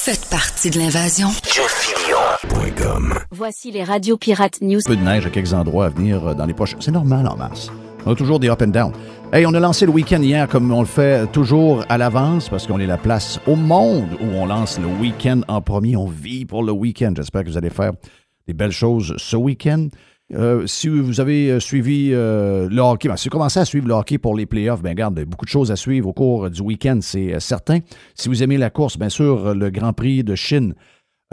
Faites partie de l'invasion. JoeFillion.com. Voici les radios pirates news. Un peu de neige à quelques endroits à venir dans les prochains... C'est normal en mars. On a toujours des up and down. Hey, on a lancé le week-end hier comme on le fait toujours à l'avance parce qu'on est la place au monde où on lance le week-end en premier. On vit pour le week-end. J'espère que vous allez faire des belles choses ce week-end. Si vous avez suivi le hockey, si vous commencez à suivre le hockey pour les playoffs, bien regarde, beaucoup de choses à suivre au cours du week-end, c'est certain. Si vous aimez la course, bien sûr, le Grand Prix de Chine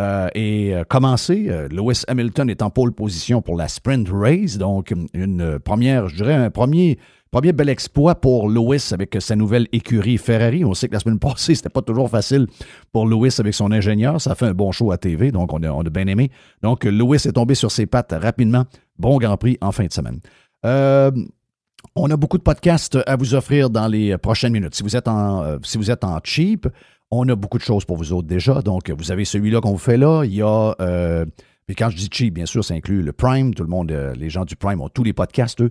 est commencé. Lewis Hamilton est en pole position pour la sprint race, donc une première, je dirais, un premier bel exploit pour Lewis avec sa nouvelle écurie Ferrari. On sait que la semaine passée, c'était pas toujours facile pour Lewis avec son ingénieur. Ça a fait un bon show à TV, donc on a bien aimé. Donc, Lewis est tombé sur ses pattes rapidement. Bon Grand Prix en fin de semaine. On a beaucoup de podcasts à vous offrir dans les prochaines minutes. Si vous êtes en cheap, on a beaucoup de choses pour vous autres déjà. Donc, vous avez celui-là qu'on vous fait là. Il y a... et quand je dis cheap, bien sûr, ça inclut le Prime. Tout le monde, les gens du Prime ont tous les podcasts, eux.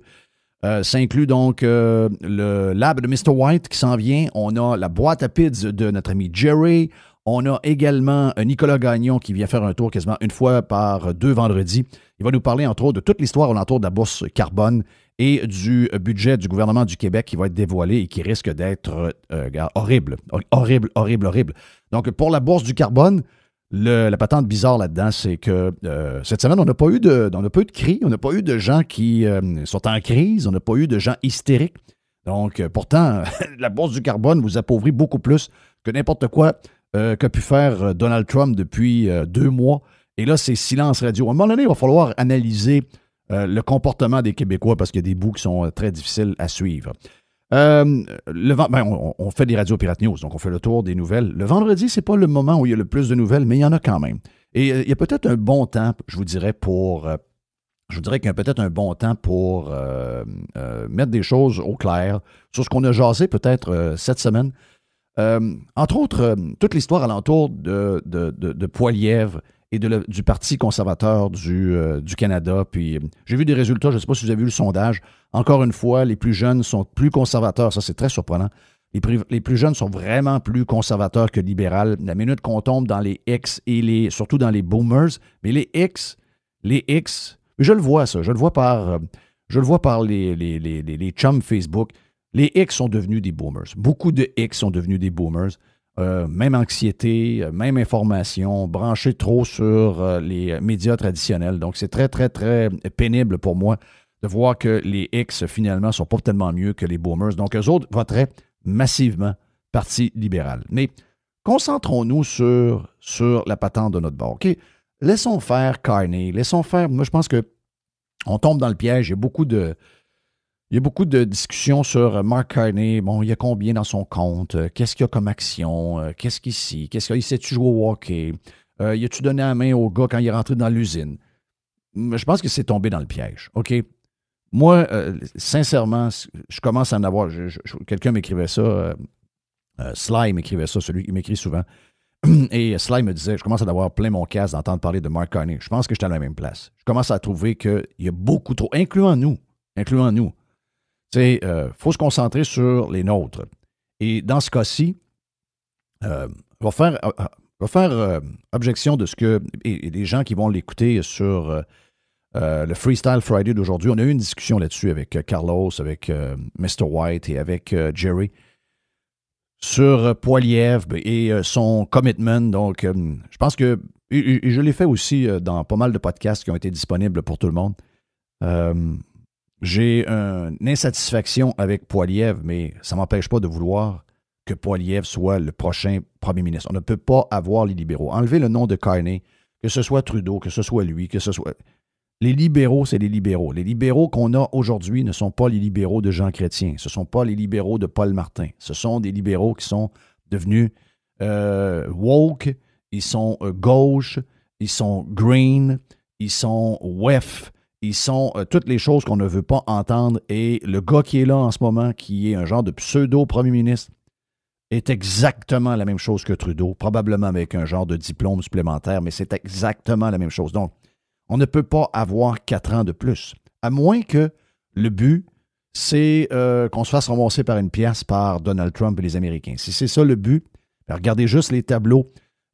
Ça inclut donc le Lab de Mr. White qui s'en vient. On a la boîte à pizza de notre ami Jerry. On a également Nicolas Gagnon qui vient faire un tour quasiment une fois par 2 vendredis. Il va nous parler, entre autres, de toute l'histoire alentour de la bourse carbone et du budget du gouvernement du Québec qui va être dévoilé et qui risque d'être horrible. Horrible. Donc, pour la bourse du carbone, la patente bizarre là-dedans, c'est que cette semaine, on n'a pas eu de cris, on n'a pas eu de gens qui sont en crise, on n'a pas eu de gens hystériques. Donc, pourtant, la bourse du carbone vous appauvrit beaucoup plus que n'importe quoi qu'a pu faire Donald Trump depuis 2 mois. Et là, c'est silence radio. À un moment donné, il va falloir analyser le comportement des Québécois parce qu'il y a des bouts qui sont très difficiles à suivre. On fait des radios Pirate News, donc on fait le tour des nouvelles. Le vendredi, c'est pas le moment où il y a le plus de nouvelles, mais il y en a quand même. Et il y a peut-être un bon temps, je dirais qu'il y a peut-être un bon temps pour mettre des choses au clair sur ce qu'on a jasé peut-être cette semaine. Entre autres, toute l'histoire alentour de Poilievre et du Parti conservateur du Canada. Puis j'ai vu des résultats, je ne sais pas si vous avez vu le sondage. Encore une fois, les plus jeunes sont plus conservateurs. Ça, c'est très surprenant. Les plus jeunes sont vraiment plus conservateurs que libérales. La minute qu'on tombe dans les X et surtout dans les boomers, mais les X, je le vois ça. Je le vois par les chums Facebook. Les X sont devenus des boomers. Beaucoup de X sont devenus des boomers. Même anxiété, même information, branché trop sur les médias traditionnels. Donc, c'est très, très, très pénible pour moi de voir que les X, finalement, ne sont pas tellement mieux que les boomers. Donc, eux autres voteraient massivement Parti libéral. Mais concentrons-nous sur la patente de notre bord. OK? Laissons faire Carney. Laissons faire... Moi, je pense qu'on tombe dans le piège. Il y a beaucoup de discussions sur Mark Carney. Bon, il y a combien dans son compte? Qu'est-ce qu'il y a comme action? Qu'est-ce qu'ici? Il sait-tu jouer au hockey? Y a-tu donné la main au gars quand il est rentré dans l'usine? Je pense que c'est tombé dans le piège. OK? Moi, sincèrement, je commence à en avoir... quelqu'un m'écrivait ça. Sly m'écrivait ça, celui qui m'écrit souvent. Et Sly me disait, je commence à en avoir plein mon casque d'entendre parler de Mark Carney. Je pense que j'étais à la même place. Je commence à trouver qu'il y a beaucoup trop... Incluant nous. Tu sais, faut se concentrer sur les nôtres. Et dans ce cas-ci, va faire objection de ce que... Et les gens qui vont l'écouter sur le Freestyle Friday d'aujourd'hui, on a eu une discussion là-dessus avec Carlos, avec Mr. White et avec Jerry sur Poilievre et son commitment. Donc, je pense que... Et je l'ai fait aussi dans pas mal de podcasts qui ont été disponibles pour tout le monde. J'ai une insatisfaction avec Poilievre, mais ça ne m'empêche pas de vouloir que Poilievre soit le prochain premier ministre. On ne peut pas avoir les libéraux. Enlever le nom de Carney, que ce soit Trudeau, que ce soit lui, que ce soit... Les libéraux, c'est les libéraux. Les libéraux qu'on a aujourd'hui ne sont pas les libéraux de Jean Chrétien. Ce ne sont pas les libéraux de Paul Martin. Ce sont des libéraux qui sont devenus woke, ils sont gauche, ils sont green, ils sont WEF, ils sont toutes les choses qu'on ne veut pas entendre. Et le gars qui est là en ce moment, qui est un genre de pseudo-premier ministre, est exactement la même chose que Trudeau, probablement avec un genre de diplôme supplémentaire, mais c'est exactement la même chose. Donc, on ne peut pas avoir 4 ans de plus, à moins que le but, c'est qu'on se fasse ramasser par une pièce par Donald Trump et les Américains. Si c'est ça le but, regardez juste les tableaux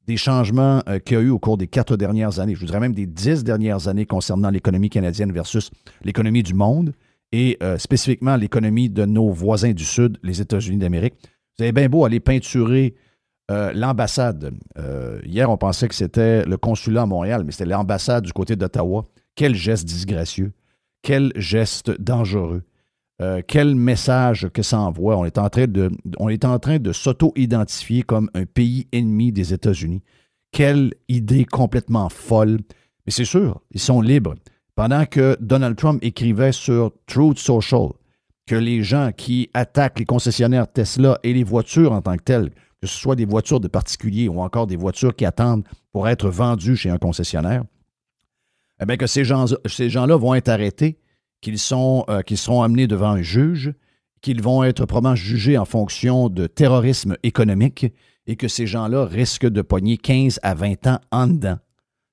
des changements qu'il y a eu au cours des 4 dernières années, je vous dirais même des 10 dernières années concernant l'économie canadienne versus l'économie du monde et spécifiquement l'économie de nos voisins du Sud, les États-Unis d'Amérique. Vous avez bien beau aller peinturer l'ambassade. Hier, on pensait que c'était le consulat à Montréal, mais c'était l'ambassade du côté d'Ottawa. Quel geste disgracieux. Quel geste dangereux. Quel message que ça envoie. On est en train de s'auto-identifier comme un pays ennemi des États-Unis. Quelle idée complètement folle. Mais c'est sûr, ils sont libres. Pendant que Donald Trump écrivait sur Truth Social que les gens qui attaquent les concessionnaires Tesla et les voitures en tant que telles, que ce soit des voitures de particuliers ou encore des voitures qui attendent pour être vendues chez un concessionnaire, eh bien que ces gens-là vont être arrêtés, qu'ils seront amenés devant un juge, qu'ils vont être probablement jugés en fonction de terrorisme économique et que ces gens-là risquent de pogner 15 à 20 ans en dedans,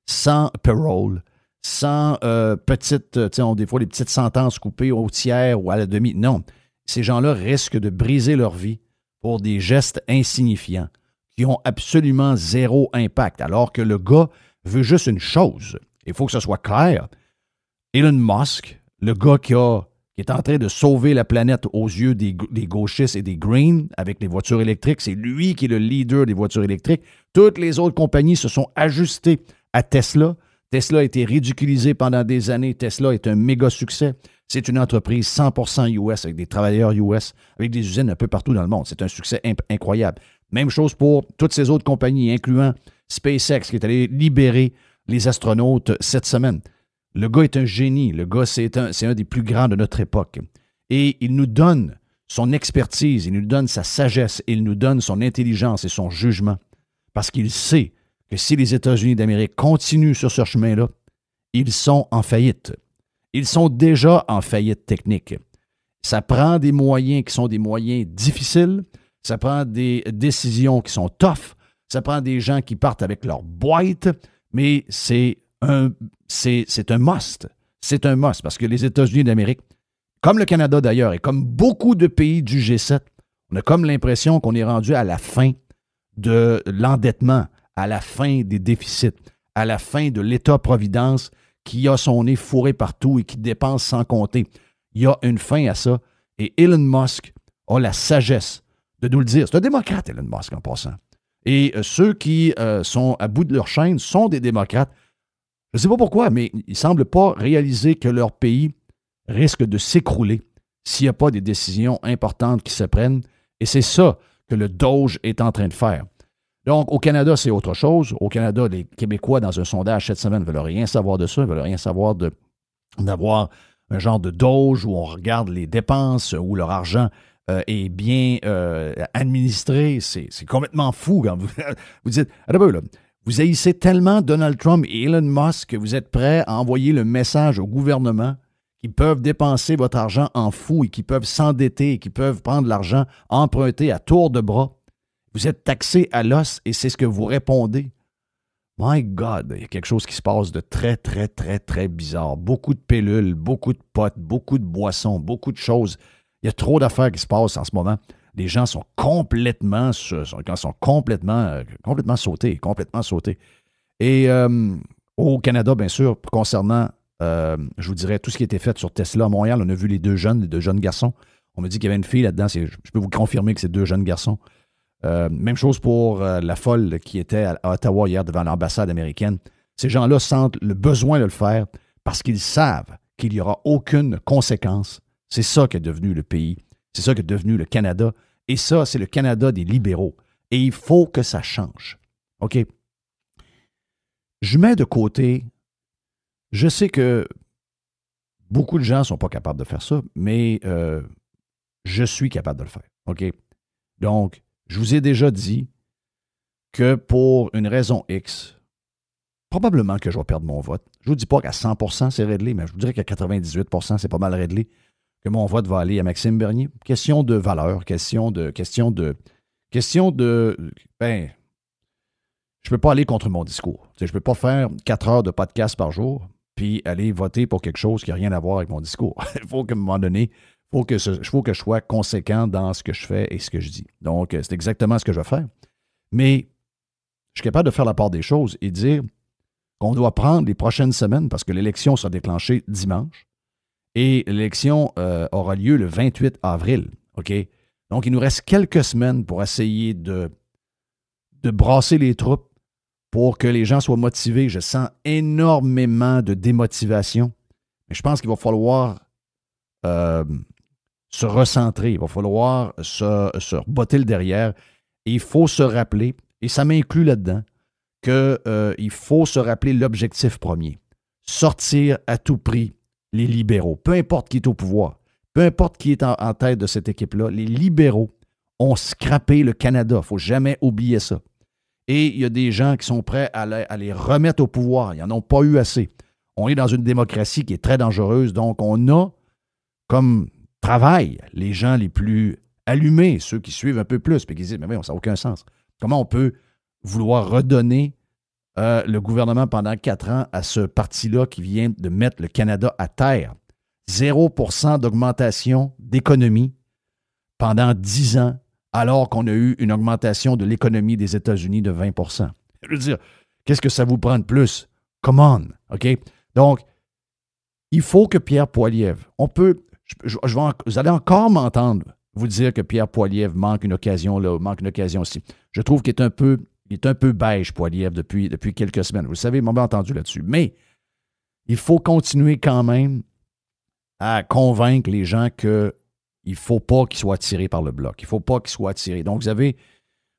sans parole, sans des fois des petites sentences coupées au tiers ou à la demi. Non, ces gens-là risquent de briser leur vie pour des gestes insignifiants qui ont absolument zéro impact, alors que le gars veut juste une chose. Il faut que ce soit clair. Elon Musk, le gars qui est en train de sauver la planète aux yeux des gauchistes et des Greens avec les voitures électriques, c'est lui qui est le leader des voitures électriques. Toutes les autres compagnies se sont ajustées à Tesla. Tesla a été ridiculisé pendant des années. Tesla est un méga succès. C'est une entreprise 100% US avec des travailleurs US, avec des usines un peu partout dans le monde. C'est un succès incroyable. Même chose pour toutes ces autres compagnies, incluant SpaceX, qui est allé libérer les astronautes cette semaine. Le gars est un génie. Le gars, c'est un des plus grands de notre époque. Et il nous donne son expertise, il nous donne sa sagesse, il nous donne son intelligence et son jugement. Parce qu'il sait que si les États-Unis d'Amérique continuent sur ce chemin-là, ils sont en faillite. Ils sont déjà en faillite technique. Ça prend des moyens qui sont des moyens difficiles, ça prend des décisions qui sont tough, ça prend des gens qui partent avec leur boîte, mais c'est un must. C'est un must parce que les États-Unis d'Amérique, comme le Canada d'ailleurs et comme beaucoup de pays du G7, on a comme l'impression qu'on est rendu à la fin de l'endettement, à la fin des déficits, à la fin de l'État-providence qui a son nez fourré partout et qui dépense sans compter. Il y a une fin à ça et Elon Musk a la sagesse de nous le dire. C'est un démocrate, Elon Musk, en passant. Et ceux qui sont à bout de leur chaîne sont des démocrates. Je ne sais pas pourquoi, mais ils ne semblent pas réaliser que leur pays risque de s'écrouler s'il n'y a pas des décisions importantes qui se prennent. Et c'est ça que le Doge est en train de faire. Donc, au Canada, c'est autre chose. Au Canada, les Québécois, dans un sondage cette semaine, ne veulent rien savoir de ça. Ils ne veulent rien savoir d'avoir un genre de Doge où on regarde les dépenses, où leur argent est bien administré. C'est complètement fou quand vous dites, là, vous haïssez tellement Donald Trump et Elon Musk que vous êtes prêts à envoyer le message au gouvernement qu'ils peuvent dépenser votre argent en fou et qu'ils peuvent s'endetter et qu'ils peuvent prendre l'argent emprunté à tour de bras. Vous êtes taxé à l'os et c'est ce que vous répondez. My God, il y a quelque chose qui se passe de très, très, très, très bizarre. Beaucoup de pilules, beaucoup de potes, beaucoup de boissons, beaucoup de choses. Il y a trop d'affaires qui se passent en ce moment. Les gens sont complètement sautés. Et au Canada, bien sûr, concernant, je vous dirais, tout ce qui a été fait sur Tesla à Montréal, on a vu les deux jeunes garçons. On me dit qu'il y avait une fille là-dedans. Je peux vous confirmer que c'est 2 jeunes garçons. Même chose pour la folle qui était à Ottawa hier devant l'ambassade américaine. Ces gens-là sentent le besoin de le faire parce qu'ils savent qu'il n'y aura aucune conséquence. C'est ça qu'est devenu le pays. C'est ça qu'est devenu le Canada. Et ça, c'est le Canada des libéraux. Et il faut que ça change. OK? Je mets de côté, je sais que beaucoup de gens ne sont pas capables de faire ça, mais je suis capable de le faire. OK? Donc, je vous ai déjà dit que pour une raison X, probablement que je vais perdre mon vote. Je ne vous dis pas qu'à 100% c'est réglé, mais je vous dirais qu'à 98% c'est pas mal réglé, que mon vote va aller à Maxime Bernier. Question de valeur, question de je ne peux pas aller contre mon discours. Je ne peux pas faire 4 heures de podcast par jour puis aller voter pour quelque chose qui n'a rien à voir avec mon discours. Il faut qu'à un moment donné, il faut que je sois conséquent dans ce que je fais et ce que je dis. Donc, c'est exactement ce que je vais faire. Mais je suis capable de faire la part des choses et dire qu'on doit prendre les prochaines semaines, parce que l'élection sera déclenchée dimanche, et l'élection aura lieu le 28 avril. OK? Donc, il nous reste quelques semaines pour essayer de brasser les troupes pour que les gens soient motivés. Je sens énormément de démotivation, mais je pense qu'il va falloir se recentrer, il va falloir se botter le derrière, et il faut se rappeler, et ça m'inclut là-dedans, qu'il faut se rappeler l'objectif premier. Sortir à tout prix les libéraux, peu importe qui est au pouvoir, peu importe qui est en tête de cette équipe-là, les libéraux ont scrappé le Canada. Il ne faut jamais oublier ça. Et il y a des gens qui sont prêts à les remettre au pouvoir. Ils n'en ont pas eu assez. On est dans une démocratie qui est très dangereuse, donc on a comme travail les gens les plus allumés, ceux qui suivent un peu plus, puis qui disent, mais oui, ça n'a aucun sens. Comment on peut vouloir redonner le gouvernement pendant 4 ans à ce parti-là qui vient de mettre le Canada à terre? 0% d'augmentation d'économie pendant 10 ans, alors qu'on a eu une augmentation de l'économie des États-Unis de 20%. Je veux dire, qu'est-ce que ça vous prend de plus? Come on, OK? Donc, il faut que Pierre Poilievre, vous allez encore m'entendre vous dire que Pierre Poilievre manque une occasion là, manque une occasion aussi. Je trouve qu'il est un peu beige, Poilievre, depuis quelques semaines. Vous le savez, m'avez entendu là-dessus. Mais il faut continuer quand même à convaincre les gens qu'il ne faut pas qu'ils soient attirés par le Bloc. Il ne faut pas qu'ils soient attirés. Donc, vous avez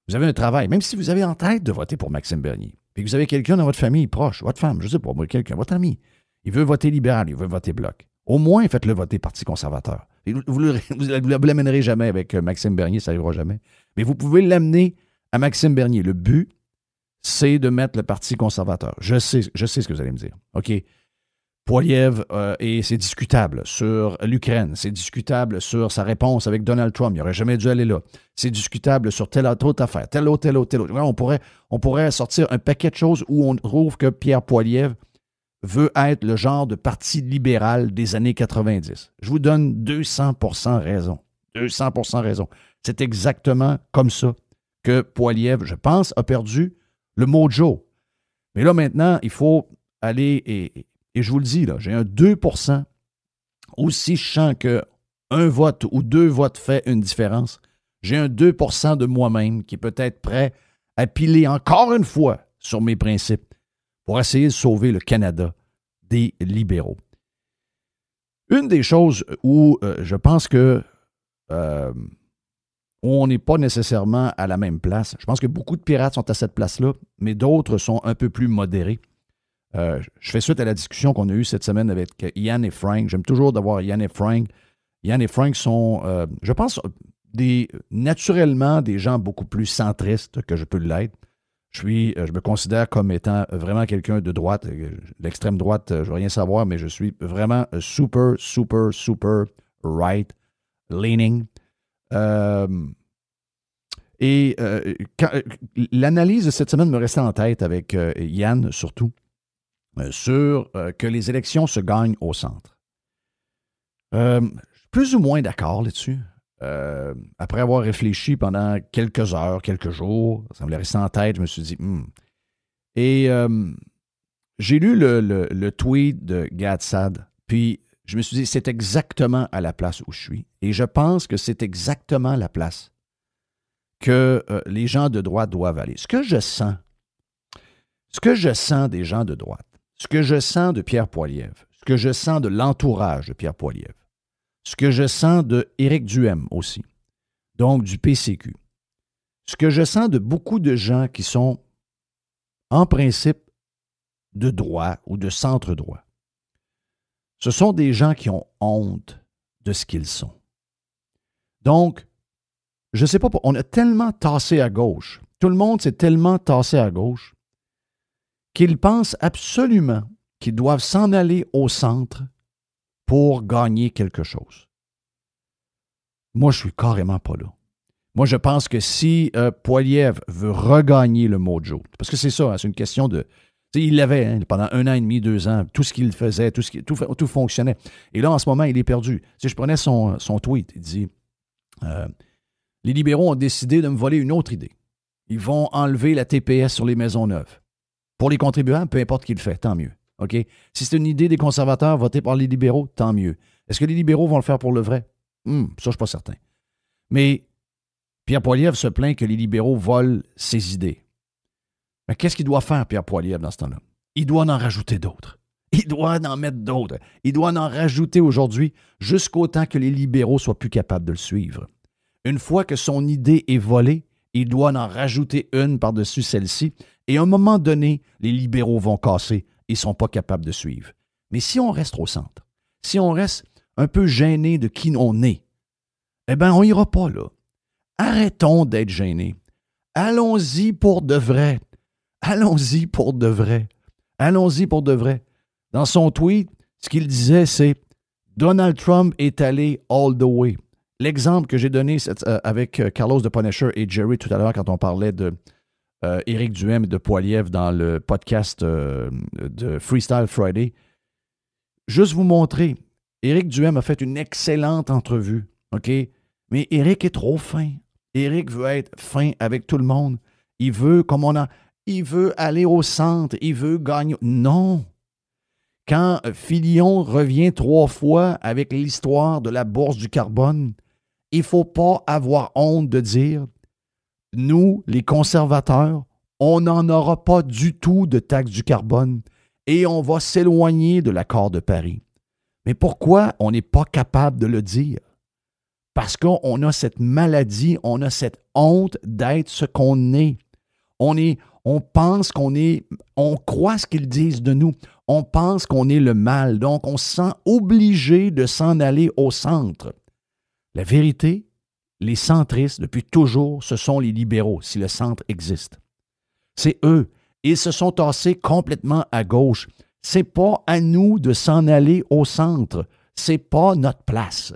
un travail. Même si vous avez en tête de voter pour Maxime Bernier, puis que vous avez quelqu'un dans votre famille proche, votre femme, je ne sais pas, moi, quelqu'un, votre ami, il veut voter libéral, il veut voter Bloc. Au moins, faites-le voter Parti conservateur. Et vous ne l'amènerez jamais avec Maxime Bernier, ça n'arrivera jamais. Mais vous pouvez l'amener à Maxime Bernier. Le but, c'est de mettre le Parti conservateur. Je sais ce que vous allez me dire. OK? Poilievre, et c'est discutable sur l'Ukraine, c'est discutable sur sa réponse avec Donald Trump, il n'aurait jamais dû aller là. C'est discutable sur telle autre affaire, telle autre. On pourrait sortir un paquet de choses où on trouve que Pierre Poilievre veut être le genre de parti libéral des années 90. Je vous donne 200% raison. 200% raison. C'est exactement comme ça que Poilievre, je pense, a perdu le mojo. Mais là, maintenant, il faut aller, et je vous le dis, là, j'ai un 2%, aussi je sens qu'un vote ou 2 votes fait une différence. J'ai un 2% de moi-même qui est peut-être prêt à piler encore une fois sur mes principes pour essayer de sauver le Canada des libéraux. Une des choses où je pense que on n'est pas nécessairement à la même place, je pense que beaucoup de pirates sont à cette place-là, mais d'autres sont un peu plus modérés. Je fais suite à la discussion qu'on a eue cette semaine avec Yann et Frank. J'aime toujours d'avoir Yann et Frank. Yann et Frank sont, je pense, naturellement des gens beaucoup plus centristes que je peux l'être. Je me considère comme étant vraiment quelqu'un de droite. L'extrême droite, je ne veux rien savoir, mais je suis vraiment super, super, super right-leaning. L'analyse de cette semaine me restait en tête avec Yann, surtout, sur que les élections se gagnent au centre. Je suis plus ou moins d'accord là-dessus. Après avoir réfléchi pendant quelques heures, quelques jours, ça me l'est resté en tête, je me suis dit, Et j'ai lu le tweet de Gad Saad, puis je me suis dit, c'est exactement à la place où je suis. Et je pense que c'est exactement la place que les gens de droite doivent aller. Ce que je sens des gens de droite, ce que je sens de Pierre Poilievre, ce que je sens de l'entourage de Pierre Poilievre, ce que je sens de Éric Duhem aussi, donc du PCQ, ce que je sens de beaucoup de gens qui sont en principe de droit ou de centre-droit, ce sont des gens qui ont honte de ce qu'ils sont. Donc, je ne sais pas, on a tellement tassé à gauche, tout le monde s'est tellement tassé à gauche, qu'ils pensent absolument qu'ils doivent s'en aller au centre pour gagner quelque chose. Moi, je suis carrément pas là. Moi, je pense que si Poilievre veut regagner le mojo, parce que c'est ça, hein, c'est une question de... Il l'avait pendant 1 an et demi, 2 ans, tout ce qu'il faisait, tout fonctionnait. Et là, en ce moment, il est perdu. Je prenais son tweet, il dit « Les libéraux ont décidé de me voler une autre idée. » Ils vont enlever la TPS sur les maisons neuves. Pour les contribuables, peu importe qui le fait, tant mieux. OK? Si c'est une idée des conservateurs votée par les libéraux, tant mieux. Est-ce que les libéraux vont le faire pour le vrai? Ça, je ne suis pas certain. Mais Pierre Poilievre se plaint que les libéraux volent ses idées. Mais qu'est-ce qu'il doit faire, Pierre Poilievre, dans ce temps-là? Il doit en rajouter d'autres. Il doit en mettre d'autres. Il doit en rajouter aujourd'hui jusqu'au temps que les libéraux soient plus capables de le suivre. Une fois que son idée est volée, il doit en rajouter une par-dessus celle-ci. Et à un moment donné, les libéraux vont casser. Ils ne sont pas capables de suivre. Mais si on reste au centre, si on reste un peu gêné de qui on est, eh bien, on n'ira pas là. Arrêtons d'être gênés. Allons-y pour de vrai. Allons-y pour de vrai. Allons-y pour de vrai. Dans son tweet, ce qu'il disait, c'est « Donald Trump est allé all the way ». L'exemple que j'ai donné avec Carlos de Punisher et Jerry tout à l'heure quand on parlait de Éric Duhaime et de Poilievre dans le podcast de Freestyle Friday, juste vous montrer, Éric Duhaime a fait une excellente entrevue, OK? Mais Éric est trop fin. Éric veut être fin avec tout le monde. Il veut, il veut aller au centre, il veut gagner. Non! Quand Fillon revient 3 fois avec l'histoire de la bourse du carbone, il ne faut pas avoir honte de dire « Nous, les conservateurs, on n'en aura pas du tout de taxe du carbone et on va s'éloigner de l'accord de Paris. » Mais pourquoi on n'est pas capable de le dire? Parce qu'on a cette maladie, on a cette honte d'être ce qu'on est. On pense on croit ce qu'ils disent de nous. On pense qu'on est le mal. Donc, on se sent obligé de s'en aller au centre. La vérité, les centristes, depuis toujours, ce sont les libéraux, si le centre existe. C'est eux. Ils se sont tassés complètement à gauche. C'est pas à nous de s'en aller au centre. C'est pas notre place.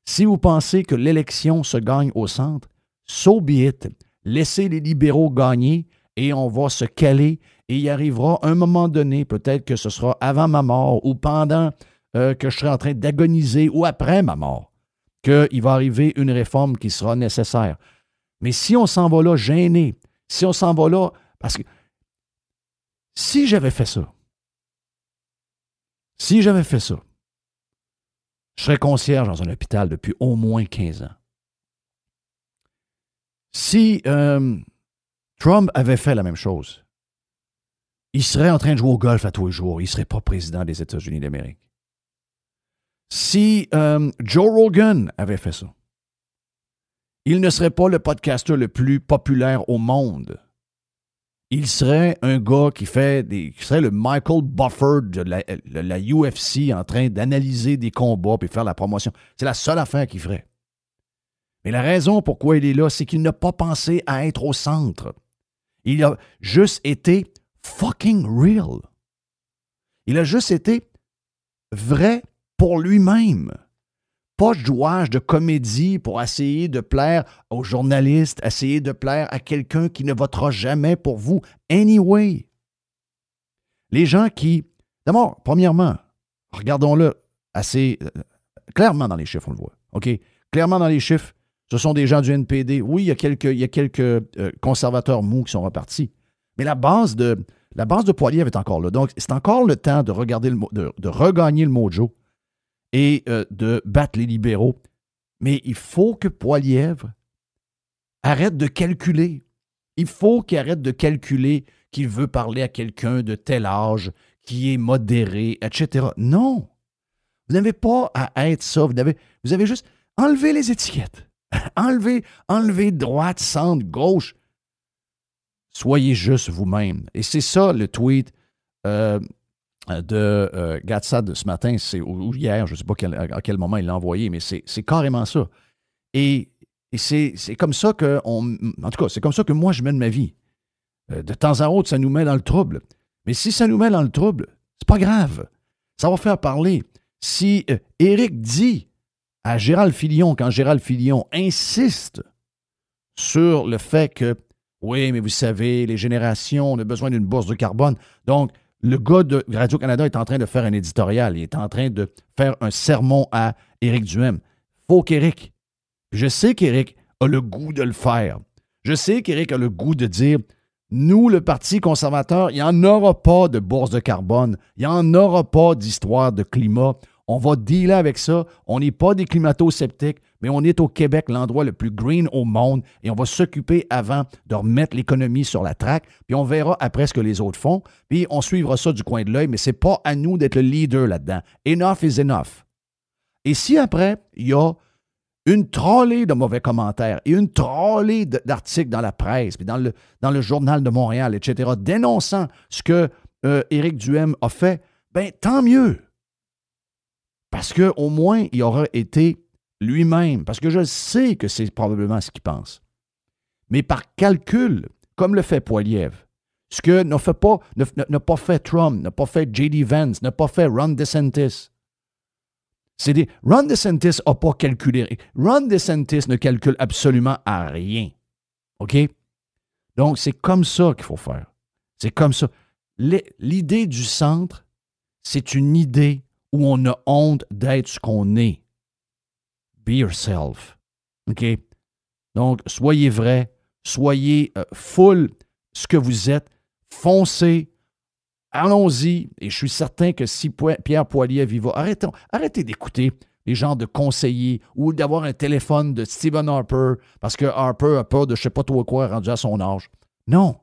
Si vous pensez que l'élection se gagne au centre, so be it. Laissez les libéraux gagner et on va se caler et il arrivera un moment donné, peut-être que ce sera avant ma mort ou pendant que je serai en train d'agoniser ou après ma mort, qu'il va arriver une réforme qui sera nécessaire. Mais si on s'en va là gêné, si on s'en va là, parce que si j'avais fait ça, je serais concierge dans un hôpital depuis au moins 15 ans. Si Trump avait fait la même chose, il serait en train de jouer au golf à tous les jours. Il ne serait pas président des États-Unis d'Amérique. Si Joe Rogan avait fait ça, il ne serait pas le podcaster le plus populaire au monde. Il serait un gars qui serait le Michael Buffer de la UFC en train d'analyser des combats et faire la promotion. C'est la seule affaire qu'il ferait. Mais la raison pourquoi il est là, c'est qu'il n'a pas pensé à être au centre. Il a juste été fucking real. Il a juste été vrai pour lui-même. Pas jouage de comédie pour essayer de plaire aux journalistes, essayer de plaire à quelqu'un qui ne votera jamais pour vous. Anyway. Les gens qui... D'abord, premièrement, regardons-le assez clairement dans les chiffres, on le voit. OK? Clairement dans les chiffres, ce sont des gens du NPD. Oui, il y a quelques conservateurs mous qui sont repartis. Mais la base de Poilievre est encore là. Donc, c'est encore le temps de regagner le mojo et de battre les libéraux. Mais il faut que Poilievre arrête de calculer. Il faut qu'il arrête de calculer qu'il veut parler à quelqu'un de tel âge, qui est modéré, etc. Non! Vous n'avez pas à être ça. Vous avez juste enlevé les étiquettes. Enlever droite, centre, gauche. Soyez juste vous-même. Et c'est ça le tweet de Gatsa de ce matin, ou hier, je ne sais pas à quel moment il l'a envoyé, mais c'est carrément ça. Et c'est comme ça en tout cas, c'est comme ça que moi je mène ma vie. De temps en autre, ça nous met dans le trouble. Mais si ça nous met dans le trouble, c'est pas grave. Ça va faire parler. Si Éric dit à Gérald Fillon, quand Gérald Fillon insiste sur le fait que, oui, mais vous savez, les générations, on a besoin d'une bourse de carbone. Donc, le gars de Radio-Canada est en train de faire un éditorial. Il est en train de faire un sermon à Éric Duhaime. Faut qu'Éric, je sais qu'Éric a le goût de le faire. Je sais qu'Éric a le goût de dire, nous, le Parti conservateur, il n'y en aura pas de bourse de carbone, il n'y en aura pas d'histoire de climat. On va dealer avec ça. On n'est pas des climato-sceptiques, mais on est au Québec, l'endroit le plus green au monde, et on va s'occuper avant de remettre l'économie sur la traque, puis on verra après ce que les autres font, puis on suivra ça du coin de l'œil, mais ce n'est pas à nous d'être le leader là-dedans. Enough is enough. Et si après, il y a une trollée de mauvais commentaires et une trollée d'articles dans la presse, puis dans le Journal de Montréal, etc., dénonçant ce que Éric Duhem a fait, bien, tant mieux. Parce qu'au moins, il aura été lui-même, parce que je sais que c'est probablement ce qu'il pense. Mais par calcul, comme le fait Poilievre, ce que n'a pas fait Trump, n'a pas fait J.D. Vance, n'a pas fait Ron DeSantis. Ron DeSantis n'a pas calculé. Ron DeSantis ne calcule absolument à rien. OK? Donc, c'est comme ça qu'il faut faire. C'est comme ça. L'idée du centre, c'est une idée où on a honte d'être ce qu'on est. Be yourself. OK? Donc, soyez vrai, soyez full ce que vous êtes, foncez, allons-y. Et je suis certain que si Pierre Poilievre y va, arrêtez d'écouter les genres de conseillers ou d'avoir un téléphone de Stephen Harper parce que Harper a peur de je ne sais pas trop quoi rendu à son âge. Non.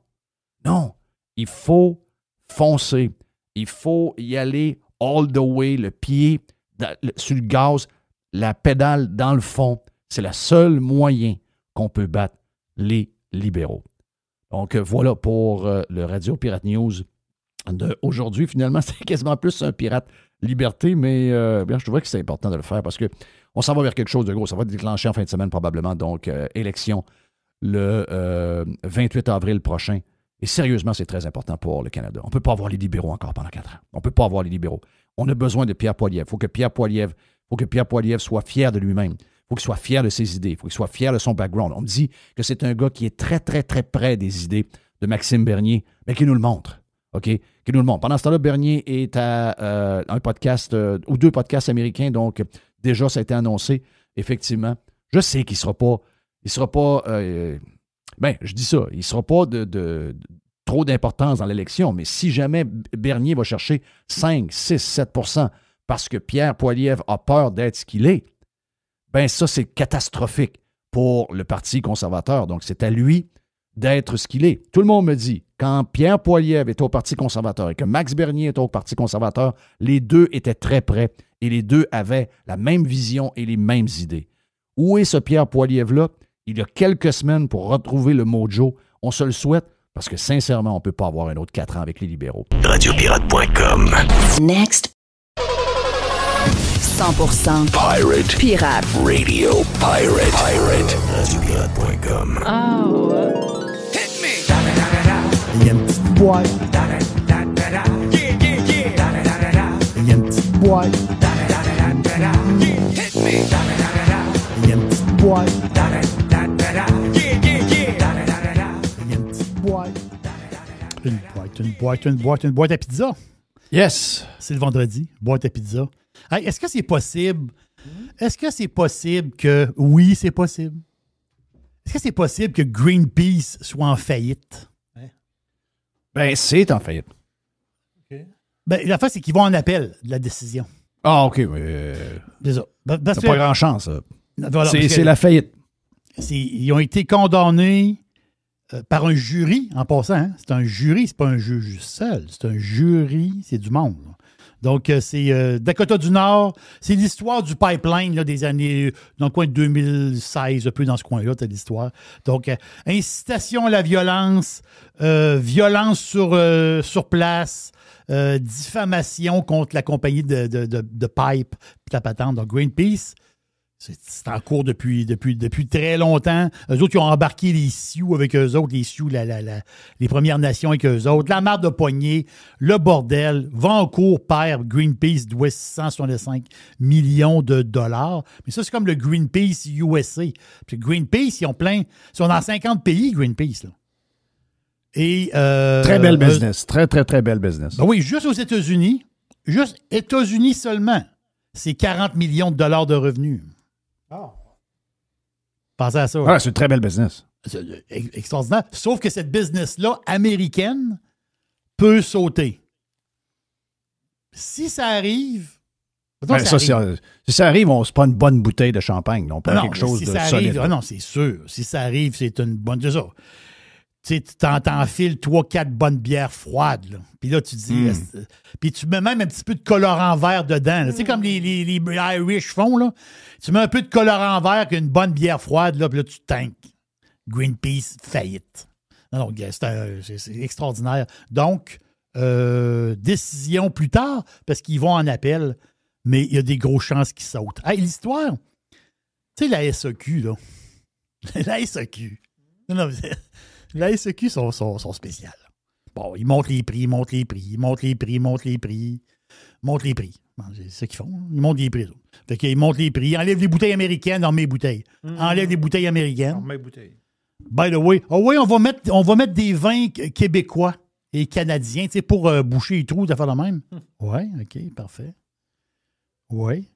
Il faut foncer. Il faut y aller all the way, le pied sur le gaz, la pédale dans le fond. C'est le seul moyen qu'on peut battre les libéraux. Donc, voilà pour le Radio Pirate News d'aujourd'hui. Finalement, c'est quasiment plus un pirate liberté, mais bien, je trouvais que c'est important de le faire parce qu'on s'en va vers quelque chose de gros. Ça va déclencher en fin de semaine probablement. Donc, élection le 28 avril prochain. Et sérieusement, c'est très important pour le Canada. On ne peut pas avoir les libéraux encore pendant 4 ans. On ne peut pas avoir les libéraux. On a besoin de Pierre Poilievre. Il faut que Pierre Poilievre soit fier de lui-même. Il faut qu'il soit fier de ses idées. Il faut qu'il soit fier de son background. On me dit que c'est un gars qui est très, très, très près des idées de Maxime Bernier, mais qui nous le montre. OK? Qui nous le montre. Pendant ce temps-là, Bernier est à un podcast ou 2 podcasts américains. Donc, déjà, ça a été annoncé. Effectivement. Je sais qu'il ne sera pas je dis ça, il ne sera pas de trop d'importance dans l'élection, mais si jamais Bernier va chercher 5, 6, 7% parce que Pierre Poilievre a peur d'être ce qu'il est, bien ça, c'est catastrophique pour le Parti conservateur. Donc, c'est à lui d'être ce qu'il est. Tout le monde me dit, quand Pierre Poilievre est au Parti conservateur et que Max Bernier est au Parti conservateur, les deux étaient très près et les deux avaient la même vision et les mêmes idées. Où est ce Pierre Poilievre-là? Il y a quelques semaines pour retrouver le mojo. On se le souhaite parce que sincèrement, on ne peut pas avoir un autre 4 ans avec les libéraux. Radiopirate.com. Next. 100% Pirate. Radio Pirate. Radiopirate.com. Oh. Hit me. Il y a une petite boîte. Il y a une petite boîte. Hit me. Il y a une petite boîte. Il y a une petite boîte. Une boîte à pizza. Yes! C'est le vendredi, boîte à pizza. Hey, est-ce que c'est possible? Est-ce que c'est possible que... Oui, c'est possible. Est-ce que c'est possible que Greenpeace soit en faillite? Ben, c'est en faillite. Okay. Ben, la fois, c'est qu'ils vont en appel de la décision. Ah, OK, mais... C'est ça. Parce c'est pas grand chance, ça. Voilà, c'est la faillite. Ils ont été condamnés par un jury, en passant. Hein? C'est un jury, c'est pas un juge seul. C'est un jury, c'est du monde. Donc, c'est Dakota du Nord. C'est l'histoire du pipeline là, des années, dans le coin de 2016, un peu dans ce coin-là, t'as l'histoire. Donc, incitation à la violence, violence sur place, diffamation contre la compagnie de pipe, puis la patente. Donc, Greenpeace, c'est en cours depuis très longtemps. Eux autres, ils ont embarqué les Sioux avec eux autres, les Sioux, les Premières Nations avec eux autres. La marde de poignée, le bordel. Vancourt perd, Greenpeace doit 665 millions de dollars. Mais ça, c'est comme le Greenpeace USA. Puis Greenpeace, ils sont dans 50 pays, Greenpeace. Là. Et, très belle business. Très, très, très belle business. Ben oui, juste aux États-Unis seulement, c'est 40 millions de dollars de revenus. Oh. Pensez à ça. Ah, c'est une très belle business. C'est extraordinaire. Sauf que cette business-là, américaine, peut sauter. Si ça arrive... Si ça arrive, on se prend une bonne bouteille de champagne. Non, pas quelque chose de solide. Non, c'est sûr. Si ça arrive, c'est une bonne... C'est ça. Tu sais, tu t'enfiles 3-4 bonnes bières froides. Là. Puis là, tu dis... Puis tu mets même un petit peu de colorant vert dedans. Tu sais, comme les Irish font, là. Tu mets un peu de colorant vert qu'une bonne bière froide, là, puis là, tu tanks. Greenpeace, faillite. Non, c'est extraordinaire. Donc, décision plus tard, parce qu'ils vont en appel, mais il y a des grosses chances qu'ils sautent. Hey, l'histoire, tu sais, la SEQ, là. La SEQ. Non, la SEQ sont spéciales. Bon, ils montent les prix. Bon, c'est ce qu'ils font. Ils montent les prix. Fait qu'ils montent les prix. Enlèvent les bouteilles américaines, on met les bouteilles. Enlèvent les bouteilles américaines. On met les bouteilles. By the way, on va mettre des vins québécois et canadiens, tu sais, pour boucher les trous, de faire le même. Oui, OK, parfait. Oui.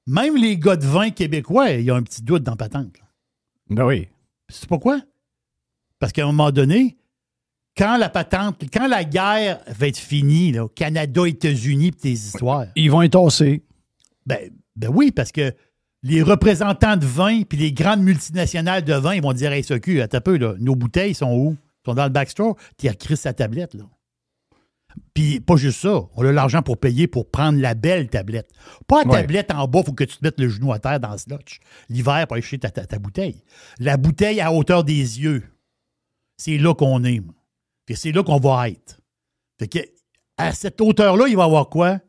Même les gars de vin québécois, il y a un petit doute dans la patente. Là. Ben oui. C'est pourquoi? Parce qu'à un moment donné, quand la guerre va être finie, là, Canada, États-Unis, pis tes histoires. Ils vont être tassés. Ben oui, parce que les représentants de vin puis les grandes multinationales de vin, ils vont dire, hey, SEQ, attends un peu, là, nos bouteilles sont où? Ils sont dans le backstore, tu as écrit sa tablette, là. Puis pas juste ça, on a l'argent pour payer pour prendre la belle tablette. Pas la tablette en bas, il faut que tu te mettes le genou à terre dans le slotch. L'hiver, pour aller chercher ta bouteille. La bouteille à hauteur des yeux. C'est là qu'on est. Puis c'est là qu'on va être. Fait que, à cette hauteur-là, il va y avoir quoi?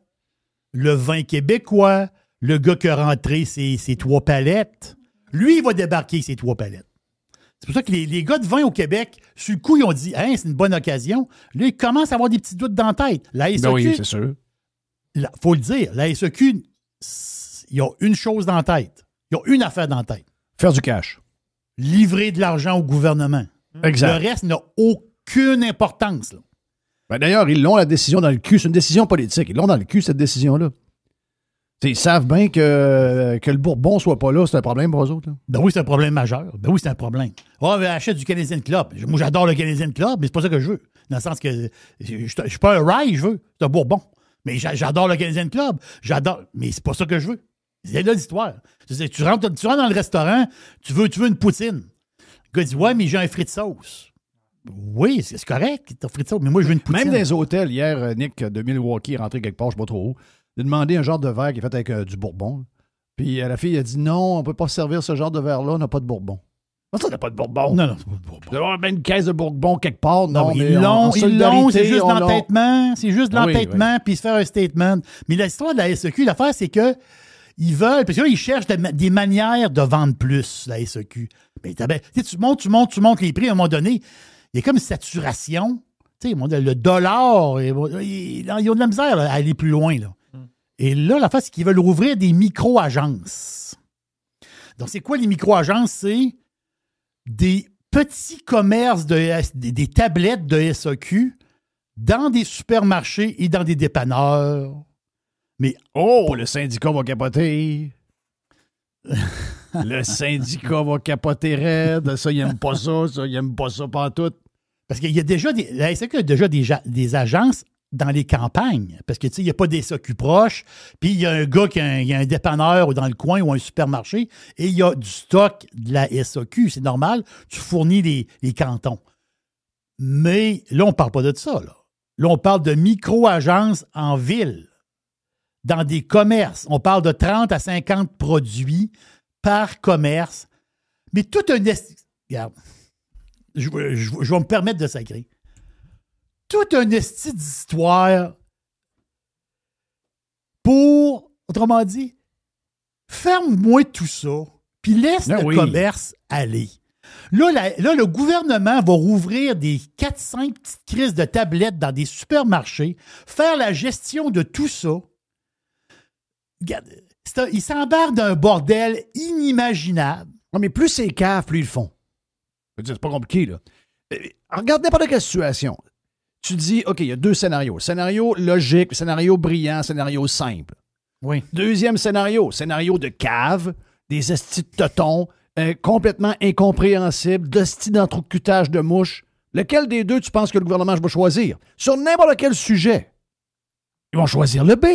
Le vin québécois, le gars qui a rentré ses 3 palettes. Lui, il va débarquer ses 3 palettes. C'est pour ça que les gars de vin au Québec, sur le coup, ils ont dit « Hein, c'est une bonne occasion ». Là, ils commencent à avoir des petits doutes dans la tête. La SEQ, ben oui, c'est sûr. Il faut le dire, la SEQ, ils ont une chose dans la tête. Ils ont une affaire dans la tête. Faire du cash. Livrer de l'argent au gouvernement. Exact. Le reste n'a aucune importance. Là. Ben d'ailleurs, ils l'ont la décision dans le cul. C'est une décision politique. Ils l'ont dans le cul, cette décision-là. T'sais, ils savent bien que le Bourbon soit pas là, c'est un problème pour eux autres. Là. Ben oui, c'est un problème majeur. Ben oui, c'est un problème. Ah, ben achète du Canadian Club. Moi, j'adore le Canadian Club, mais c'est pas ça que je veux. Dans le sens que je suis pas un rye, je veux. C'est un Bourbon. Mais j'adore le Canadian Club. J'adore. Mais c'est pas ça que je veux. C'est là l'histoire. Tu rentres dans le restaurant, tu veux une poutine. Le gars dit, ouais, mais j'ai un frit de sauce. Oui, c'est correct, t'as frit de sauce, mais moi, je veux une poutine. Même dans les hôtels, hier, Nick de Milwaukee est rentré quelque part, je sais pas trop où. Il a demandé un genre de verre qui est fait avec du bourbon. Puis la fille a dit non, on ne peut pas servir ce genre de verre-là, on n'a pas de bourbon. Non, ça n'a pas de bourbon. Non, c'est pas de bourbon. Il doit y avoir une caisse de bourbon quelque part. Non, mais ils l'ont, c'est juste de l'entêtement. C'est juste de l'entêtement, oui. Puis se faire un statement. Mais l'histoire de la SEQ, l'affaire, c'est que ils veulent, parce que là, ils cherchent des manières de vendre plus, la SEQ. Mais tu montes les prix à un moment donné. Il y a comme une saturation. Tu sais, le dollar, ils ont de la misère là, à aller plus loin, là. Et là, l'affaire, c'est qu'ils veulent rouvrir des micro-agences. Donc, c'est quoi les micro-agences? C'est des petits commerces, des tablettes de SEQ dans des supermarchés et dans des dépanneurs. Mais le syndicat va capoter. Le syndicat va capoter raide. Ça, il n'aime pas ça. Il n'aime pas ça pantoute. Parce qu'il y a déjà la SEQ a déjà des agences dans les campagnes, parce que tu sais, il n'y a pas des SEQ proches, puis il y a un gars qui a un dépanneur dans le coin ou un supermarché, et il y a du stock de la SEQ, c'est normal, tu fournis les cantons. Mais là, on ne parle pas de ça. Là, on parle de micro-agences en ville, dans des commerces. On parle de 30 à 50 produits par commerce. Mais tout un... Regarde, je vais me permettre de sacrer. Tout un esti d'histoire pour, autrement dit, ferme-moi tout ça, puis laisse le commerce aller. Là, le gouvernement va rouvrir des 4-5 petites crises de tablettes dans des supermarchés, faire la gestion de tout ça. Regarde, ils s'embarquent d'un bordel inimaginable. Non, mais plus c'est cave, plus ils le font. C'est pas compliqué, là. Regarde n'importe quelle situation. Tu dis, OK, il y a 2 scénarios. Scénario logique, scénario brillant, scénario simple. Oui. Deuxième scénario de cave, des estis de totons, complètement incompréhensible, de style d'entrecutage de mouche. Lequel des deux tu penses que le gouvernement va choisir? Sur n'importe quel sujet, ils vont choisir le B.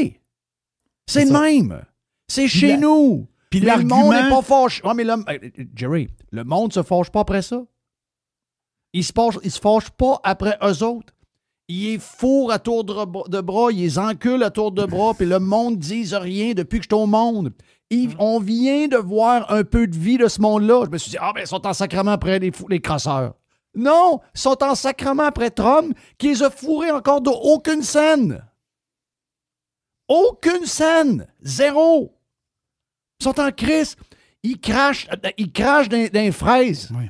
C'est le même. C'est chez nous. Puis le l'argument... monde n'est pas fâché. Oh, mais Jerry, le monde se fâche pas après ça. Il se fâche pas après eux autres. Il est fourre à tour de bras, il les encule à tour de bras, puis le monde ne dise rien depuis que je suis au monde. On vient de voir un peu de vie de ce monde-là. Je me suis dit, ils sont en sacrement après les crasseurs. Non, ils sont en sacrement après Trump, qui les a fourrés encore d'aucune scène. Aucune scène. Zéro. Ils sont en crise. Ils crachent dans les fraises. Oui.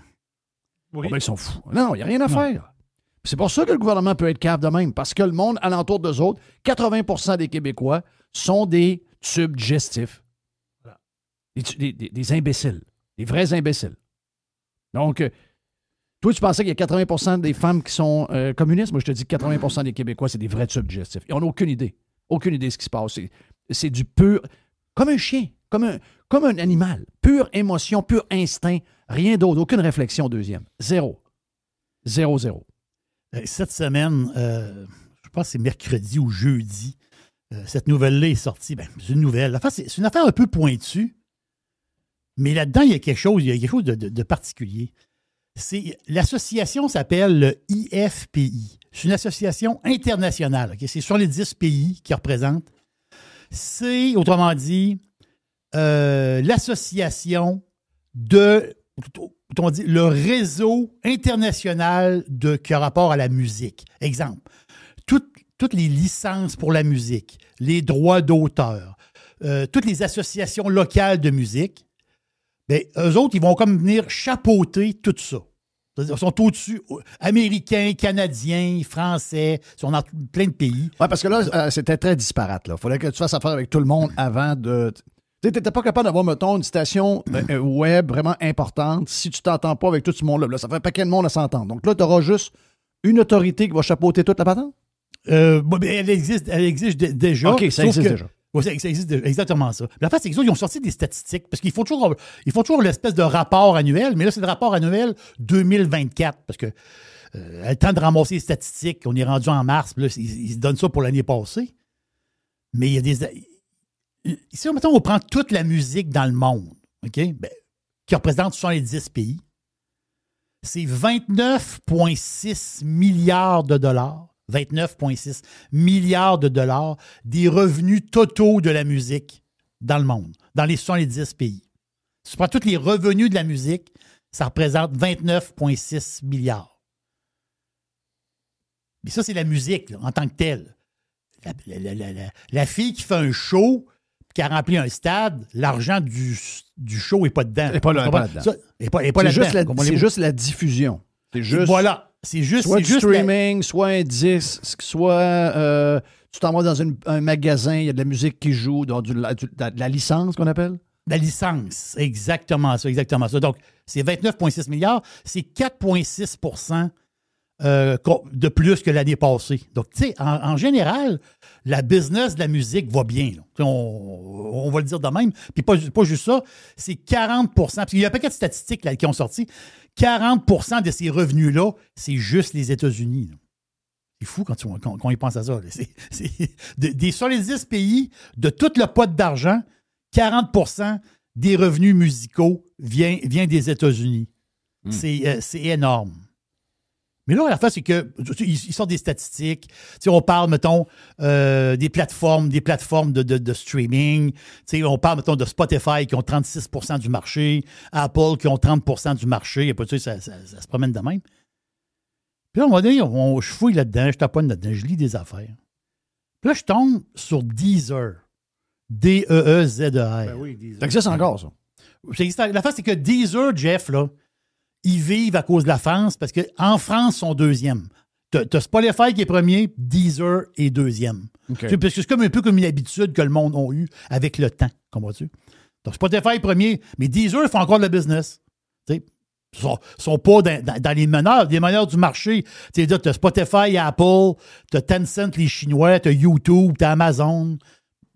Oui. Ils sont fous. Non, il n'y a rien à faire. C'est pour ça que le gouvernement peut être cave de même, parce que le monde alentour d'eux autres, 80% des Québécois sont des tubes digestifs. Voilà. Des imbéciles. Des vrais imbéciles. Donc, toi, tu pensais qu'il y a 80% des femmes qui sont communistes? Moi, je te dis que 80% des Québécois, c'est des vrais tubes digestifs. Ils n'ont aucune idée. Aucune idée de ce qui se passe. C'est du pur... Comme un chien, comme un animal. Pure émotion, pur instinct. Rien d'autre. Aucune réflexion deuxième. Zéro. Zéro. Cette semaine, je pense que c'est mercredi ou jeudi, cette nouvelle-là est sortie. C'est une nouvelle. C'est une affaire un peu pointue, mais là-dedans, il y a quelque chose de particulier. L'association s'appelle le IFPI. C'est une association internationale. Okay? C'est sur les 10 pays qui représentent. C'est, autrement dit, l'association de... on dit, le réseau international qui a rapport à la musique. Exemple, toutes les licences pour la musique, les droits d'auteur, toutes les associations locales de musique, bien, eux autres, ils vont comme venir chapeauter tout ça. Ils sont au-dessus, Américains, Canadiens, Français, ils sont dans plein de pays. Oui, parce que là, c'était très disparate. Il fallait que tu fasses affaire avec tout le monde avant de... Tu n'étais pas capable d'avoir, mettons, une station web vraiment importante si tu t'entends pas avec tout ce monde-là. Là, ça fait un paquet de monde à s'entendre. Donc là, tu auras juste une autorité qui va chapeauter toute la patente? Elle existe déjà. OK, ça existe déjà. Oui, ça existe déjà. Exactement ça. Mais en fait, c'est qu'ils ont sorti des statistiques parce qu'ils font toujours l'espèce de rapport annuel, mais là, c'est le rapport annuel 2024 parce que le temps de ramasser les statistiques, on est rendu en mars, puis là, ils donnent ça pour l'année passée. Mais il y a des... Ici, mettons, on prend toute la musique dans le monde, OK? Qui représente 70 pays. C'est 29,6 milliards de dollars. 29,6 milliards de dollars des revenus totaux de la musique dans le monde, dans les 70 pays. Si tu prends tous les revenus de la musique, ça représente 29,6 milliards. Mais ça, c'est la musique, là, en tant que telle. La fille qui fait un show, qui a rempli un stade, l'argent du show n'est pas dedans. Elle n'est pas là-dedans. C'est juste la diffusion. C'est juste... Voilà. C'est juste... Soit du streaming, soit un disque, soit tu t'en vas dans un magasin, il y a de la musique qui joue, de la licence qu'on appelle? La licence, exactement ça. Donc, c'est 29,6 milliards, c'est 4,6 de plus que l'année passée. Donc, tu sais, en général, la business de la musique va bien. On va le dire de même. Puis pas juste ça, c'est 40 parce qu'il y a un paquet de statistiques là, qui ont sorti. 40 de ces revenus-là, c'est juste les États-Unis. Là. C'est fou quand on y pense à ça. Sur les 10 pays, de tout le pot d'argent, 40 des revenus musicaux vient des États-Unis. C'est énorme. Mais là, la fin, c'est qu'ils sortent des statistiques. Tu sais, on parle, mettons, des plateformes de streaming. Tu sais, on parle, mettons, de Spotify qui ont 36 du marché, Apple qui ont 30 du marché. Et puis, tu sais, ça se promène de même. Puis là, à un moment donné, je fouille là-dedans, je taponne là-dedans, je lis des affaires. Puis là, je tombe sur Deezer. D-E-E-Z-E-R. Ben oui, Deezer. Ça existe encore, ça. La fin, c'est que Deezer, Jeff, là, ils vivent à cause de la France parce qu'en France, ils sont deuxième. T'as Spotify qui est premier, Deezer est deuxième. Okay. Parce que c'est un peu comme une habitude que le monde a eu avec le temps, comprends-tu? Donc Spotify est premier, mais Deezer, ils font encore de la business. Ils sont pas dans les meneurs du marché. T'as Spotify, Apple, t'as Tencent, les Chinois, t'as YouTube, t'as Amazon,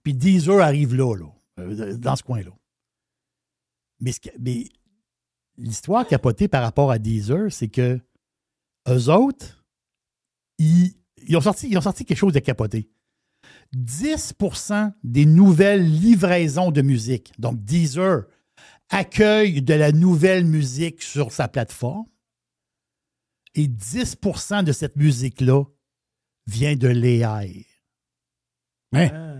puis Deezer arrive là, dans ce coin-là. Mais l'histoire capotée par rapport à Deezer, c'est que eux autres, ils ont sorti quelque chose de capoté. 10% des nouvelles livraisons de musique, donc Deezer, accueille de la nouvelle musique sur sa plateforme et 10% de cette musique-là vient de l'AI. Hein?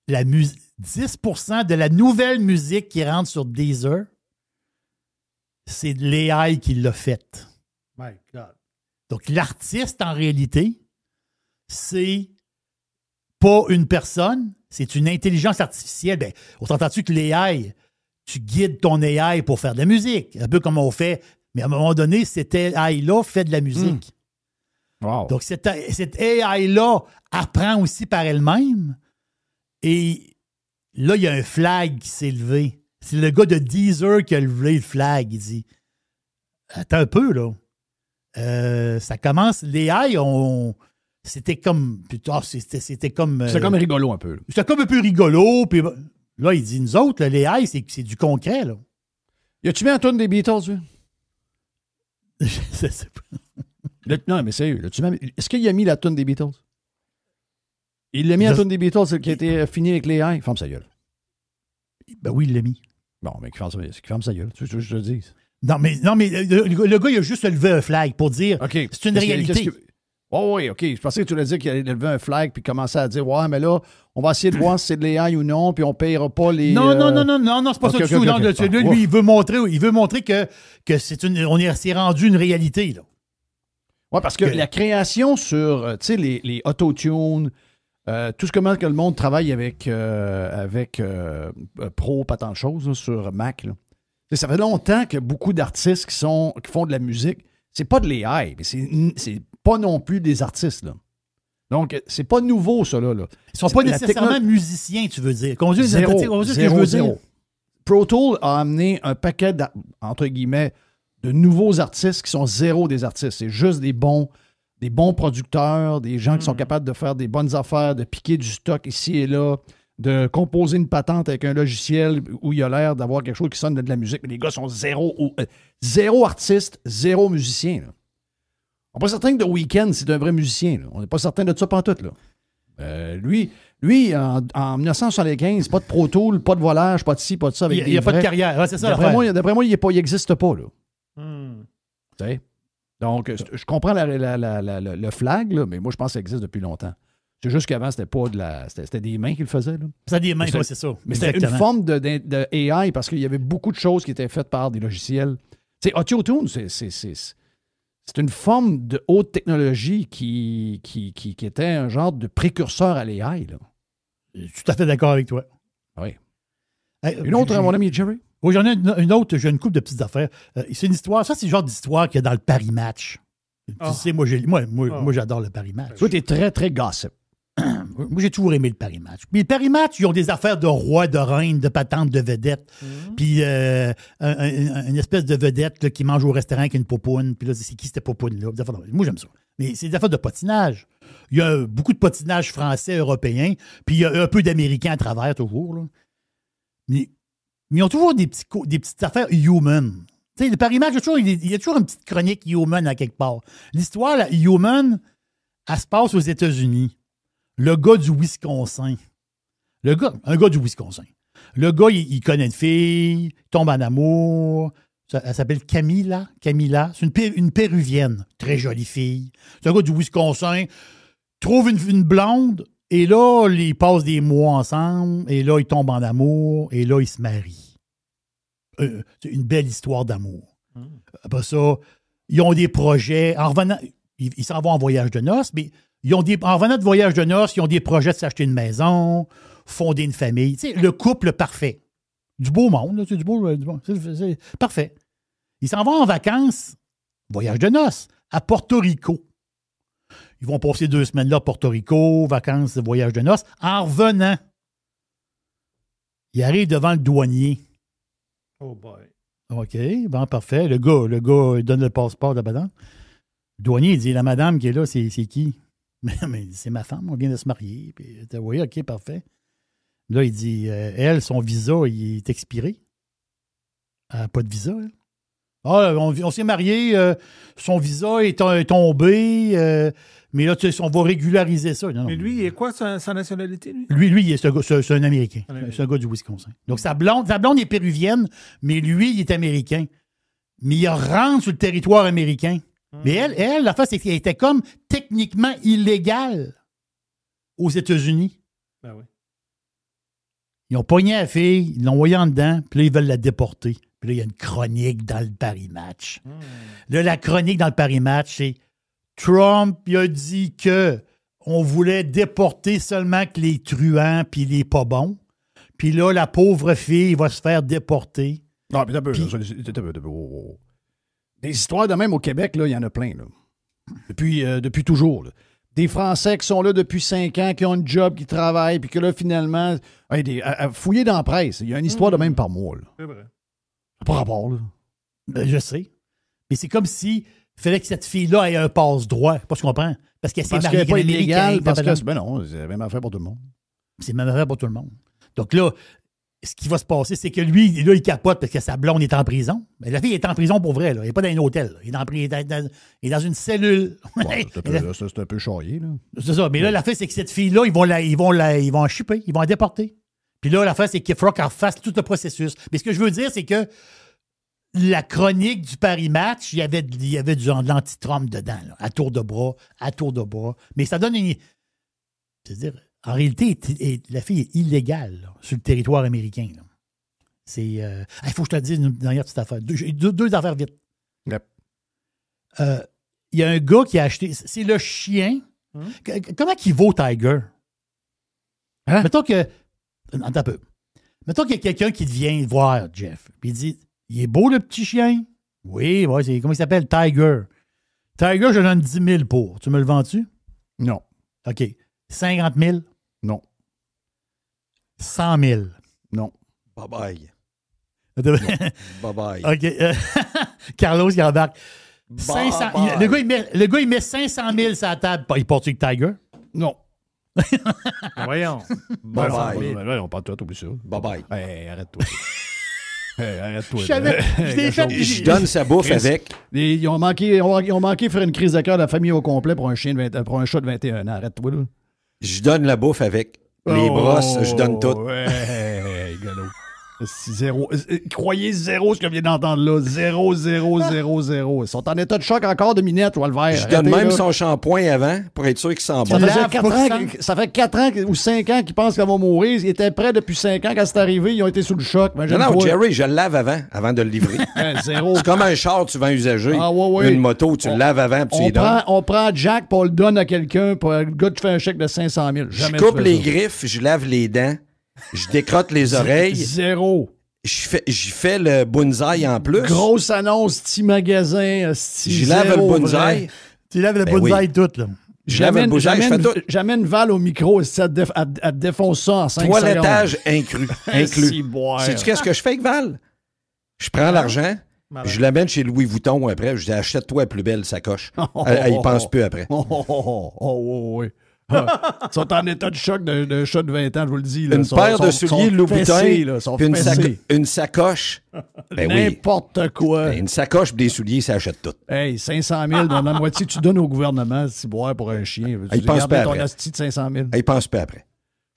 10% de la nouvelle musique qui rentre sur Deezer, c'est de l'AI qui l'a faite. My God. Donc, l'artiste, en réalité, c'est pas une personne, c'est une intelligence artificielle. Ben, on s'entend-tu que l'AI, tu guides ton AI pour faire de la musique, un peu comme on fait, mais à un moment donné, cette AI-là fait de la musique. Wow. Donc, cette AI-là apprend aussi par elle-même. Et là, il y a un flag qui s'est levé. C'est le gars de Deezer qui a levé le flag. Il dit, attends un peu, là. Ça commence, les AI c'était comme, putain, c'était comme... C'est comme rigolo un peu. C'était comme un peu rigolo. Puis là, il dit, nous autres, les AI, c'est du concret, là. Y a-tu mis un tune des Beatles, lui? Je sais pas. Non, mais sérieux, est-ce qu'il a mis la tune des Beatles? Il l'a mis la tune des Beatles, celle qui a été finie avec les AI. Ferme sa gueule. Ben oui, il l'a mis. Bon, mais qu'il ferme sa gueule. Tu veux que je te dise? Non, mais le gars, il a juste levé un flag pour dire Okay. c'est une réalité. Oui, OK. Je pensais que tu allais dire qu'il allait lever un flag puis commencer à dire ouais, mais là, on va essayer de voir si c'est de l'AI ou non, puis on ne payera pas les. Non, c'est pas ça du tout. Non, lui, il veut montrer que c'est rendu une réalité, là. Oui, parce que la création sur les autotunes, tout ce comment que le monde travaille avec Pro, pas tant de choses là, sur Mac. Là. Ça fait longtemps que beaucoup d'artistes qui font de la musique, c'est pas de l'AI, mais c'est pas non plus des artistes. Là. Donc, c'est pas nouveau, ça. Là. Ils sont pas nécessairement musiciens, tu veux dire. Zéro. Pro Tool a amené un paquet, entre guillemets, de nouveaux artistes qui sont zéro des artistes. C'est juste des bons producteurs, des gens qui sont capables de faire des bonnes affaires, de piquer du stock ici et là, de composer une patente avec un logiciel où il a l'air d'avoir quelque chose qui sonne de la musique. Mais les gars sont zéro artiste, zéro musicien. Là. On n'est pas certain que The Weeknd, c'est un vrai musicien. Là. On n'est pas certain de ça pantoute. Là. Lui, en 1975, pas de Pro Tool, pas de volage, pas de ci, pas de ça. Il n'y a pas de carrière. Ouais, c'est ça, d'après moi, il n'existe pas. Là. Donc, je comprends le flag, là, mais moi, je pense que ça existe depuis longtemps. C'est juste qu'avant, c'était pas c'était des mains qui le faisaient. Là. C'était des mains, c'est ça. Mais c'était une forme de AI parce qu'il y avait beaucoup de choses qui étaient faites par des logiciels. Tu sais, Autotune, c'est une forme de haute technologie qui était un genre de précurseur à l'AI. Là. Je suis tout à fait d'accord avec toi. Oui. Une autre, mon ami Jerry? Oui, j'en ai une autre, j'ai une couple de petites affaires. C'est une histoire, ça c'est le genre d'histoire qu'il y a dans le Paris Match. Tu sais, moi j'adore le Paris Match. Toi, t'es très, très gossip. Moi, j'ai toujours aimé le Paris Match. Puis le Paris Match, ils ont des affaires de rois, de reines, de patentes, de vedettes. Puis une espèce de vedette là, qui mange au restaurant avec une popoune. Puis là, c'est qui cette popoune-là? Moi, j'aime ça. Mais c'est des affaires de patinage. Il y a beaucoup de patinage français, européen. Puis il y a un peu d'américain à travers, toujours. Là. Mais ils ont toujours des petites affaires human. Tu sais, le Paris Match, il y a toujours une petite chronique human à quelque part. L'histoire, la human, elle se passe aux États-Unis. Le gars du Wisconsin. Un gars du Wisconsin. Le gars, il connaît une fille, tombe en amour. Elle s'appelle Camilla. C'est une Péruvienne. Très jolie fille. C'est un gars du Wisconsin. Trouve une blonde. Et là, ils passent des mois ensemble. Et là, ils tombent en amour. Et là, ils se marient. C'est une belle histoire d'amour. Après ça, ils ont des projets. En revenant, ils s'en vont en voyage de noces, mais en revenant de voyage de noces, ils ont des projets de s'acheter une maison, fonder une famille. Tu sais, le couple parfait. Du beau monde, là, c'est du beau. C'est parfait. Ils s'en vont en vacances, voyage de noces, à Porto Rico. Ils vont passer 2 semaines là à Porto Rico, vacances, voyage de noces. En revenant, ils arrivent devant le douanier. Oh boy. OK, bon, parfait. Le gars, il donne le passeport de la madame. Le douanier, il dit, la madame qui est là, c'est qui? Mais c'est ma femme, on vient de se marier. Puis, oui, OK, parfait. Là, il dit, elle, son visa, il est expiré. Elle n'a pas de visa, elle. Ah, on s'est mariés, son visa est tombé, mais là, on va régulariser ça. Non, Mais lui, il est quoi sa nationalité, lui? Lui, c'est un Américain. C'est un gars du Wisconsin. Donc, sa blonde est péruvienne, mais lui, il est Américain. Mais il rentre sur le territoire américain. Mais elle, la face, c'est qu'elle était comme techniquement illégale aux États-Unis. Ben oui. Ils ont pogné la fille, ils l'ont envoyée en dedans, puis là, ils veulent la déporter. Puis là, il y a une chronique dans le Paris Match. Là, la chronique dans le Paris Match, c'est Trump, il a dit que on voulait déporter seulement que les truands puis les pas bons. Puis là, la pauvre fille va se faire déporter. Non, puis t'as peu. Des histoires de même au Québec, là, il y en a plein. Là. Depuis toujours. Là. Des Français qui sont là depuis 5 ans, qui ont un job, qui travaillent, puis que là, finalement, à fouiller dans la presse. Il y a une histoire de même par mois. Là. C'est vrai. Ça n'a pas rapport, là. Ben, je sais. Mais c'est comme si il fallait que cette fille-là ait un passe-droit. Pas ce qu'on comprend. Parce qu'elle s'est mariée qu'elle n'est pas illégale, parce que... Américain. Ben non, c'est la même affaire pour tout le monde. C'est même affaire pour tout le monde. Donc là, ce qui va se passer, c'est que lui, là, il capote parce que sa blonde est en prison. Mais la fille est en prison pour vrai. Là. Elle n'est pas dans un hôtel. Là. Elle est dans une cellule. Bon, c'est un peu charrié, là. C'est ça. Mais là, la fait, c'est que cette fille-là, ils vont la shipper. Ils vont la déporter. Puis là, la fait, c'est qu'il faudra qu'elle fasse tout le processus. Mais ce que je veux dire, c'est que la chronique du Paris Match, il y avait de l'anti-Trump dedans, là, à tour de bras. Mais ça donne une... C'est-à-dire, en réalité, la fille est illégale là, sur le territoire américain. Là. C'est... Il faut que je te dise une dernière petite affaire. Deux affaires vite. Yep. Il y a un gars qui a acheté... C'est le chien. Comment qu'il vaut Tiger? Hein? Mettons que... Attends un peu. Mettons qu'il y a quelqu'un qui vient voir Jeff. Puis il dit... Il est beau, le petit chien? Oui, ouais, comment il s'appelle? Tiger. Tiger, je donne 10 000 pour. Tu me le vends-tu? Non. OK. 50 000? Non. 100 000? Non. Bye-bye. Non. Bye-bye. OK. Carlos, il embarque. 500, Bye-bye. le gars, il met 500 000 sur la table. Il porte avec Tiger? Non. Voyons. Bye-bye. Là, on parle de toi, t'oublies ça. Bye-bye. Hey, arrête-toi. Hey, arrête-toi. Je savais- je l'ai fait- Je donne sa bouffe avec. Ils ont manqué de faire une crise de cœur à la famille au complet pour un chat de 21 ans. Arrête-toi, là. Je donne la bouffe avec. Les brosses, je donne tout. Ouais, galop. C'est zéro. Croyez zéro ce que je viens d'entendre là. 0, 0, 0, 0. Ils sont en état de choc encore de minette, je vois le vert. Je donne Arrêtez, même là. son shampoing avant pour être sûr qu'il sent Ça bon. faisait Lave 4 pour ans, ça. ça fait 4 ans ou 5 ans qu'ils pensent qu'elle va mourir. Ils étaient prêts depuis 5 ans quand c'est arrivé. Ils ont été sous le choc. Non, Jerry, je le lave avant de le livrer. Zéro. C'est comme un char, tu vends usagé. Ah, ouais. Une moto, tu le laves avant puis tu y donnes. On prend Jack pour le donne à quelqu'un, pour le gars qui fait un chèque de 500 000. Je Jamais coupe tu fais les ça. griffes, je lave les dents, je décrotte les oreilles, Zéro. je fais le bonsaï en plus. Grosse annonce, petit magasin. Je lave le bonsaï. Tu laves le Ben bonsaï tout, là. Je lave le bonsaï, je fais tout. J'amène Val au micro et elle te défonce ça en 5 secondes. Toilettage inclus. Si, boire. Sais-tu qu'est-ce que je fais avec Val? Je prends l'argent, Malade. je l'amène chez Louis Vuitton après. Je dis, achète-toi la plus belle sacoche. Elle y pense plus après. Oui. Ils sont en état de choc d'un chat de 20 ans, je vous le dis. Là. Une paire de souliers Louboutin, puis fessés. une sacoche. Ben oui. N'importe quoi. Ben, une sacoche et des souliers, ça achète tout. Hey, 500 000, dans la moitié, tu donnes au gouvernement, si boire pour un chien. Il pense gardes pas ton après. asti de 500 000. Elle y pense pas après.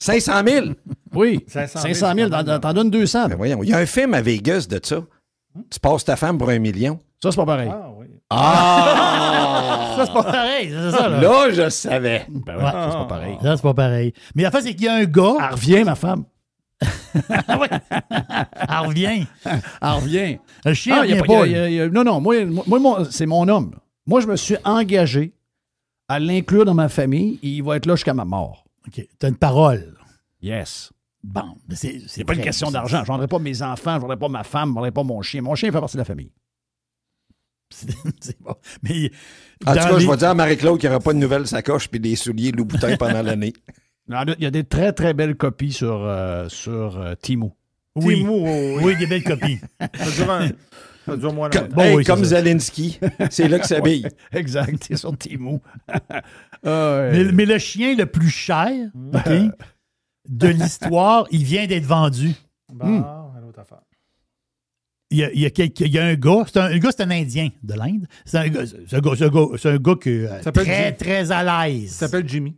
500 000? Oui, 500 500 000, 000, t'en donnes 200. Ben voyons, il y a un film à Vegas de ça. Tu passes ta femme pour 1 million. Ça, c'est pas pareil. Ah, oui. Ça, c'est pas pareil. C'est ça, là. Là, je savais. Ben ouais, ça, c'est pas pareil. Ça, c'est pas pareil. Mais la fin, c'est qu'il y a un gars. Elle revient, ma femme. Elle revient. Elle revient. Le chien Ah, revient pas. non, moi, c'est mon homme. Moi, je me suis engagé à l'inclure dans ma famille et il va être là jusqu'à ma mort. OK. T'as une parole. Yes. Bon. C'est pas une question d'argent. Je vendrai pas mes enfants, je vendrai pas ma femme, je vendrai pas mon chien. Mon chien fait partie de la famille. C'est bon. Mais. En tout dans cas, je les- vais dire à Marie-Claude qu'il n'y aura pas de nouvelle sacoche puis des souliers Louboutin pendant l'année. Il y a des très, très belles copies sur Timo. Oui. Timo, Oui, des belles copies. Ça dure moins Comme, longtemps. Bon, hey, oui, c'est comme ça. Zelensky. C'est là que ça s'habille. Exact, c'est sur Timo. Mais le chien le plus cher, OK, de l'histoire, il vient d'être vendu. Bon, une autre affaire. il y a un gars, c'est un Indien de l'Inde. C'est un gars qui est s'appelle très, Jimmy. très à l'aise. Il s'appelle Jimmy.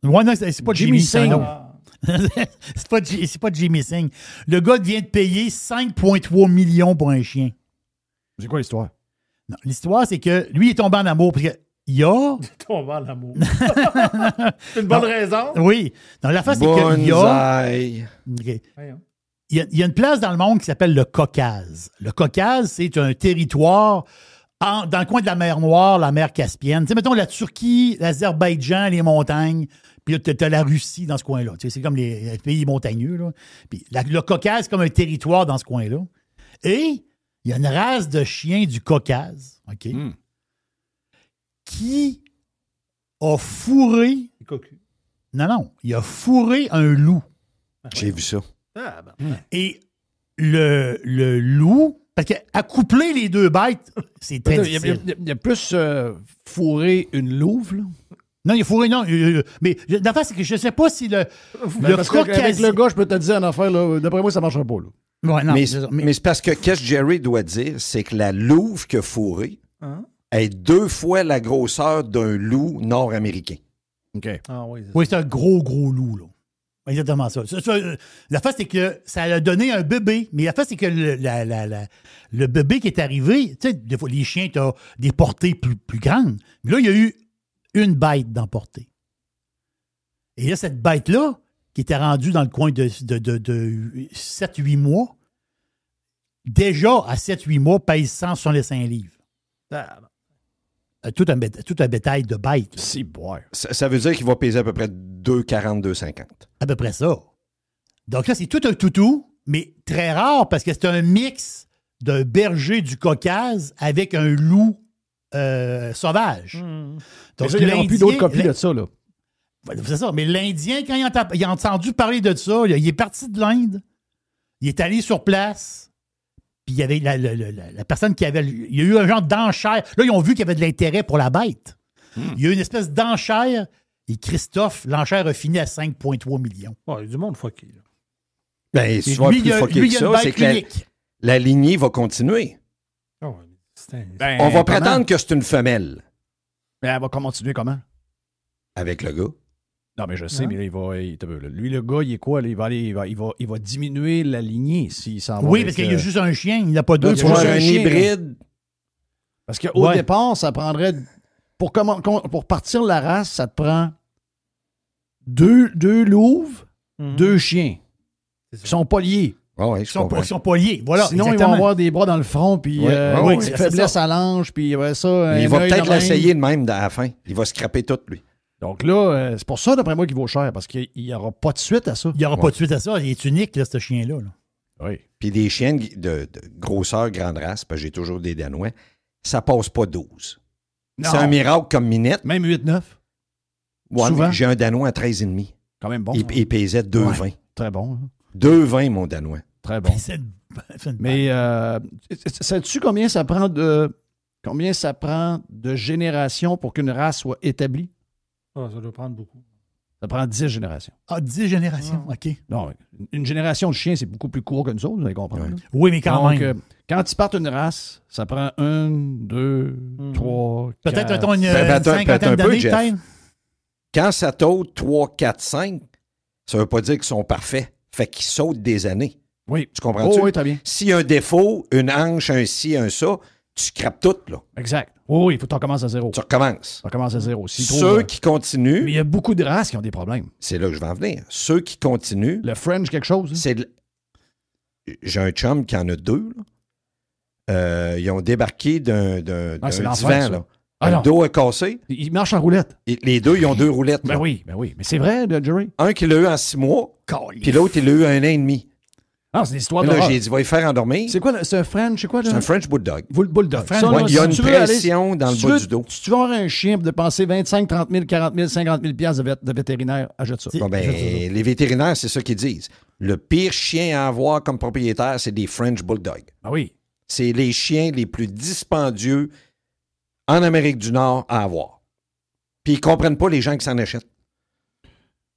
Ouais, non, c'est pas Jimmy Singh. Ah. C'est pas Jimmy Singh. Le gars vient de payer 5,3 millions pour un chien. C'est quoi l'histoire? Non, l'histoire, c'est que lui, il est tombé en amour parce que il y a... Tombe en amour. C'est une bonne raison. Oui. Non, la face, c'est qu'il y a... Bonsaï. OK. Voyons. Il y a une place dans le monde qui s'appelle le Caucase. Le Caucase, c'est un territoire dans le coin de la mer Noire, la mer Caspienne. Tu sais, mettons la Turquie, l'Azerbaïdjan, les montagnes, puis là, tu as la Russie dans ce coin-là. Tu sais, c'est comme les pays montagneux. Là. Puis le Caucase, c'est comme un territoire dans ce coin-là. Et il y a une race de chiens du Caucase, OK, qui a fourré... Il est cocu. Non, il a fourré un loup. J'ai vu ça. Ah, ben. Et le loup, parce qu'accoupler les deux bêtes, c'est très difficile. Il y a plus fourré une louve, là. Non, il a fourré, non. Mais l'affaire, c'est que je ne sais pas si le Parce qu'avec le gars, je peux te dire en affaire, là, d'après moi, ça ne marchera pas, là. Ouais, non, mais c'est ça. mais c'est parce que qu'est-ce que Jerry doit dire, c'est que la louve que fourrée Hein? est 2 fois la grosseur d'un loup nord-américain. OK. Ah oui, Oui, c'est un gros loup, là. Exactement ça. L'affaire, c'est que ça a donné un bébé. Mais l'affaire, c'est que le bébé qui est arrivé, tu sais, des fois, les chiens, tu as des portées plus grandes. Mais là, il y a eu une bête d'emportée. Et là, cette bête-là, qui était rendue dans le coin de 7-8 mois, déjà, à 7-8 mois, pèse 165 livres. Ah, ben. Tout un bétail de bêtes. C'est boire. Ça veut dire qu'il va peser à peu près 2,40, 2,50. À peu près ça. Donc là, c'est tout un toutou, mais très rare parce que c'est un mix d'un berger du Caucase avec un loup sauvage. Donc, Il n'y aura plus d'autres copies de ça, là. C'est ça. Mais l'Indien, quand il a entendu parler de ça, il est parti de l'Inde, il est allé sur place, puis il y avait la personne qui avait... Il y a eu un genre d'enchère. Là, ils ont vu qu'il y avait de l'intérêt pour la bête. Il y a eu une espèce d'enchère, et Christophe, l'enchère a fini à 5,3 millions. Oh, il y a du monde fucké. Là. Ben, Et souvent lui, plus il y a fucké une que ça, c'est bête que unique. la lignée va continuer. Oh, c'est un... Ben, On va comment? prétendre que c'est une femelle Mais elle va continuer comment? avec le gars. Non, mais je sais, Hein? mais là, lui, le gars, il est quoi? Là? Il va diminuer la lignée s'il s'en va. Oui, avec, parce qu'il y a juste un chien, il n'a pas deux. il y a Pour juste un un chien, hybride, Parce qu'au Ouais. départ, ça prendrait... Pour partir la race, ça te prend deux louves, Mhm. 2 chiens. C'est ça. Qui sont pas liés. ah ouais, Ils je sont, comprends. ils sont pas liés. Voilà, Sinon, exactement. ils vont avoir des bras dans le front, puis Ouais, ouais, c'est faiblesse ça. à l'ange, puis ça... Il un va œil peut-être de même. l'essayer de même à la fin. Il va scraper tout, lui. Donc là, c'est pour ça, d'après moi, qu'il vaut cher, parce qu'il n'y aura pas de suite à ça. Il n'y aura pas de suite à ça. Il est unique, là, ce chien-là. Là. Oui. Puis des chiens de grosseur grande race, parce que j'ai toujours des Danois, ça passe pas 12. Non. C'est un miracle comme Minette. Même 8-9. Ouais, Souvent. mais j'ai un Danois à 13,5. Quand même bon. Il pesait 2,20. Très bon. Hein. 2,20, mon Danois. Très bon. C'est une- Mais sais-tu combien ça prend de générations pour qu'une race soit établie? Ah, ça doit prendre beaucoup. Ça prend 10 générations. Ah, 10 générations, OK. Non, une génération de chiens, c'est beaucoup plus court que nous autres, vous allez comprendre. Ouais. là. Oui, mais quand Donc, même. quand ils partent une race, ça prend 1, 2, 3, Peut-être, 4. mettons, une Peut-être un cinquantaine peu, d'années, Jeff. peut-être. Quand ça saute 3, 4, 5, ça veut pas dire qu'ils sont parfaits. Fait qu'ils sautent des années. Oui. Tu comprends-tu? Oh, oui, très bien. S'il y a un défaut, une hanche, un ci, un ça, tu scrapes tout, là. Exact. Oui, il faut que tu recommences à zéro. Tu recommences. Ça commence à zéro. S'ils Ceux trouvent, qui Mais continuent, il y a beaucoup de races qui ont des problèmes. c'est là que je vais en venir. Ceux qui continuent, Le French, quelque chose. hein? c'est... J'ai un chum qui en a 2, là. Ils ont débarqué d'un c'est divan, l'enfer, ça. là. Ah non. Le dos est cassé. Ils marchent en roulette. Et les deux, ils ont 2 roulettes. Ben là. oui. Mais c'est vrai, Jerry. Un qui l'a eu en 6 mois, puis l'autre, il l'a eu en 1 an et demi. Ah, c'est une histoire Et de. là, j'ai dit, va y faire endormir. C'est quoi, c'est un French, c'est quoi? C'est un French Bulldog. Bulldog. French Ça, Ouais, là, il y a si une tu veux aller- pression dans le si bas tu veux- du dos. Si tu veux avoir un chien pour dépenser 25, 30 000, 40 000, 50 000 piastres de vétérinaire, achète ça. Bon, ben, les vétérinaires, c'est ça qu'ils disent. Le pire chien à avoir comme propriétaire, c'est des French Bulldogs. Ah oui. C'est les chiens les plus dispendieux en Amérique du Nord à avoir. Puis ils comprennent pas les gens qui s'en achètent.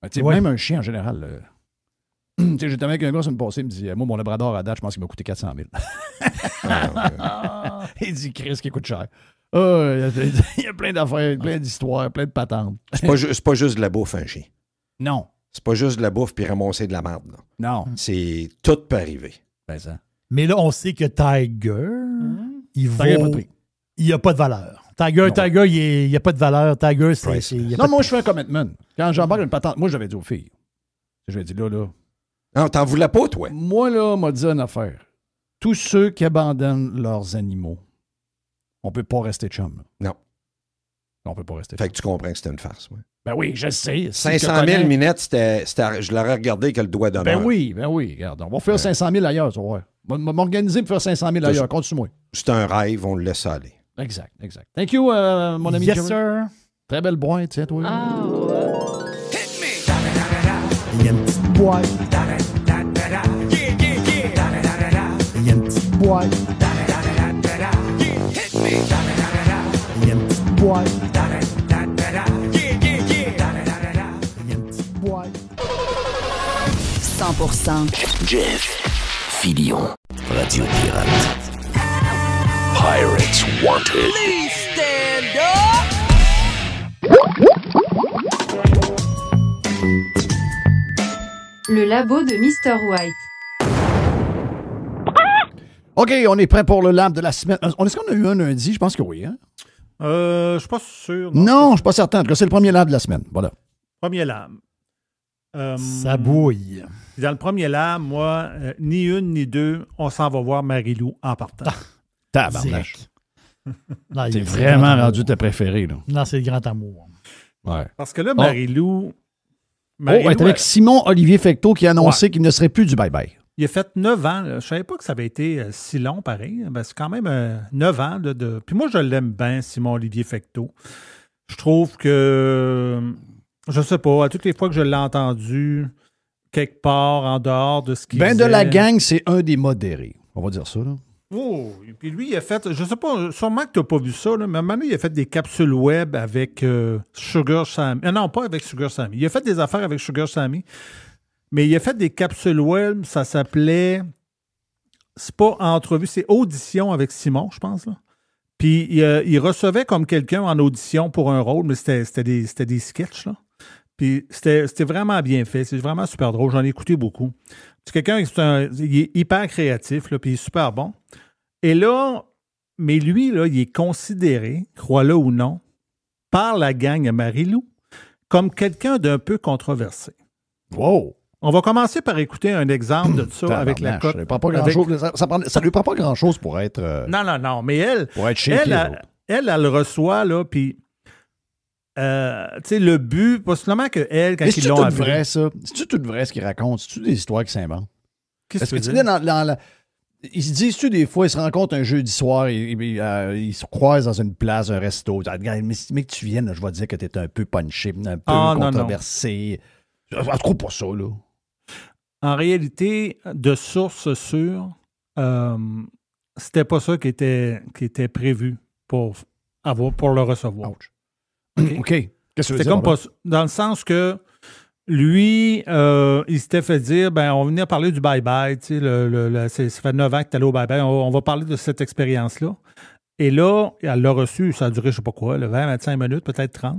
Ben, tu sais, Ouais. Même un chien en général. J'étais avec un gars, ça me passait, il me dit, moi, mon labrador à date, je pense qu'il m'a coûté 400 000. Il dit, Chris, qui coûte cher. Il y a plein d'affaires, plein d'histoires, plein de patentes. C'est pas juste de la bouffe, un chien. Non. C'est pas juste de la bouffe puis ramasser de la merde. Là. Non. C'est tout peut arriver. Ben ça. Mais là, on sait que Tiger, il vaut... Tiger n'a pas de prix. Il n'y a pas de valeur. Tiger, il n'y a pas de valeur. Tiger, c'est... Non, moi, je fais un commitment. Quand j'embarque une patente, moi, j'avais dit aux filles. Je lui ai dit, là. Non, t'en voulais pas, toi? Moi, là, on m'a dit une affaire. Tous ceux qui abandonnent leurs animaux, on peut pas rester chum. Non. On peut pas rester Fait chum. que tu comprends que c'était une farce. Ouais. Ben oui, je sais. 500 000 minettes, je l'aurais regardé avec le doigt d'honneur. Ben oui. Regarde, on va faire 500 000 ailleurs, tu vois. On va m'organiser pour faire 500 000 ailleurs. Continue-moi. C'est un rêve, on le laisse aller. Exact. Thank you, mon ami. Yes, sir. Très belle boîte, tiens, toi. Il y a une petite boîte. Il y a une petite boîte. Il y a une petite boîte. Il y a une petite boîte. 100%. Jeff Filion, Radio Pirate. Pirates Wanted. Please stand up! Le labo de Mr. White. OK, on est prêt pour le lab de la semaine. Est-ce qu'on a eu un lundi? Je pense que oui. Hein? Je suis pas sûr. Non, je suis pas certain. En tout cas, c'est le premier lab de la semaine. Voilà. Premier lame. Ça bouille. Dans le premier lame, moi, ni une ni deux, on s'en va voir Marie-Lou en partant. Tabarnache. Non, C'est il- vraiment le rendu ta préférée, là. Non, c'est le grand amour. Ouais. Parce que là, Marie-Lou... Oh, elle est avec Simon-Olivier Fecteau qui a annoncé qu'il ne serait plus du bye-bye. Il a fait 9 ans. Là. Je savais pas que ça avait été si long, pareil. Ben, c'est quand même 9 ans. De... Puis moi, je l'aime bien, Simon-Olivier Fecteau. Je trouve que... Je sais pas, à toutes les fois que je l'ai entendu, quelque part, en dehors de ce qu'il Ben de disait... la gang, c'est un des modérés. On va dire ça, là. Oh, et puis lui, il a fait, je sais pas, sûrement que tu n'as pas vu ça, là, mais à un moment donné, il a fait des capsules web avec Sugar Sammy. Non, pas avec Sugar Sammy. Il a fait des affaires avec Sugar Sammy, mais il a fait des capsules web, ça s'appelait, c'est pas entrevue, c'est audition avec Simon, je pense, là. Puis il recevait comme quelqu'un en audition pour un rôle, mais c'était des sketchs, là. Puis c'était vraiment bien fait, c'est vraiment super drôle, j'en ai écouté beaucoup. C'est quelqu'un qui est hyper créatif, là, puis il est super bon. Et là, mais lui, là, il est considéré, crois-le ou non, par la gang à Marie-Lou, comme quelqu'un d'un peu controversé. Wow! On va commencer par écouter un exemple de ça avec la cote. Ça lui prend pas grand-chose. Ça lui prend pas grand-chose pour être... Non, mais elle... Pour être shaky, elle le reçoit, là, puis... tu sais, le but, possiblement que elle, quand ils l'ont appelé... vrai, ça? C'est-tu tout vrai, ce qu'il raconte? C'est-tu des histoires qui s'inventent? Qu'est-ce Parce que que tu sais, ils se disent-tu des fois, ils se rencontrent un jeudi soir, ils se croisent dans une place, un resto. Mais que tu viennes, je vais te dire que t'es un peu punché, un peu controversé. Je trouve pas ça, là. En réalité, de source sûre, c'était pas ça qui était prévu pour le recevoir. Ouch. OK. Qu'est-ce que tu veux C'était dire? comme pas dans le sens que lui, il s'était fait dire, ben, on va venir parler du bye-bye, tu sais, ça fait 9 ans que tu es allé au bye-bye, on va parler de cette expérience-là. Et là, elle l'a reçu, ça a duré, je sais pas quoi, 20, 25 minutes, peut-être 30.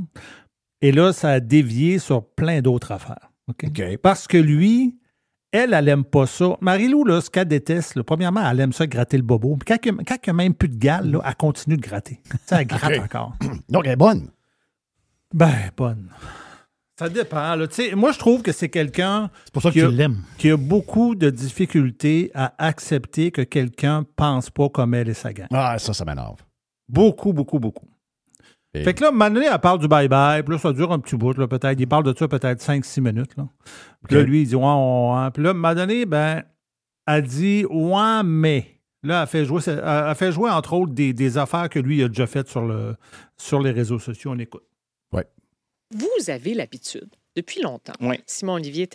Et là, ça a dévié sur plein d'autres affaires. OK? Parce que lui, elle aime pas ça. Marie-Lou, là, ce qu'elle déteste, là, premièrement, elle aime ça gratter le bobo. Puis quand il n'y a même plus de gale, là, elle continue de gratter. Ça, elle gratte encore. Donc, elle est bonne. Ben, bonne. Ça dépend. Là. Moi, je trouve que c'est quelqu'un C'est pour ça que tu l'aimes. qui a beaucoup de difficultés à accepter que quelqu'un pense pas comme elle et sa gang. Ah, ça m'énerve. Beaucoup, beaucoup, beaucoup. Et... Fait que là, à un moment donné, elle parle du bye-bye, puis là, ça dure un petit bout, là, peut-être. Il parle de ça peut-être 5-6 minutes. Là. Puis là, lui, il dit, ouais, Puis là, à un moment donné, ben, elle dit, ouais, mais. Là, elle fait jouer, entre autres, des affaires que lui, il a déjà faites sur les réseaux sociaux. On écoute. Vous avez l'habitude depuis longtemps, Oui. Simon-Olivier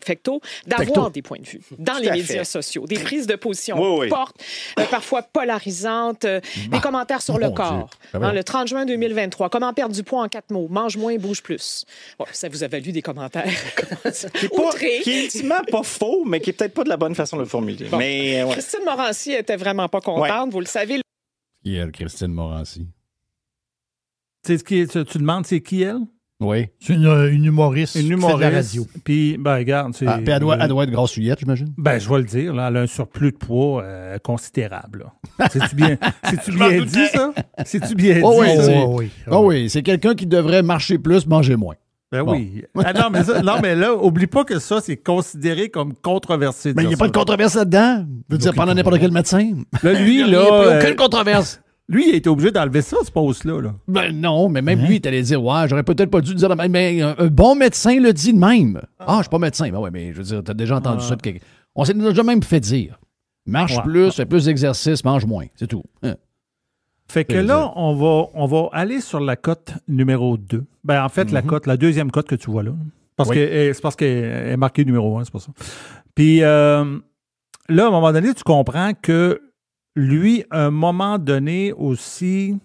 Fecteau, d'avoir des points de vue dans les médias sociaux, des prises de position fortes, parfois polarisantes, des commentaires sur le corps. Le 30 juin 2023, comment perdre du poids en 4 mots, mange moins, bouge plus. Bon, ça vous a valu des commentaires outrés. Qui est ultimement pas faux, mais qui est peut-être pas de la bonne façon de le formuler. Bon. Mais, Christine Morancy était vraiment pas contente, vous le savez. Qui est elle, Christine Morancy? Tu demandes c'est qui elle? Oui. C'est une humoriste. Une qui fait humoriste. de la radio. Puis, regarde. Puis elle doit être grassouillette, j'imagine? Ben, je vais le dire. Là, elle a un surplus de poids considérable. C'est-tu bien dit, ça? C'est-tu bien dit? Oui. Oui, c'est quelqu'un qui devrait marcher plus, manger moins. Ben oui. Non, mais là, oublie pas que ça, c'est considéré comme controversé. Mais il n'y a pas de controverse là-dedans. Je veux dire, pendant n'importe quel médecin. Là, lui, il n'y a aucune controverse. Lui, il a été obligé d'enlever ça, ce post-là. Là. Ben non, mais même lui, il allait dire, ouais, j'aurais peut-être pas dû dire, mais un bon médecin le dit de même. Ah, je suis pas médecin. Ben ouais, mais je veux dire, t'as déjà entendu ça de quelqu'un. On s'est déjà même fait dire. Marche plus, fais plus d'exercice, mange moins. C'est tout. Fait que là, on va aller sur la cote numéro 2. Ben, en fait, la deuxième cote que tu vois là. C'est parce qu'elle est marquée numéro 1, c'est pour ça. Puis là, à un moment donné, tu comprends que lui, à un moment donné aussi,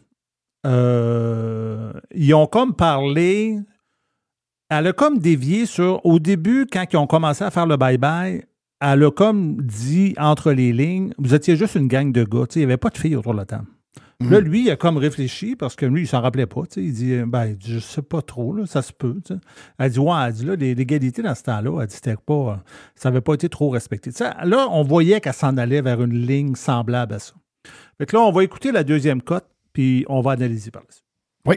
ils ont comme parlé, elle a comme dévié sur, au début, quand ils ont commencé à faire le bye-bye, elle a comme dit entre les lignes, vous étiez juste une gang de gars, il n'y avait pas de filles autour de la table. Là, lui, il a comme réfléchi parce que lui, il s'en rappelait pas. Il dit, je sais pas trop, là, ça se peut. T'sais. Elle dit, là, l'égalité dans ce temps-là, elle dit, ça n'avait pas été trop respecté. T'sais, là, on voyait qu'elle s'en allait vers une ligne semblable à ça. Fait que là, on va écouter la deuxième cote, puis on va analyser par la suite. Oui.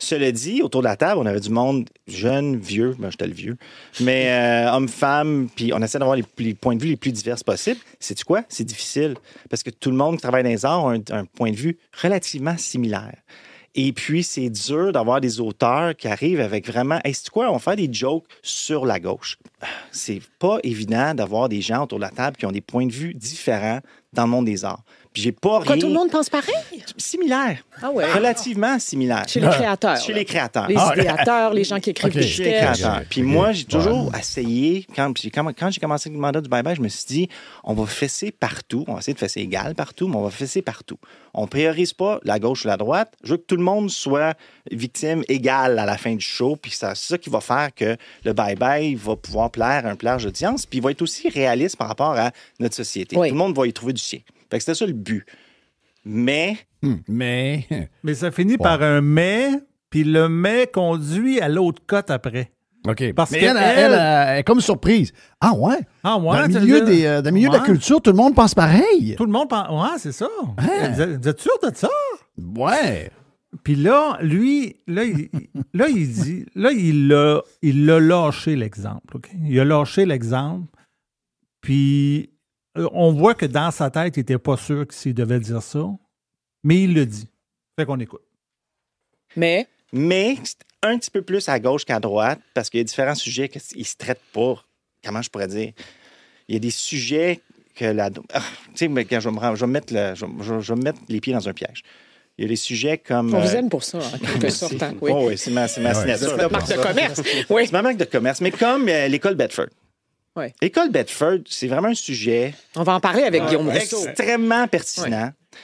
Cela dit, autour de la table, on avait du monde jeune, vieux, j'étais le vieux, mais hommes, femmes, puis on essaie d'avoir les points de vue les plus divers possibles. Sais-tu quoi? C'est difficile, parce que tout le monde qui travaille dans les arts a un point de vue relativement similaire. Et puis, c'est dur d'avoir des auteurs qui arrivent avec vraiment, hey, sais-tu quoi? On va faire des jokes sur la gauche. C'est pas évident d'avoir des gens autour de la table qui ont des points de vue différents dans le monde des arts. Puis j'ai pas Pourquoi tout le monde pense pareil? Similaire. Ah ouais. Relativement similaire. Chez les créateurs. Chez les créateurs. Les idéateurs, les gens qui écrivent des Chez les créateurs. Puis moi, j'ai toujours essayé, quand j'ai commencé le mandat du bye-bye, je me suis dit, on va fesser partout. On va essayer de fesser égal partout, mais on va fesser partout. On priorise pas la gauche ou la droite. Je veux que tout le monde soit victime égale à la fin du show. Puis c'est ça qui va faire que le bye-bye va pouvoir plaire à un plus large audience. Puis il va être aussi réaliste par rapport à notre société. Oui. Tout le monde va y trouver du sien. Fait que c'était ça le but. Mais ça finit par un mais, puis le mais conduit à l'autre cote après. OK. Parce mais qu'elle elle est comme surprise. Ah ouais? Ah ouais? Dans le milieu, dans le milieu de la culture, tout le monde pense pareil. Tout le monde pense... Ouais, c'est ça. Hein? Vous êtes sûr de ça? Ouais. Puis là, lui, il dit... Là, il a lâché l'exemple. Okay? Il a lâché l'exemple, puis... on voit que dans sa tête, il n'était pas sûr s'il devait dire ça, mais il le dit. Fait qu'on écoute. Mais un petit peu plus à gauche qu'à droite, parce qu'il y a différents sujets qu'ils ne se traitent pas. Comment je pourrais dire? Il y a des sujets que la... tu sais, mais quand je vais me mettre les pieds dans un piège. Il y a des sujets comme... On vous aime pour ça, en quelque sorte. Hein? Oui. Oh, oui, c'est ma signature. C'est notre marque de commerce. Oui. C'est ma marque de commerce, mais comme l'école Bedford. Oui. L'école Bedford, c'est vraiment un sujet... On va en parler avec Guillaume Rousseau. Extrêmement pertinent. Oui.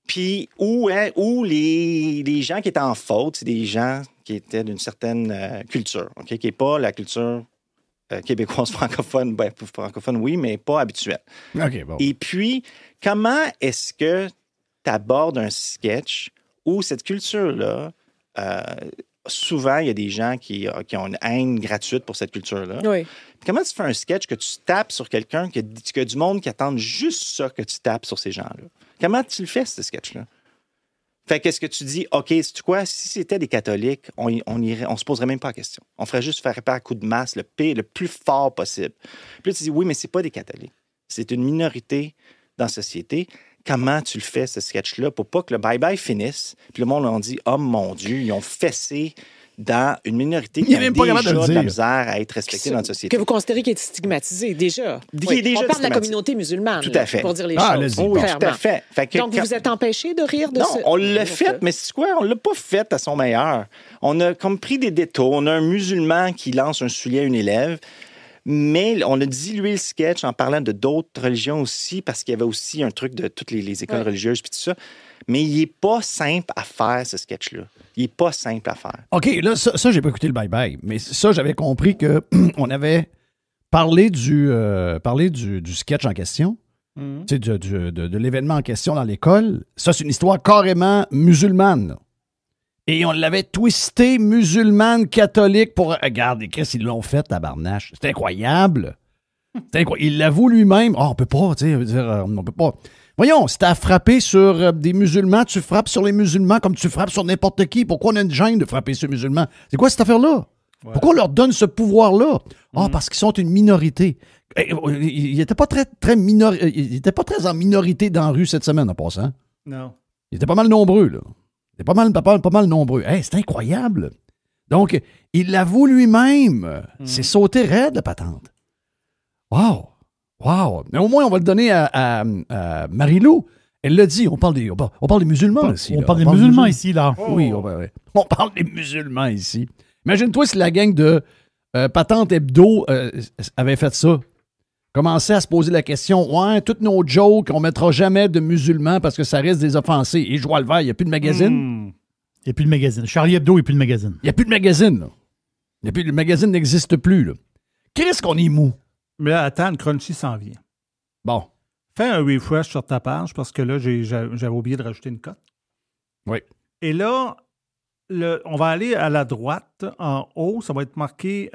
Puis où les gens qui étaient en faute, c'est des gens qui étaient d'une certaine culture, okay? Qui n'est pas la culture québécoise francophone. Ben, francophone, oui, mais pas habituelle. OK, bon. Et puis, comment est-ce que tu abordes un sketch où cette culture-là... souvent, il y a des gens qui ont une haine gratuite pour cette culture-là. Oui. Comment tu fais un sketch que tu tapes sur quelqu'un, qu'il y a du monde qui attend juste ça que tu tapes sur ces gens-là? Comment tu le fais, ce sketch-là? Fait qu'est-ce que tu dis? OK, sais-tu quoi? Si c'était des catholiques, on se poserait même pas la question. On ferait juste faire à coup de masse, le plus fort possible. Puis là, tu dis, oui, mais c'est pas des catholiques. C'est une minorité dans la société. Comment tu le fais, ce sketch-là, pour pas que le bye-bye finisse, puis le monde on dit, oh mon Dieu, ils ont fessé dans une minorité Il qui est a même pas capable de le déjà de dire. la misère à être respectée dans notre société. Que vous considérez qu'il est stigmatisé, déjà. Il est déjà on parle de la stigmatisé. communauté musulmane, Tout à fait. pour dire les Ah, choses. allez-y. Oui, clairement. tout à fait. Fait que Donc, vous vous êtes empêché de rire de non, ce... on l'a fait, mais c'est quoi? On l'a pas fait à son meilleur. On a comme pris des détours. On a un musulman qui lance un soulier à une élève, mais on a dilué le sketch en parlant de d'autres religions aussi, parce qu'il y avait aussi un truc de toutes les écoles religieuses puis tout ça. Mais il est pas simple à faire, ce sketch-là. Il est pas simple à faire. OK, là, ça j'ai pas écouté le bye-bye, mais ça, j'avais compris qu'on avait parlé du sketch en question, tu sais, de l'événement en question dans l'école. Ça, c'est une histoire carrément musulmane, là. Et on l'avait twisté musulmane catholique pour... Regarde, les Christ, ils l'ont fait, tabarnache. C'est incroyable. Il l'avoue lui-même. Oh, on peut pas, tu sais, on peut pas... Voyons, si t'as frappé sur des musulmans, tu frappes sur les musulmans comme tu frappes sur n'importe qui. Pourquoi on a une gêne de frapper sur les musulmans? C'est quoi cette affaire-là? Ouais. Pourquoi on leur donne ce pouvoir-là? Ah, parce qu'ils sont une minorité. Il n'était pas très il était pas très en minorité dans la rue cette semaine, en passant. Non. Il était pas mal nombreux, là. Il était pas mal nombreux. Hey, c'est incroyable. Donc, il l'avoue lui-même. C'est sauté raide, la patente. Wow! Wow! Mais au moins, on va le donner à Marie-Lou. Elle l'a dit, on parle des musulmans ici. On parle des musulmans ici, là. Oui, on parle des musulmans ici. Imagine-toi si la gang de Patente Hebdo avait fait ça. Commençait à se poser la question, ouais, toutes nos jokes, on mettra jamais de musulmans parce que ça risque de les offenser. Et je vois le vert, il n'y a plus de magazine. Il n'y a plus de magazine. Charlie Hebdo, il n'y a plus de magazine. Il n'y a plus de magazine, là. Le magazine n'existe plus, là. Qu'est-ce qu'on est mou? Mais là, attends, le Crunchy s'en vient. Bon. Fais un refresh sur ta page parce que là, j'avais oublié de rajouter une cote. Oui. Et là, on va aller à la droite, en haut. Ça va être marqué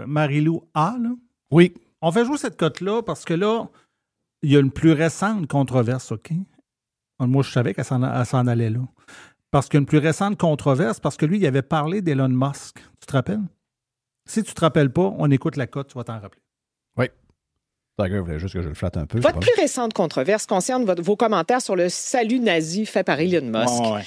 Marie-Lou A, là. Oui. On fait jouer cette cote-là parce que là, il y a une plus récente controverse, OK? Moi, je savais qu'elle s'en allait là. Parce qu'il y a une plus récente controverse, parce que lui, il avait parlé d'Elon Musk. Tu te rappelles? Si tu ne te rappelles pas, on écoute la cote, tu vas t'en rappeler. Oui. Tiger voulait juste que je le flatte un peu. Votre plus récente controverse concerne vos commentaires sur le salut nazi fait par Elon Musk. Oh, ouais.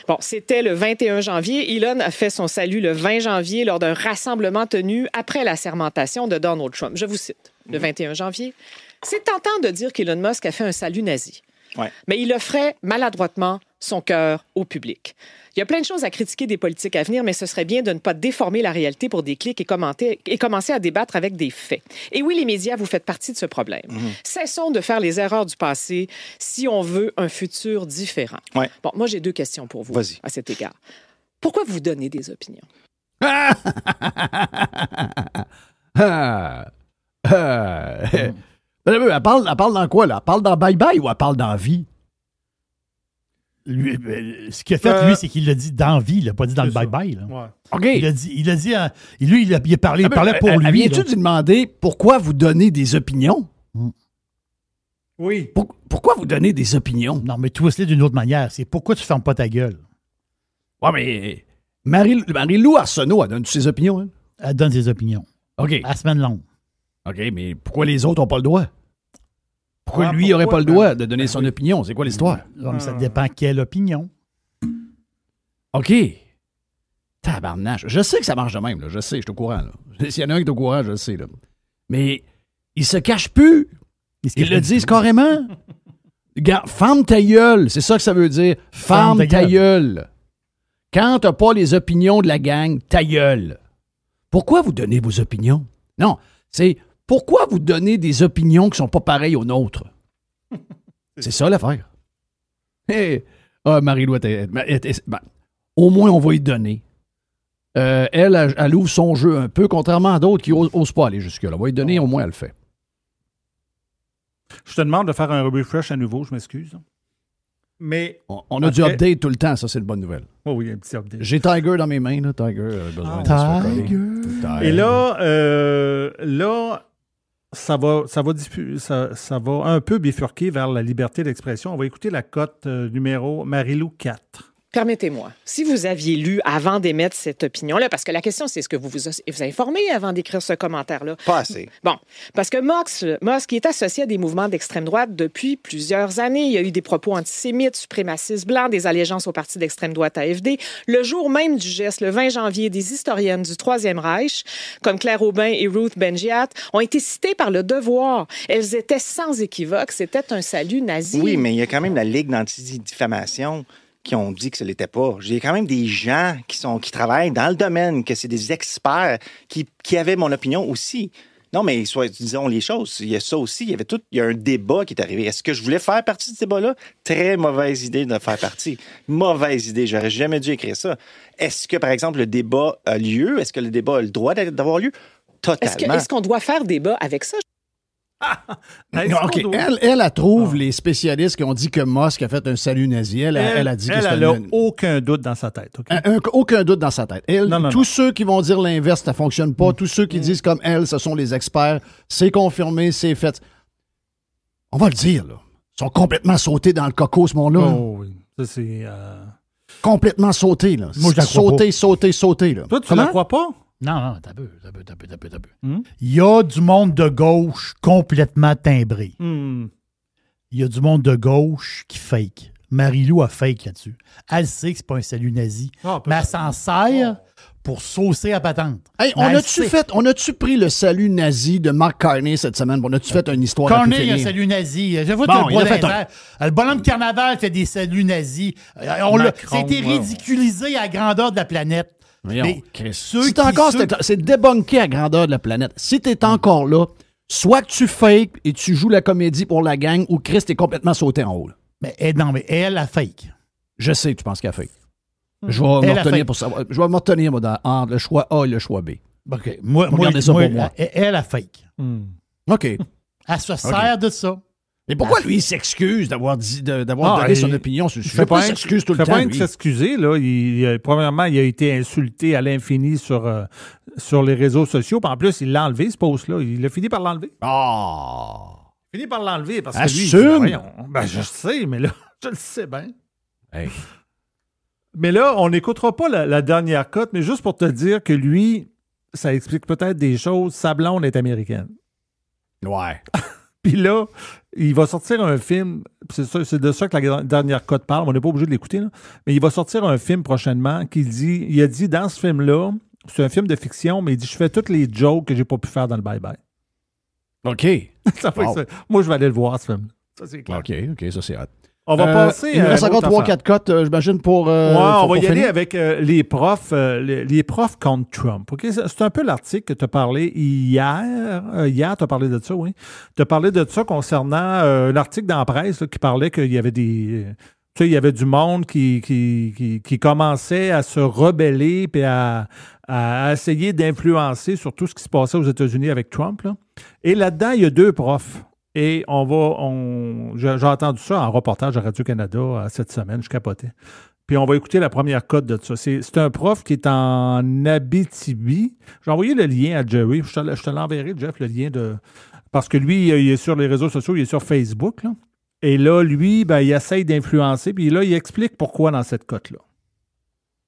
Bon, c'était le 21 janvier. Elon a fait son salut le 20 janvier lors d'un rassemblement tenu après la sermentation de Donald Trump. Je vous cite, le 21 janvier. « C'est tentant de dire qu'Elon Musk a fait un salut nazi. Ouais. Mais il offrait maladroitement son cœur au public. Il y a plein de choses à critiquer des politiques à venir, mais ce serait bien de ne pas déformer la réalité pour des clics et commencer à débattre avec des faits. Et oui, les médias, vous faites partie de ce problème. Cessons de faire les erreurs du passé si on veut un futur différent. Ouais. Bon, moi, j'ai deux questions pour vous à cet égard. Pourquoi vous donnez des opinions? Elle parle dans quoi, là? Elle parle dans Bye-Bye ou elle parle dans Vie? Lui, ce qu'il a fait, lui, c'est qu'il l'a dit dans Vie, il l'a pas dit dans le Bye-Bye. Là. Ouais. OK. Il a dit, lui, il a parlé, il parlait pour lui. Viens-tu de demander pourquoi vous donnez des opinions? Oui. Pourquoi vous donnez des opinions? Non, mais twist-les d'une autre manière. C'est pourquoi tu fermes pas ta gueule. Ouais, mais Marie-Lou Arsenault, elle donne ses opinions, hein? Elle donne ses opinions. OK. À semaine longue. OK, mais pourquoi les autres n'ont pas le droit? Pourquoi lui n'aurait pas le droit de donner son opinion? C'est quoi l'histoire? Donc, ça dépend quelle opinion. OK. Tabarnache. Je sais que ça marche de même, là. Je sais, je suis au courant, là. S'il y en a un qui est au courant, je le sais, là. Mais il se cache plus. Ils le disent carrément. Ferme ta gueule. C'est ça que ça veut dire. Ferme ta gueule. Quand t'as pas les opinions de la gang, ta gueule. Pourquoi vous donnez vos opinions? Non, c'est pourquoi vous donnez des opinions qui sont pas pareilles aux nôtres? C'est ça l'affaire. Hey, Marie-Lou, au moins on va y donner. Elle ouvre son jeu un peu, contrairement à d'autres qui n'osent pas aller jusque-là. On va y donner, au moins elle le fait. Je te demande de faire un refresh à nouveau, je m'excuse. Mais on a du update tout le temps, ça c'est une bonne nouvelle. Oh oui, un petit update. J'ai Tiger dans mes mains, là. Tiger a besoin de se Tiger. Et là, ça va un peu bifurquer vers la liberté d'expression. On va écouter la cote numéro Marie-Lou 4. permettez-moi, si vous aviez lu avant d'émettre cette opinion-là, parce que la question, c'est est-ce que vous vous informez avant d'écrire ce commentaire-là? Pas assez. Bon, parce que Musk est associé à des mouvements d'extrême droite depuis plusieurs années. Il y a eu des propos antisémites, suprémacistes blancs, des allégeances au parti d'extrême droite AfD. Le jour même du geste, le 20 janvier, des historiennes du Troisième Reich, comme Claire Aubin et Ruth Bengiat, ont été citées par Le Devoir. Elles étaient sans équivoque. C'était un salut nazi. Oui, mais il y a quand même la Ligue d'anti-diffamation qui ont dit que ce ne l'était pas. J'ai quand même des gens qui travaillent dans le domaine, que c'est des experts qui avaient mon opinion aussi. Non, mais disons les choses. Il y a ça aussi. Il y a un débat qui est arrivé. Est-ce que je voulais faire partie de ce débat-là? Très mauvaise idée de faire partie. Mauvaise idée. J'aurais jamais dû écrire ça. Est-ce que, par exemple, le débat a lieu? Est-ce que le débat a le droit d'avoir lieu? Totalement. Est-ce qu'on doit faire débat avec ça? OK. Elle trouve les spécialistes qui ont dit que Musk a fait un salut nazi. Elle a dit que elle n'a aucun doute dans sa tête. Okay? Aucun doute dans sa tête. Tous ceux qui vont dire l'inverse, ça ne fonctionne pas. Tous ceux qui disent comme elle, ce sont les experts. C'est confirmé, c'est fait. On va le dire, là. Ils sont complètement sautés dans le coco, ce monde-là. Oh oui. Ça, c'est... Complètement sautés, là. Moi, je la crois pas. Sauté, là. Toi, tu ne la crois pas? Non, t'as peu. Il y a du monde de gauche complètement timbré. Il y a du monde de gauche qui fake. Marie-Lou a fake là-dessus. Elle sait que c'est pas un salut nazi, mais elle s'en sert pour saucer à patente. Hey, on a-tu pris le salut nazi de Mark Carney cette semaine? On a-tu fait une histoire Carney, un salut nazi. Je vois le bonhomme de carnaval fait des saluts nazis. C'était ridiculisé à la grandeur de la planète. Mais c'est débunké à grandeur de la planète. Si t'es encore là, soit que tu fake et tu joues la comédie pour la gang, ou Chris est complètement sauté en haut. Mais elle a fake. Je sais que tu penses qu'elle fake. Je vais me retenir pour savoir. Je vais me retenir entre le choix A et le choix B. OK. Regardez ça pour moi. Elle a fake. OK. Elle se sert de ça. Mais pourquoi lui, il s'excuse d'avoir donné son opinion? Il fait pas s'excuse tout le temps. Il fait pas s'excuser, là. Premièrement, il a été insulté à l'infini sur les réseaux sociaux. Puis en plus, il l'a enlevé, ce post-là. Il a fini par l'enlever. Il a fini par l'enlever parce que lui, je sais, mais là, je le sais bien. Hey. Mais là, on n'écoutera pas la dernière cote, mais juste pour te dire que lui, ça explique peut-être des choses. Sa blonde est américaine. Ouais. Puis là, il va sortir un film, c'est de ça que la dernière cote parle, on n'est pas obligé de l'écouter, là, mais il va sortir un film prochainement il a dit dans ce film-là, c'est un film de fiction, mais il dit je fais toutes les jokes que j'ai pas pu faire dans le bye-bye. OK. Ça fait que ça. Moi, je vais aller le voir, ce film. Ça, c'est clair. OK, ça c'est hot. On va passer. Il nous reste encore 3-4 cotes, j'imagine, pour. On va y aller avec les profs contre Trump. Okay? C'est un peu l'article que tu as parlé hier. Hier, tu as parlé de ça, oui. Tu as parlé de ça concernant l'article dans la presse là, qui parlait qu'il y avait il y avait du monde qui commençait à se rebeller et à essayer d'influencer sur tout ce qui se passait aux États-Unis avec Trump. Là. Et là-dedans, il y a 2 profs. Et j'ai entendu ça en reportage à Radio-Canada cette semaine, je capotais. Puis on va écouter la première cote de ça. C'est un prof qui est en Abitibi. J'ai envoyé le lien à Jerry. Je te l'enverrai, Jeff, le lien parce que lui, il est sur les réseaux sociaux, il est sur Facebook. Là. Et là, lui, il essaye d'influencer. Puis là, il explique pourquoi dans cette cote-là.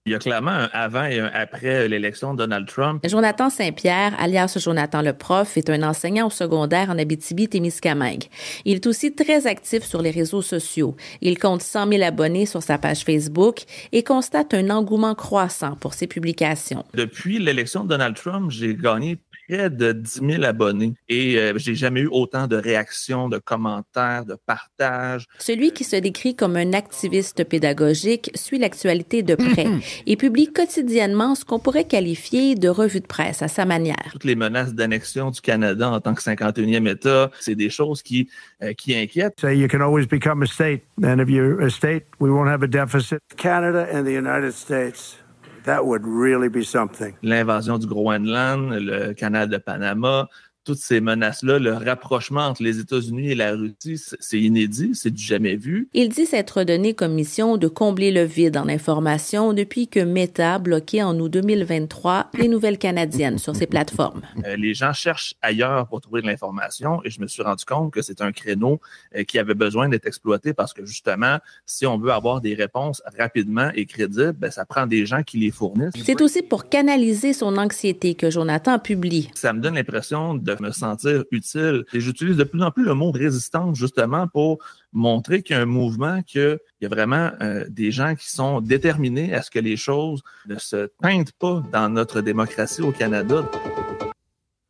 Il y a clairement un avant et un après l'élection de Donald Trump. Jonathan Saint-Pierre, alias Jonathan le prof, est un enseignant au secondaire en Abitibi-Témiscamingue. Il est aussi très actif sur les réseaux sociaux. Il compte 100 000 abonnés sur sa page Facebook et constate un engouement croissant pour ses publications. Depuis l'élection de Donald Trump, j'ai gagné près de 10 000 abonnés et j'ai jamais eu autant de réactions, de commentaires, de partages. Celui qui se décrit comme un activiste pédagogique suit l'actualité de près et publie quotidiennement ce qu'on pourrait qualifier de revue de presse à sa manière. Toutes les menaces d'annexion du Canada en tant que 51e État, c'est des choses qui inquiètent. Say you can always become a state, and if you're a state, we won't have a deficit. Canada and the United States. That would really be something. L'invasion du Groenland, le canal de Panama, toutes ces menaces-là, le rapprochement entre les États-Unis et la Russie, c'est inédit, c'est du jamais vu. Il dit s'être donné comme mission de combler le vide en information depuis que Meta a bloqué en août 2023 les nouvelles canadiennes sur ses plateformes. Les gens cherchent ailleurs pour trouver de l'information et je me suis rendu compte que c'est un créneau qui avait besoin d'être exploité parce que justement, si on veut avoir des réponses rapidement et crédibles, ben, ça prend des gens qui les fournissent. C'est aussi pour canaliser son anxiété que Jonathan publie. Ça me donne l'impression de me sentir utile. Et j'utilise de plus en plus le mot résistance, justement, pour montrer qu'il y a un mouvement, qu'il y a vraiment des gens qui sont déterminés à ce que les choses ne se teintent pas dans notre démocratie au Canada.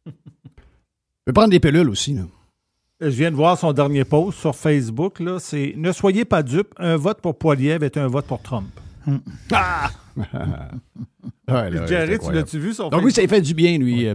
Je peux prendre des pilules aussi, là. Je viens de voir son dernier post sur Facebook, là, c'est « Ne soyez pas dupes, un vote pour Poilievre est un vote pour Trump. » Ah! Ouais, là, Jerry, tu l'as-tu vu sur Facebook? Donc oui, ça lui fait du bien, lui.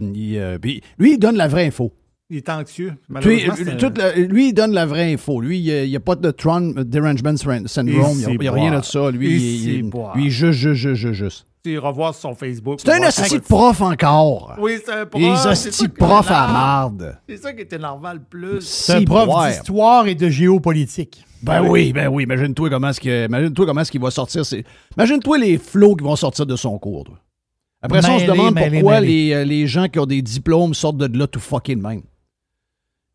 Lui, il donne la vraie info. Il est anxieux. Lui, il donne la vraie info. Lui, il n'y a pas de Trump derangement syndrome. Il n'y a rien de ça. Lui, il juste. Tu revois sur son Facebook. C'est un hostie de prof encore. Oui, c'est un prof. Les hosties de prof à marde. C'est ça qui est énervant le plus. C'est un prof d'histoire et de géopolitique. Ben oui. Imagine-toi comment est-ce qu'il va sortir. Imagine-toi les flots qui vont sortir de son cours. Toi. Après ça, on se demande pourquoi les gens qui ont des diplômes sortent de là tout fucking même.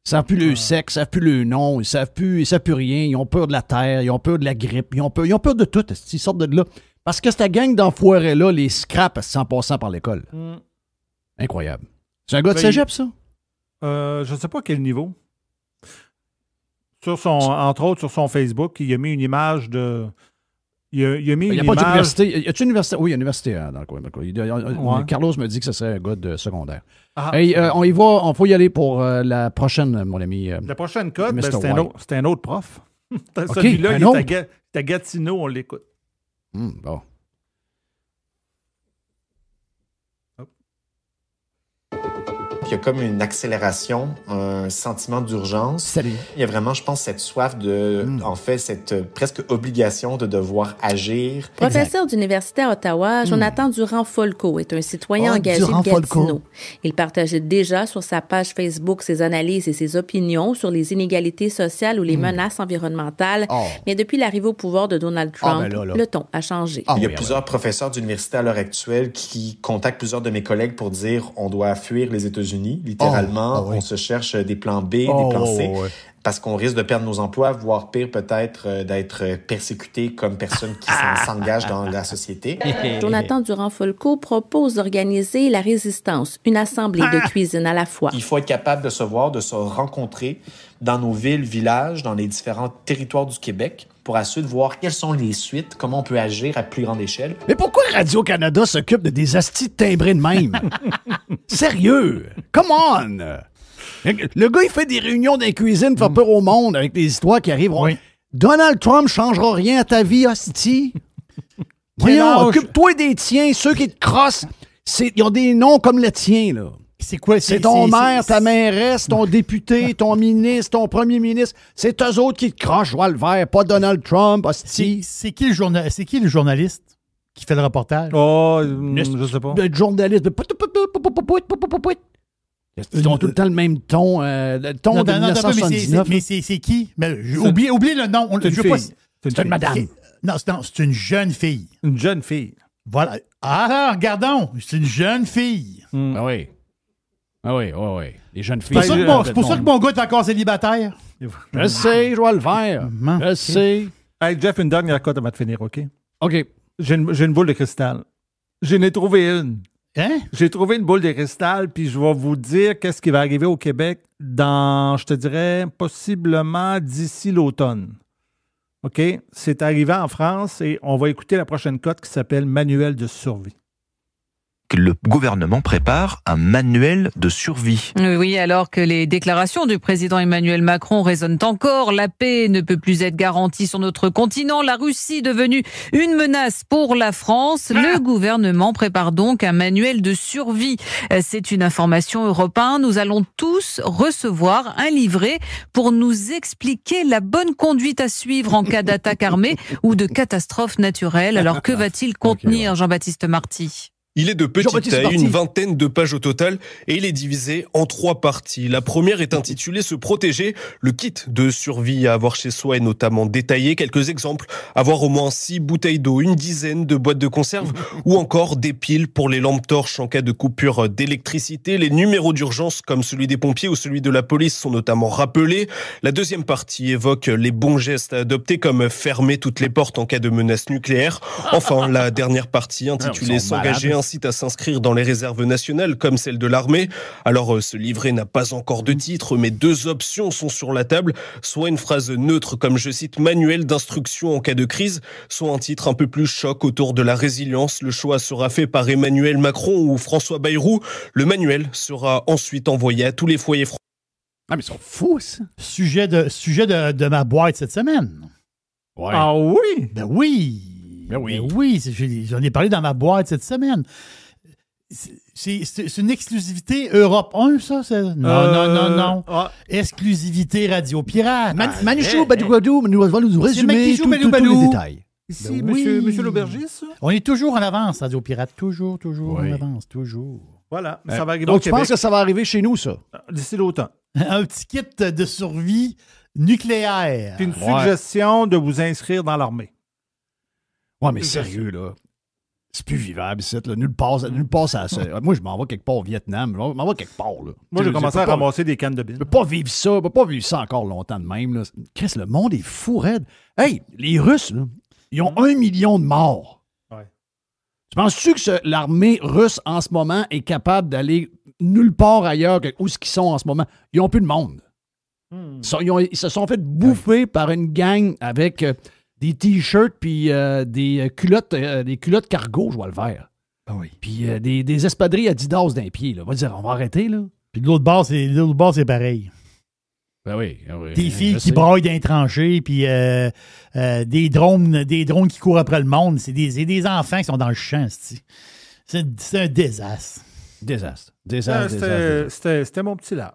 Ils savent plus le sexe, ils savent plus le nom, ils savent plus rien. Ils ont peur de la terre, ils ont peur de la grippe, ils ont peur de tout. Ils sortent de là. Parce que cette gang d'enfoirés-là les scrapent en passant par l'école. Incroyable. C'est un gars de cégep, ça? Je ne sais pas à quel niveau. Entre autres, sur son Facebook, il a mis une image de... Il a mis une image... pas d'université. Y a-t-il une université? Oui, il y a une université dans le coin. Carlos me dit que ce serait un gars de secondaire. On y va, on faut y aller pour la prochaine, mon ami. La prochaine code, c'était un autre prof. Okay, celui-là, il est à Gatineau, on l'écoute. Bon. Il y a comme une accélération, un sentiment d'urgence. Salut. Il y a vraiment, je pense, cette soif en fait, cette presque obligation de devoir agir. Professeur d'université à Ottawa, Jonathan Durand-Folco est un citoyen engagé de Gatineau. Il partageait déjà sur sa page Facebook ses analyses et ses opinions sur les inégalités sociales ou les menaces environnementales. Mais depuis l'arrivée au pouvoir de Donald Trump, le ton a changé. Il y a plusieurs professeurs d'université à l'heure actuelle qui contactent plusieurs de mes collègues pour dire on doit fuir les États-Unis. Littéralement, on se cherche des plans B, des plans C, parce qu'on risque de perdre nos emplois, voire pire peut-être d'être persécutés comme personnes qui s'engagent dans la société. Jonathan Durand-Folco propose d'organiser la résistance, une assemblée de cuisine à la fois. Il faut être capable de se voir, de se rencontrer dans nos villes, villages, dans les différents territoires du Québec, pour ensuite voir quelles sont les suites, comment on peut agir à plus grande échelle. Mais pourquoi Radio-Canada s'occupe de des astis de timbrés de même? Sérieux? Come on! Le gars, il fait des réunions dans les cuisines, fait peur au monde avec des histoires qui arrivent. Oui. Donald Trump changera rien à ta vie, hostie. Voyons, occupe-toi des tiens, ceux qui te crossent. Ils ont des noms comme le tien, là. C'est quoi? C'est ton maire, ta mairesse, ton député, ton ministre, ton premier ministre. C'est eux autres qui te crochent, joie le vert, pas Donald Trump, hostie. C'est qui le journaliste qui fait le reportage? Je sais pas. Le journaliste. Ils ont tout le temps le même ton. Le ton de 1979. Mais c'est qui? Oublie le nom. C'est une madame. Non, c'est une jeune fille. Une jeune fille. Voilà. Regardons. C'est une jeune fille. Ah oui. Les jeunes filles. C'est pour ça que mon gars est encore célibataire. Je sais, je vois le vert. Je sais. Hey, Jeff, une dernière cote avant de finir, OK? OK. J'ai une boule de cristal. J'en ai trouvé une. Hein? J'ai trouvé une boule de cristal, puis je vais vous dire qu'est-ce qui va arriver au Québec dans, je te dirais, possiblement d'ici l'automne. OK? C'est arrivé en France et on va écouter la prochaine cote qui s'appelle « Manuel de survie ». Le gouvernement prépare un manuel de survie. Oui, alors que les déclarations du président Emmanuel Macron résonnent encore, la paix ne peut plus être garantie sur notre continent, la Russie devenue une menace pour la France. Le gouvernement prépare donc un manuel de survie. C'est une information Europe 1. Nous allons tous recevoir un livret pour nous expliquer la bonne conduite à suivre en cas d'attaque armée ou de catastrophe naturelle. Alors que va-t-il contenir, Jean-Baptiste Marty ? Il est de petite taille, une vingtaine de pages au total, et il est divisé en 3 parties. La première est intitulée « Se protéger ». Le kit de survie à avoir chez soi est notamment détaillé. Quelques exemples, avoir au moins 6 bouteilles d'eau, une dizaine de boîtes de conserve, ou encore des piles pour les lampes torches en cas de coupure d'électricité. Les numéros d'urgence, comme celui des pompiers ou celui de la police, sont notamment rappelés. La deuxième partie évoque les bons gestes à adopter, comme fermer toutes les portes en cas de menace nucléaire. Enfin, la dernière partie, intitulée « S'engager », incite à s'inscrire dans les réserves nationales comme celle de l'armée. Alors ce livret n'a pas encore de titre, mais 2 options sont sur la table, soit une phrase neutre comme je cite manuel d'instruction en cas de crise, soit un titre un peu plus choc autour de la résilience. Le choix sera fait par Emmanuel Macron ou François Bayrou. Le manuel sera ensuite envoyé à tous les foyers français. Ah mais ils sont fous ça. Sujet de ma boîte cette semaine. Ouais. Ah oui? Ben oui. Ben oui, j'en ai parlé dans ma boîte cette semaine. C'est une exclusivité Europe 1, ça? Non. Ah. Exclusivité Radio Pirate. Manichou Badougadou nous va nous résumer tous les détails. Ici, monsieur l'aubergiste? On est toujours en avance, Radio Pirate. Toujours en avance, toujours. Voilà, ça va arriver donc, au Québec. Tu penses que ça va arriver chez nous, ça? D'ici l'automne. Un petit kit de survie nucléaire. Puis une suggestion de vous inscrire dans l'armée. Ouais, mais sérieux, là. C'est plus vivable, ici. Nulle part ça. Moi, je m'en vais quelque part au Vietnam. Je m'en vais quelque part, là. Moi, j'ai commencé à ramasser des cannes de bine. Je peux pas vivre ça encore longtemps de même, là. Chris, le monde est fou, raide. Hey, les Russes, là, ils ont 1 million de morts. Ouais. Tu penses-tu que l'armée russe, en ce moment, est capable d'aller nulle part ailleurs où ce qu'ils sont en ce moment? Ils ont plus de monde. Ils se sont fait bouffer par une gang avec... des t-shirts puis des culottes cargo, je vois le vert. Ah oui. Puis des espadrilles Adidas d'un pied. Là. On va dire, on va arrêter, là. Puis de l'autre bord, c'est pareil. Ben oui. Des filles qui broient dans les tranchées, puis des drones qui courent après le monde. C'est des enfants qui sont dans le champ, c'est un désastre. C'était mon petit lab.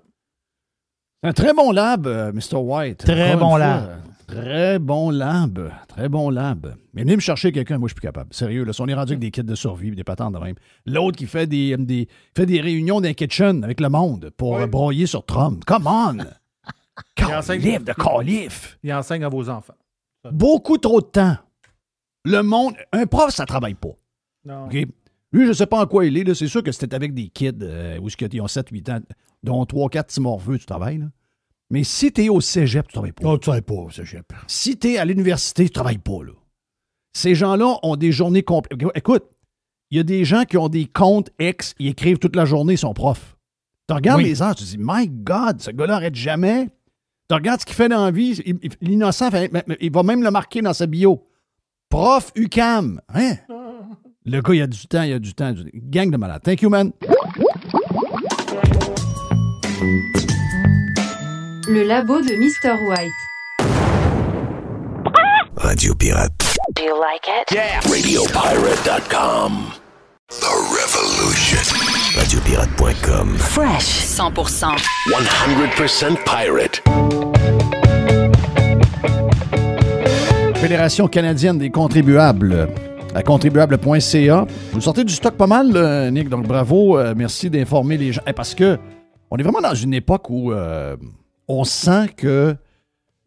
Un très bon lab, Mr. White. Très bon lab. Très bon lab. Mais venez me chercher quelqu'un, moi je suis plus capable. Sérieux, là, si on est rendu avec des kits de survie et des patentes de même. L'autre qui fait des réunions dans kitchen avec le monde pour broyer sur Trump. Come on! Calife de calife! Il enseigne à vos enfants. Beaucoup trop de temps. Le monde... Un prof, ça travaille pas. Non. Okay? Lui, je sais pas en quoi il est. Là. C'est sûr que c'était avec des kids où ils ont 7-8 ans, dont 3-4 petits morveux, tu travailles, là. Mais si t'es au cégep, tu travailles pas. Oh, tu travailles pas au cégep. Si t'es à l'université, tu travailles pas, là. Ces gens-là ont des journées complètes. Écoute, il y a des gens qui ont des comptes ex, ils écrivent toute la journée, ils sont profs. Tu regardes les heures, tu te dis, my God, ce gars-là arrête jamais. Tu regardes ce qu'il fait dans la vie, l'innocent, il va même le marquer dans sa bio. Prof UQAM. Hein? Le gars, il a du temps. Gang de malades. Thank you, man. Le labo de Mr. White. Radio Pirate. Do you like it? Yeah! RadioPirate.com. The Revolution. RadioPirate.com. Fresh 100%. 100% Pirate. Fédération canadienne des contribuables. À contribuable.ca. Vous sortez du stock pas mal, Nick, donc bravo. Merci d'informer les gens. Parce que on est vraiment dans une époque où on sent qu'il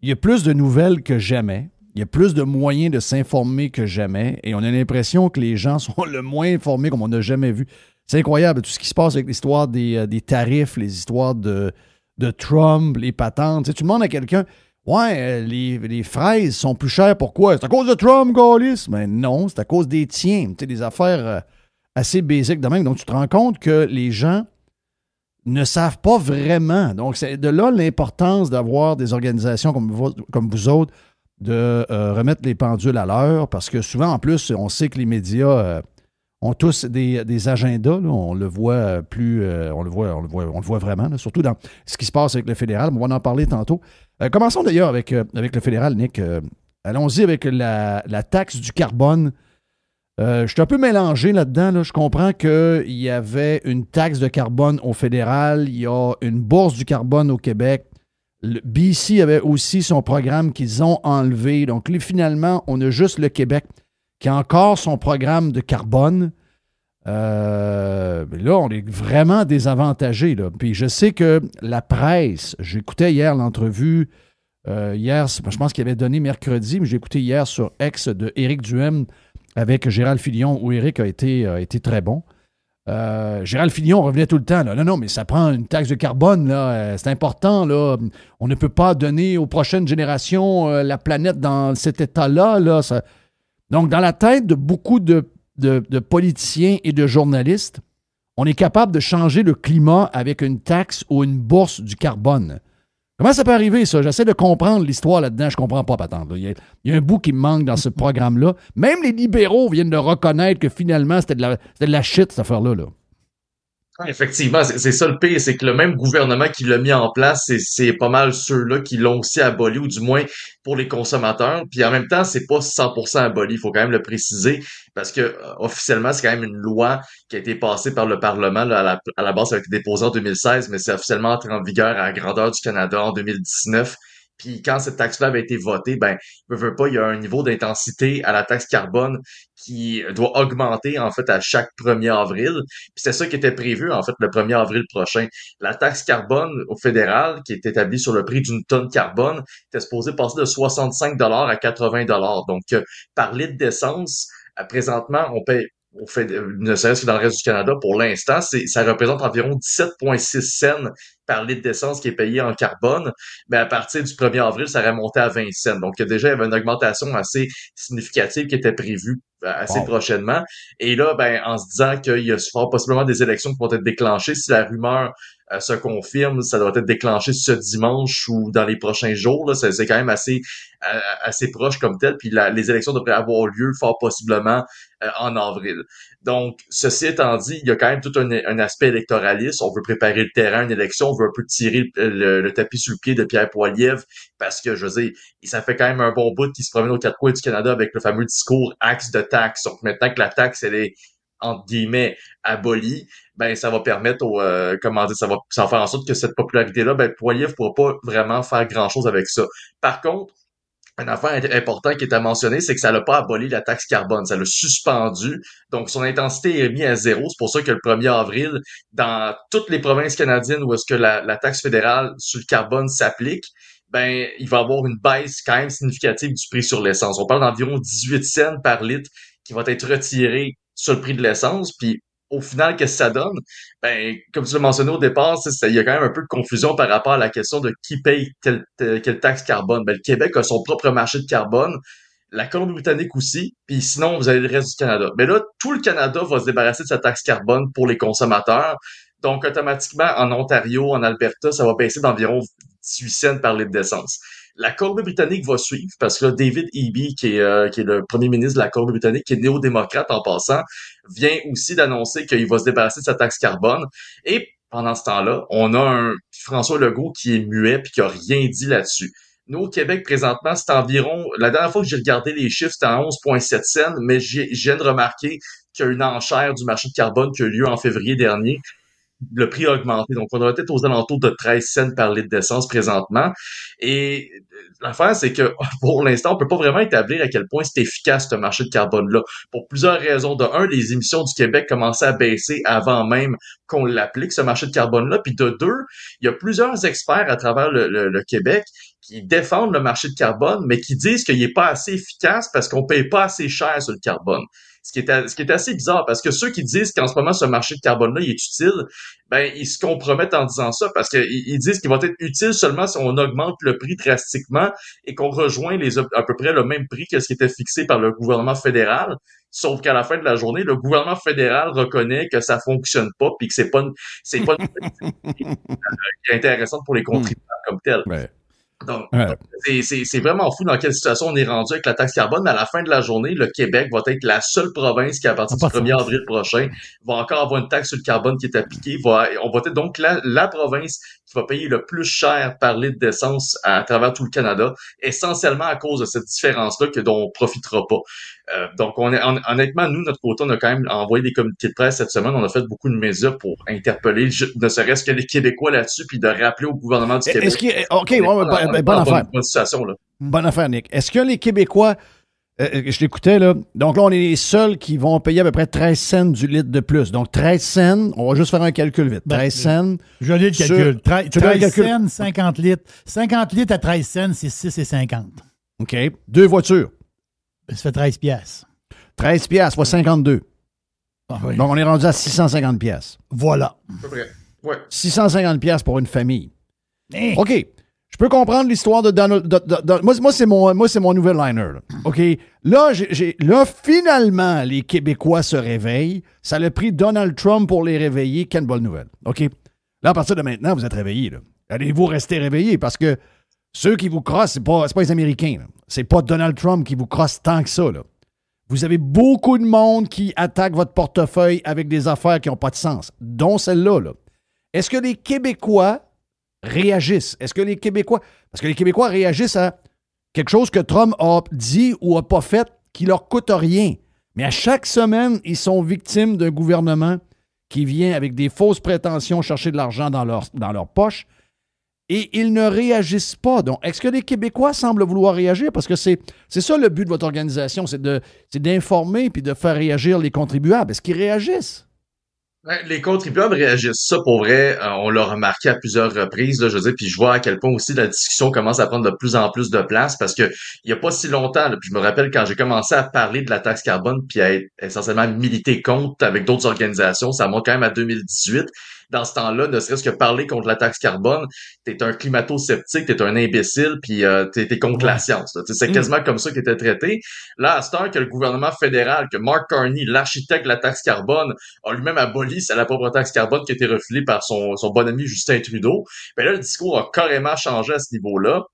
y a plus de nouvelles que jamais. Il y a plus de moyens de s'informer que jamais. Et on a l'impression que les gens sont le moins informés comme on n'a jamais vu. C'est incroyable, tout ce qui se passe avec l'histoire des tarifs, les histoires de Trump, les patentes. Tu sais, tu demandes à quelqu'un, les fraises sont plus chères, pourquoi? C'est à cause de Trump, Gaulis? Mais non, c'est à cause des tiens. Tu sais, des affaires assez basiques de même. Donc, tu te rends compte que les gens ne savent pas vraiment. Donc, c'est de là l'importance d'avoir des organisations comme vous autres, de remettre les pendules à l'heure, parce que souvent, en plus, on sait que les médias ont tous des agendas. Là, on le voit on le voit vraiment, là, surtout dans ce qui se passe avec le fédéral. On va en parler tantôt. Commençons d'ailleurs avec le fédéral, Nick. Allons-y avec la taxe du carbone. Je suis un peu mélangé là-dedans. Là. Je comprends qu'il y avait une taxe de carbone au fédéral. Il y a une bourse du carbone au Québec. Le BC avait aussi son programme qu'ils ont enlevé. Donc, là, finalement, on a juste le Québec qui a encore son programme de carbone. Là, on est vraiment désavantagés. Là. Puis je sais que la presse, j'écoutais hier l'entrevue, hier, je pense qu'il avait donné mercredi, mais j'ai écouté hier sur X de Éric Duhem avec Gérald Filion, où Éric a été très bon. Gérald Filion revenait tout le temps. Là. Non, mais ça prend une taxe de carbone. Là. C'est important. Là. On ne peut pas donner aux prochaines générations la planète dans cet état-là. Là. Donc, dans la tête de beaucoup de politiciens et de journalistes, on est capable de changer le climat avec une taxe ou une bourse du carbone. Comment ça peut arriver, ça? J'essaie de comprendre l'histoire là-dedans. Je comprends pas, patente. Il y a un bout qui me manque dans ce programme-là. Même les libéraux viennent de reconnaître que finalement, c'était de la shit, cette affaire-là. Là. Effectivement, c'est ça le pire, c'est que le même gouvernement qui l'a mis en place, c'est pas mal ceux-là qui l'ont aussi aboli, ou du moins pour les consommateurs. Puis en même temps, c'est pas 100% aboli, il faut quand même le préciser, parce que officiellement, c'est quand même une loi qui a été passée par le Parlement. Là, à la base, ça a été déposé en 2016, mais c'est officiellement entré en vigueur à la grandeur du Canada en 2019. Puis quand cette taxe-là avait été votée, veut pas, il y a un niveau d'intensité à la taxe carbone qui doit augmenter, en fait, à chaque 1er avril. Puis c'est ça qui était prévu, en fait, le 1er avril prochain. La taxe carbone au fédéral, qui est établie sur le prix d'une tonne carbone, était supposée passer de 65 $ à 80 $. Donc, par litre d'essence, présentement, on fait, ne serait-ce que dans le reste du Canada, pour l'instant, ça représente environ 17,6 cents par litre d'essence qui est payé en carbone, mais à partir du 1er avril, ça remontait à 20 cents. Donc, déjà, il y avait une augmentation assez significative qui était prévue assez prochainement. Et là, en se disant qu'il y a fort possiblement des élections qui vont être déclenchées, si la rumeur se confirme, ça doit être déclenché ce dimanche ou dans les prochains jours. Là, c'est quand même assez proche comme tel. Puis les élections devraient avoir lieu fort possiblement en avril. Donc, ceci étant dit, il y a quand même tout un aspect électoraliste. On veut préparer le terrain à une élection, on veut un peu tirer le tapis sur le pied de Pierre Poilievre, parce que, je veux dire, ça fait quand même un bon bout qu'il se promène aux quatre coins du Canada avec le fameux discours « axe de taxe ». Donc, maintenant que la taxe, elle est, entre guillemets, abolie, ça va permettre ça va faire en sorte que cette popularité-là, Poilievre pourra pas vraiment faire grand-chose avec ça. Par contre, une affaire importante qui est à mentionner, c'est que ça n'a pas aboli la taxe carbone, ça l'a suspendu. Donc, son intensité est mise à 0. C'est pour ça que le 1er avril, dans toutes les provinces canadiennes où est-ce que la taxe fédérale sur le carbone s'applique, il va y avoir une baisse quand même significative du prix sur l'essence. On parle d'environ 18 cents par litre qui va être retiré sur le prix de l'essence. Puis, au final, qu'est-ce que ça donne? Comme tu l'as mentionné au départ, il y a quand même un peu de confusion par rapport à la question de qui paye quelle taxe carbone. Le Québec a son propre marché de carbone, la Colombie-Britannique aussi, puis sinon, vous avez le reste du Canada. Mais là, tout le Canada va se débarrasser de sa taxe carbone pour les consommateurs. Donc, automatiquement, en Ontario, en Alberta, ça va baisser d'environ 18 cents par litre d'essence. La Colombie-Britannique va suivre parce que là, David Eby, qui est le premier ministre de la Colombie-Britannique, qui est néo-démocrate en passant, vient aussi d'annoncer qu'il va se débarrasser de sa taxe carbone. Et pendant ce temps-là, on a un François Legault qui est muet puis qui a rien dit là-dessus. Nous, au Québec, présentement, c'est environ... La dernière fois que j'ai regardé les chiffres, c'était à 11,7 cents, mais je viens de remarquer qu'il y a une enchère du marché de carbone qui a eu lieu en février dernier. Le prix a augmenté. Donc, on doit être aux alentours de 13 cents par litre d'essence présentement. Et l'affaire, c'est que pour l'instant, on peut pas vraiment établir à quel point c'est efficace, ce marché de carbone-là. Pour plusieurs raisons. De un, les émissions du Québec commençaient à baisser avant même qu'on l'applique, ce marché de carbone-là. Puis de deux, il y a plusieurs experts à travers le Québec qui défendent le marché de carbone, mais qui disent qu'il n'est pas assez efficace parce qu'on paye pas assez cher sur le carbone. Ce qui est assez bizarre, parce que ceux qui disent qu'en ce moment, ce marché de carbone-là, il est utile, ils se compromettent en disant ça, parce qu'ils disent qu'il va être utile seulement si on augmente le prix drastiquement et qu'on rejoint à peu près le même prix que ce qui était fixé par le gouvernement fédéral. Sauf qu'à la fin de la journée, le gouvernement fédéral reconnaît que ça fonctionne pas, puis que c'est pas une qui est intéressante pour les contribuables comme tel. Ouais. Donc, c'est vraiment fou dans quelle situation on est rendu avec la taxe carbone. Mais à la fin de la journée, le Québec va être la seule province qui, à partir du 1er avril prochain, va encore avoir une taxe sur le carbone qui est appliquée. On va être donc la province qui va payer le plus cher par litre d'essence à travers tout le Canada, essentiellement à cause de cette différence-là dont on profitera pas. Donc, honnêtement, nous, notre côté, on a quand même envoyé des communiqués de presse cette semaine. On a fait beaucoup de mesures pour interpeller, ne serait-ce que les Québécois là-dessus, puis de rappeler au gouvernement du Québec. Bonne affaire. Bonne situation, là. Bonne affaire, Nick. Est-ce que les Québécois je l'écoutais, là. Donc là, on est les seuls qui vont payer à peu près 13 cents du litre de plus. Donc 13 cents, on va juste faire un calcul vite. 13 cents. Je lis le calcul. 13 cents, 50 litres. 50 litres à 13 cents, c'est 6,50. OK. 2 voitures. Ça fait 13 piastres. 13 piastres, soit 52. Ah, oui. Donc on est rendu à 650 piastres. Voilà. À peu près. Ouais. 650 piastres pour une famille. Hey. OK. Je peux comprendre l'histoire de Donald. Moi, c'est mon nouvel liner. Là. OK. Là, finalement, les Québécois se réveillent. Ça a pris Donald Trump pour les réveiller. Quelle bonne nouvelle. OK. Là, à partir de maintenant, vous êtes réveillés. Là. Allez-vous rester réveillés? Parce que ceux qui vous crossent, c'est pas les Américains. Là. C'est pas Donald Trump qui vous crosse tant que ça. Là. Vous avez beaucoup de monde qui attaque votre portefeuille avec des affaires qui n'ont pas de sens, dont celle-là. Là. Est-ce que les Québécois réagissent? Est-ce que les Québécois... Parce que les Québécois réagissent à quelque chose que Trump a dit ou a pas fait qui leur coûte rien. Mais à chaque semaine, ils sont victimes d'un gouvernement qui vient avec des fausses prétentions chercher de l'argent dans leur poche et ils ne réagissent pas. Donc, est-ce que les Québécois semblent vouloir réagir? Parce que c'est ça le but de votre organisation, c'est d'informer puis de faire réagir les contribuables. Est-ce qu'ils réagissent? Les contribuables réagissent ça pour vrai. On l'a remarqué à plusieurs reprises, là, je veux dire, puis je vois à quel point aussi la discussion commence à prendre de plus en plus de place parce que il y a pas si longtemps, là, puis je me rappelle quand j'ai commencé à parler de la taxe carbone puis à être essentiellement militer contre avec d'autres organisations, ça monte quand même à 2018. Dans ce temps-là, ne serait-ce que parler contre la taxe carbone, t'es un climato-sceptique, t'es un imbécile, puis t'es contre la science. C'est quasiment comme ça qu'il était traité. Là, à cette heure que le gouvernement fédéral, que Mark Carney, l'architecte de la taxe carbone, a lui-même aboli la propre taxe carbone qui a été refilée par son bon ami Justin Trudeau, ben là, le discours a carrément changé à ce niveau-là.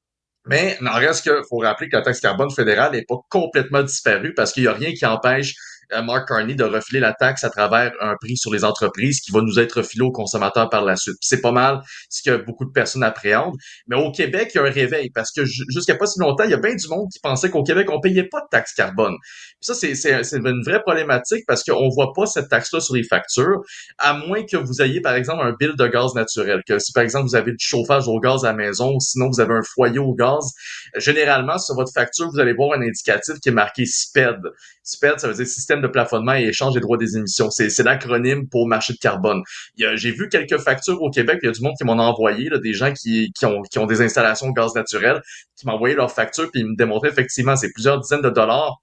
Mais n'en reste que, faut rappeler que la taxe carbone fédérale n'est pas complètement disparue parce qu'il n'y a rien qui empêche Mark Carney de refiler la taxe à travers un prix sur les entreprises qui va nous être refilé aux consommateurs par la suite. Puis c'est pas mal ce que beaucoup de personnes appréhendent. Mais au Québec, il y a un réveil parce que jusqu'à pas si longtemps, il y a bien du monde qui pensait qu'au Québec, on payait pas de taxe carbone. Puis ça, c'est une vraie problématique parce qu'on voit pas cette taxe-là sur les factures, à moins que vous ayez, par exemple, un bill de gaz naturel. Que si, par exemple, vous avez du chauffage au gaz à la maison ou sinon vous avez un foyer au gaz, généralement, sur votre facture, vous allez voir un indicatif qui est marqué SPED. SPED, ça veut dire Système de plafonnement et échange des droits des émissions. C'est l'acronyme pour marché de carbone. J'ai vu quelques factures au Québec, il y a du monde qui m'en a envoyé, là, des gens qui ont des installations au gaz naturel, qui m'ont envoyé leurs factures, puis ils me démontraient effectivement, c'est plusieurs dizaines de dollars,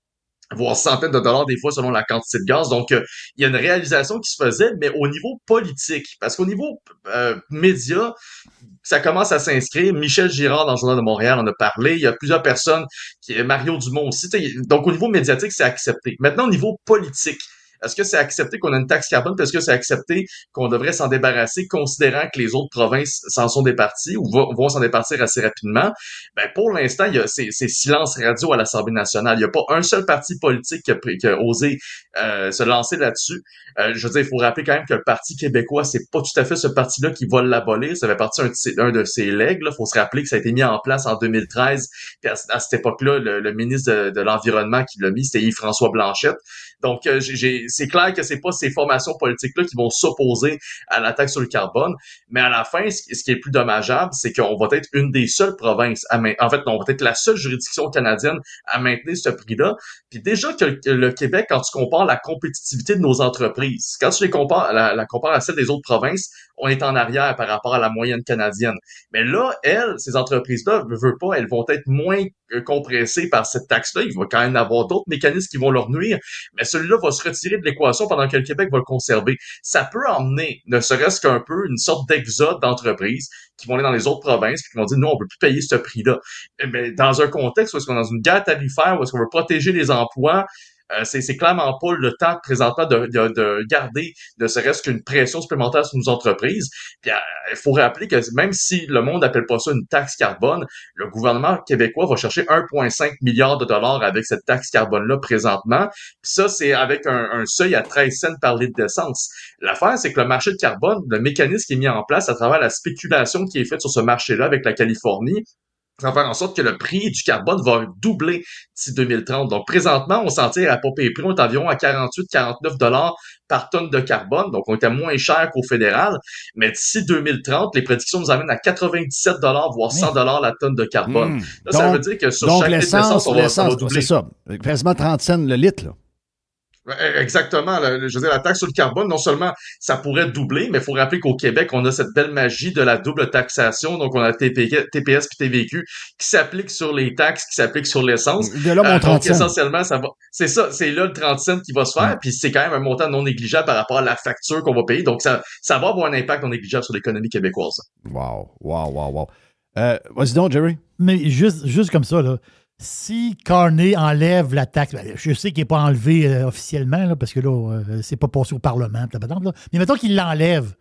voire centaines de dollars des fois selon la quantité de gaz. Donc, il y a une réalisation qui se faisait, mais au niveau politique. Parce qu'au niveau média, ça commence à s'inscrire. Michel Girard, dans le Journal de Montréal, en a parlé. Il y a plusieurs personnes, Mario Dumont aussi. Donc, au niveau médiatique, c'est accepté. Maintenant, au niveau politique, est-ce que c'est accepté qu'on a une taxe carbone? Est-ce que c'est accepté qu'on devrait s'en débarrasser, considérant que les autres provinces s'en sont départies ou vont s'en départir assez rapidement? Ben, pour l'instant, il y a c'est silence radio à l'Assemblée nationale. Il n'y a pas un seul parti politique qui a osé se lancer là-dessus. Je veux dire, il faut rappeler quand même que le Parti québécois, c'est pas tout à fait ce parti-là qui va l'abolir. Ça fait partie d'un de ses legs. Il faut se rappeler que ça a été mis en place en 2013. Puis à cette époque-là, le ministre de l'Environnement qui l'a mis, c'était Yves-François Blanchette. Donc, c'est clair que c'est pas ces formations politiques-là qui vont s'opposer à la taxe sur le carbone. Mais à la fin, ce qui est plus dommageable, c'est qu'on va être une des seules provinces on va être la seule juridiction canadienne à maintenir ce prix-là. Puis déjà que le Québec, quand tu compares la compétitivité de nos entreprises, quand tu les compares, la compares à celle des autres provinces, on est en arrière par rapport à la moyenne canadienne. Mais là, ces entreprises-là, veulent pas, elles vont être moins compressées par cette taxe-là. Il va quand même avoir d'autres mécanismes qui vont leur nuire. Mais celui-là va se retirer de l'équation pendant que le Québec va le conserver. Ça peut emmener, ne serait-ce qu'un peu, une sorte d'exode d'entreprises qui vont aller dans les autres provinces puis qui vont dire, non, on peut plus payer ce prix-là. Mais dans un contexte où est-ce qu'on est dans une guerre tarifaire, où est-ce qu'on veut protéger les emplois, c'est clairement pas le temps présentement de garder ne serait-ce qu'une pression supplémentaire sur nos entreprises. Puis il faut rappeler que même si le monde n'appelle pas ça une taxe carbone, le gouvernement québécois va chercher 1,5 milliard de dollars avec cette taxe carbone-là présentement. Puis ça, c'est avec un seuil à 13 cents par litre d'essence. L'affaire, c'est que le marché de carbone, le mécanisme qui est mis en place à travers la spéculation qui est faite sur ce marché-là avec la Californie, Ça va faire en sorte que le prix du carbone va doubler d'ici 2030. Donc, présentement, on s'en tire à pompe et prix, on est environ à 48-49 $ par tonne de carbone. Donc, on était moins cher qu'au fédéral. Mais d'ici 2030, les prédictions nous amènent à 97 $, voire 100 $ la tonne de carbone. Là, ça veut dire que sur chaque litre d'essence, on va doubler. C'est ça. Quasiment 30 cents le litre, là. Exactement. Je veux dire, la taxe sur le carbone, non seulement ça pourrait doubler, mais il faut rappeler qu'au Québec, on a cette belle magie de la double taxation. Donc, on a TPS puis TVQ qui s'applique sur les taxes, qui s'applique sur l'essence. De là, mon 30 donc, cents. essentiellement, ça va. C'est ça, c'est là le 30 cents qui va se faire. Puis c'est quand même un montant non négligeable par rapport à la facture qu'on va payer. Donc, ça va avoir un impact non négligeable sur l'économie québécoise. Wow. Vas-y donc, Jerry. Mais juste comme ça, là. Si Carney enlève la taxe, je sais qu'il n'est pas enlevé officiellement, là, parce que là, c'est pas passé au Parlement, là, mais mettons qu'il l'enlève,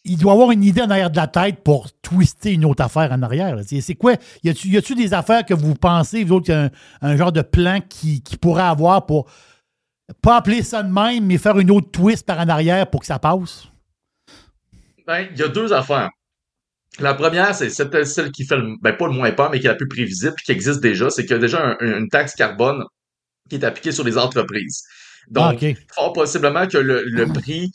il doit avoir une idée en arrière de la tête pour twister une autre affaire en arrière. Là. C'est quoi? Y a-tu des affaires que vous pensez, vous autres, qu'il y a un genre de plan qui pourrait avoir pour, pas appeler ça de même, mais faire une autre twist par en arrière pour que ça passe? Ben, il y a deux affaires. La première, c'est celle qui fait pas le moins peur, mais qui est la plus prévisible, puis qui existe déjà, c'est qu'il y a déjà une taxe carbone qui est appliquée sur les entreprises. Donc, fort possiblement que le prix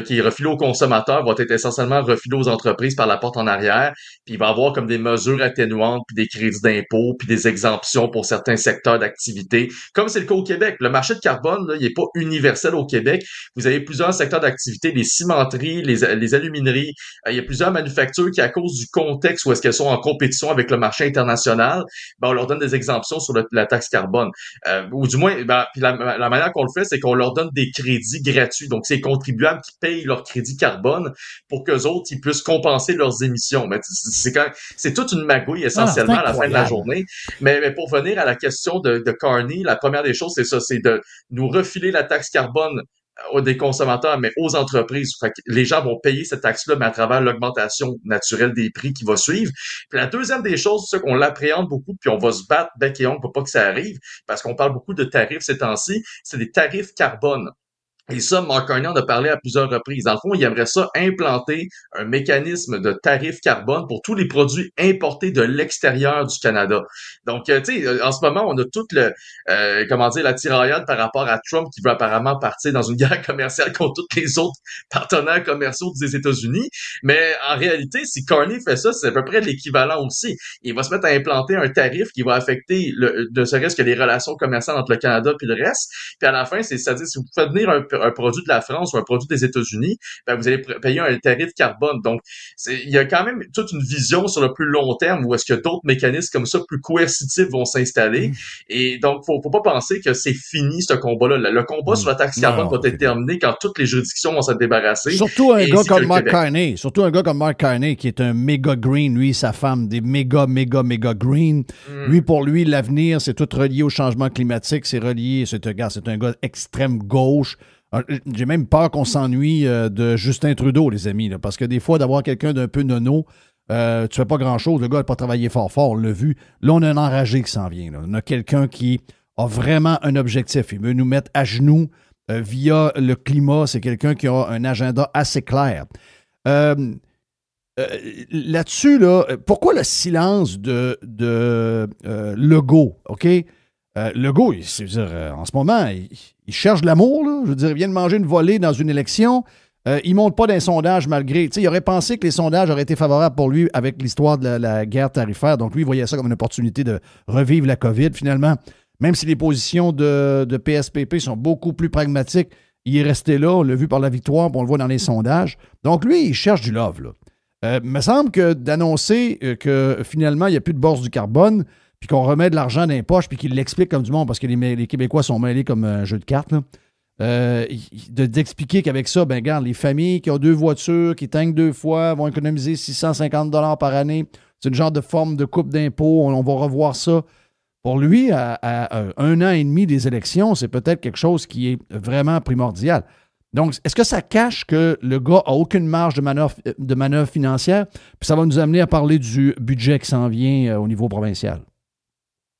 qui est refilé aux consommateurs va être essentiellement refilé aux entreprises par la porte en arrière, puis il va y avoir comme des mesures atténuantes, puis des crédits d'impôt, puis des exemptions pour certains secteurs d'activité, comme c'est le cas au Québec. Le marché de carbone, là, il n'est pas universel au Québec. Vous avez plusieurs secteurs d'activité, les cimenteries, les alumineries, il y a plusieurs manufactures qui, à cause du contexte où est-ce qu'elles sont en compétition avec le marché international, on leur donne des exemptions sur la taxe carbone. Ou du moins, puis la manière qu'on le fait, c'est qu'on leur donne des crédits gratuits. Donc, c'est les contribuables qui payent leur crédit carbone pour qu'eux autres, ils puissent compenser leurs émissions. Mais c'est toute une magouille, essentiellement, à la fin de la journée. Mais pour venir à la question de Carney, la première des choses, c'est ça, c'est de nous refiler la taxe carbone des consommateurs, mais aux entreprises. Fait que les gens vont payer cette taxe-là, mais à travers l'augmentation naturelle des prix qui va suivre. Puis la deuxième des choses, c'est qu'on l'appréhende beaucoup, puis on va se battre bec et ongle pour pas que ça arrive, parce qu'on parle beaucoup de tarifs ces temps-ci, c'est des tarifs carbone. Et ça, Mark Carney en a parlé à plusieurs reprises. Dans le fond, il aimerait ça implanter un mécanisme de tarif carbone pour tous les produits importés de l'extérieur du Canada. Donc, tu sais, en ce moment, on a toute la tiraillade par rapport à Trump qui veut apparemment partir dans une guerre commerciale contre tous les autres partenaires commerciaux des États-Unis. Mais en réalité, si Carney fait ça, c'est à peu près l'équivalent aussi. Il va se mettre à implanter un tarif qui va affecter ne serait-ce que les relations commerciales entre le Canada puis le reste. Puis à la fin, c'est-à-dire, si vous faites venir un produit de la France ou un produit des États-Unis, ben vous allez payer un tarif carbone. Donc, il y a quand même toute une vision sur le plus long terme où est-ce que d'autres mécanismes comme ça, plus coercitifs, vont s'installer. Et donc, faut pas penser que c'est fini, ce combat-là. Le combat sur la taxe carbone va être terminé quand toutes les juridictions vont s'être débarrassées. Surtout un gars comme Mark Carney, qui est un méga green, lui, sa femme, des méga green. Pour lui, l'avenir, c'est tout relié au changement climatique, c'est relié, c'est un gars extrême gauche. J'ai même peur qu'on s'ennuie de Justin Trudeau, les amis, là, parce que des fois, d'avoir quelqu'un d'un peu nono, tu fais pas grand-chose. Le gars n'a pas travaillé fort, on l'a vu. Là, on a un enragé qui s'en vient. Là. On a quelqu'un qui a vraiment un objectif. Il veut nous mettre à genoux via le climat. C'est quelqu'un qui a un agenda assez clair. Là-dessus, là, pourquoi le silence de Legault, OK? Legault, en ce moment, il cherche de l'amour, là. Je veux dire, il vient de manger une volée dans une élection. Il ne monte pas d'un sondage malgré... Tu sais, il aurait pensé que les sondages auraient été favorables pour lui avec l'histoire de la guerre tarifaire. Donc, lui, il voyait ça comme une opportunité de revivre la COVID. Finalement, même si les positions de PSPP sont beaucoup plus pragmatiques, il est resté là. On l'a vu par la victoire, puis on le voit dans les sondages. Donc, lui, il cherche du love, là. Il me semble que d'annoncer que finalement, il n'y a plus de bourse du carbone, puis qu'on remet de l'argent dans les poches, puis qu'il l'explique comme du monde, parce que les Québécois sont mêlés comme un jeu de cartes, là. D'expliquer qu'avec ça, ben regarde, les familles qui ont 2 voitures, qui tankent 2 fois, vont économiser 650 $ par année. C'est une genre de forme de coupe d'impôt. On va revoir ça. Pour lui, à 1 an et demi des élections, c'est peut-être quelque chose qui est vraiment primordial. Donc, est-ce que ça cache que le gars n'a aucune marge de manœuvre financière? Puis ça va nous amener à parler du budget qui s'en vient au niveau provincial.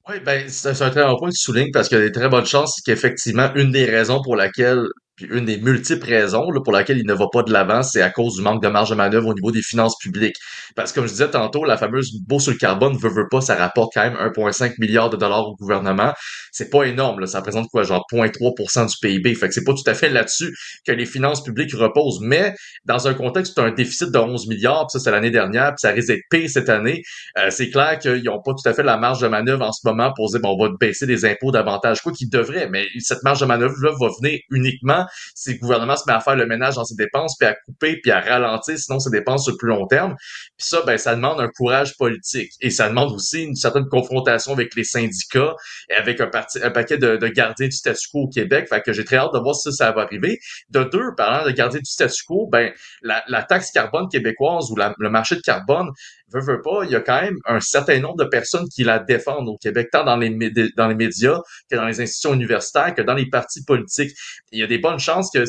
Oui, ben c'est un très bon point que tu soulignes parce qu'il y a des très bonnes chances qu'effectivement, une des raisons pour laquelle Puis une des multiples raisons là, pour laquelle il ne va pas de l'avant, c'est à cause du manque de marge de manœuvre au niveau des finances publiques. Parce que comme je disais tantôt, la fameuse bourse sur le carbone veut pas, ça rapporte quand même 1,5 milliard de dollars au gouvernement. C'est pas énorme, là. Ça représente quoi, genre 0,3% du PIB. Fait que c'est pas tout à fait là-dessus que les finances publiques reposent. Mais dans un contexte où tu as un déficit de 11 milliards, puis ça c'est l'année dernière, puis ça risque d'être pire cette année, c'est clair qu'ils n'ont pas tout à fait la marge de manœuvre en ce moment pour dire bon, on va baisser les impôts davantage, quoi qu'ils devraient. Mais cette marge de manœuvre-là va venir uniquement si le gouvernement se met à faire le ménage dans ses dépenses, puis à couper, puis à ralentir, sinon ses dépenses sur le plus long terme. Puis ça, ben, ça demande un courage politique. Et ça demande aussi une certaine confrontation avec les syndicats et avec un paquet de gardiens du statu quo au Québec. Fait que j'ai très hâte de voir si ça va arriver. De deux, parlant de gardiens du statu quo, ben, la taxe carbone québécoise ou le marché de carbone, veut pas, il y a quand même un certain nombre de personnes qui la défendent au Québec, tant dans les médias que dans les institutions universitaires, que dans les partis politiques. Il y a des bonnes chances que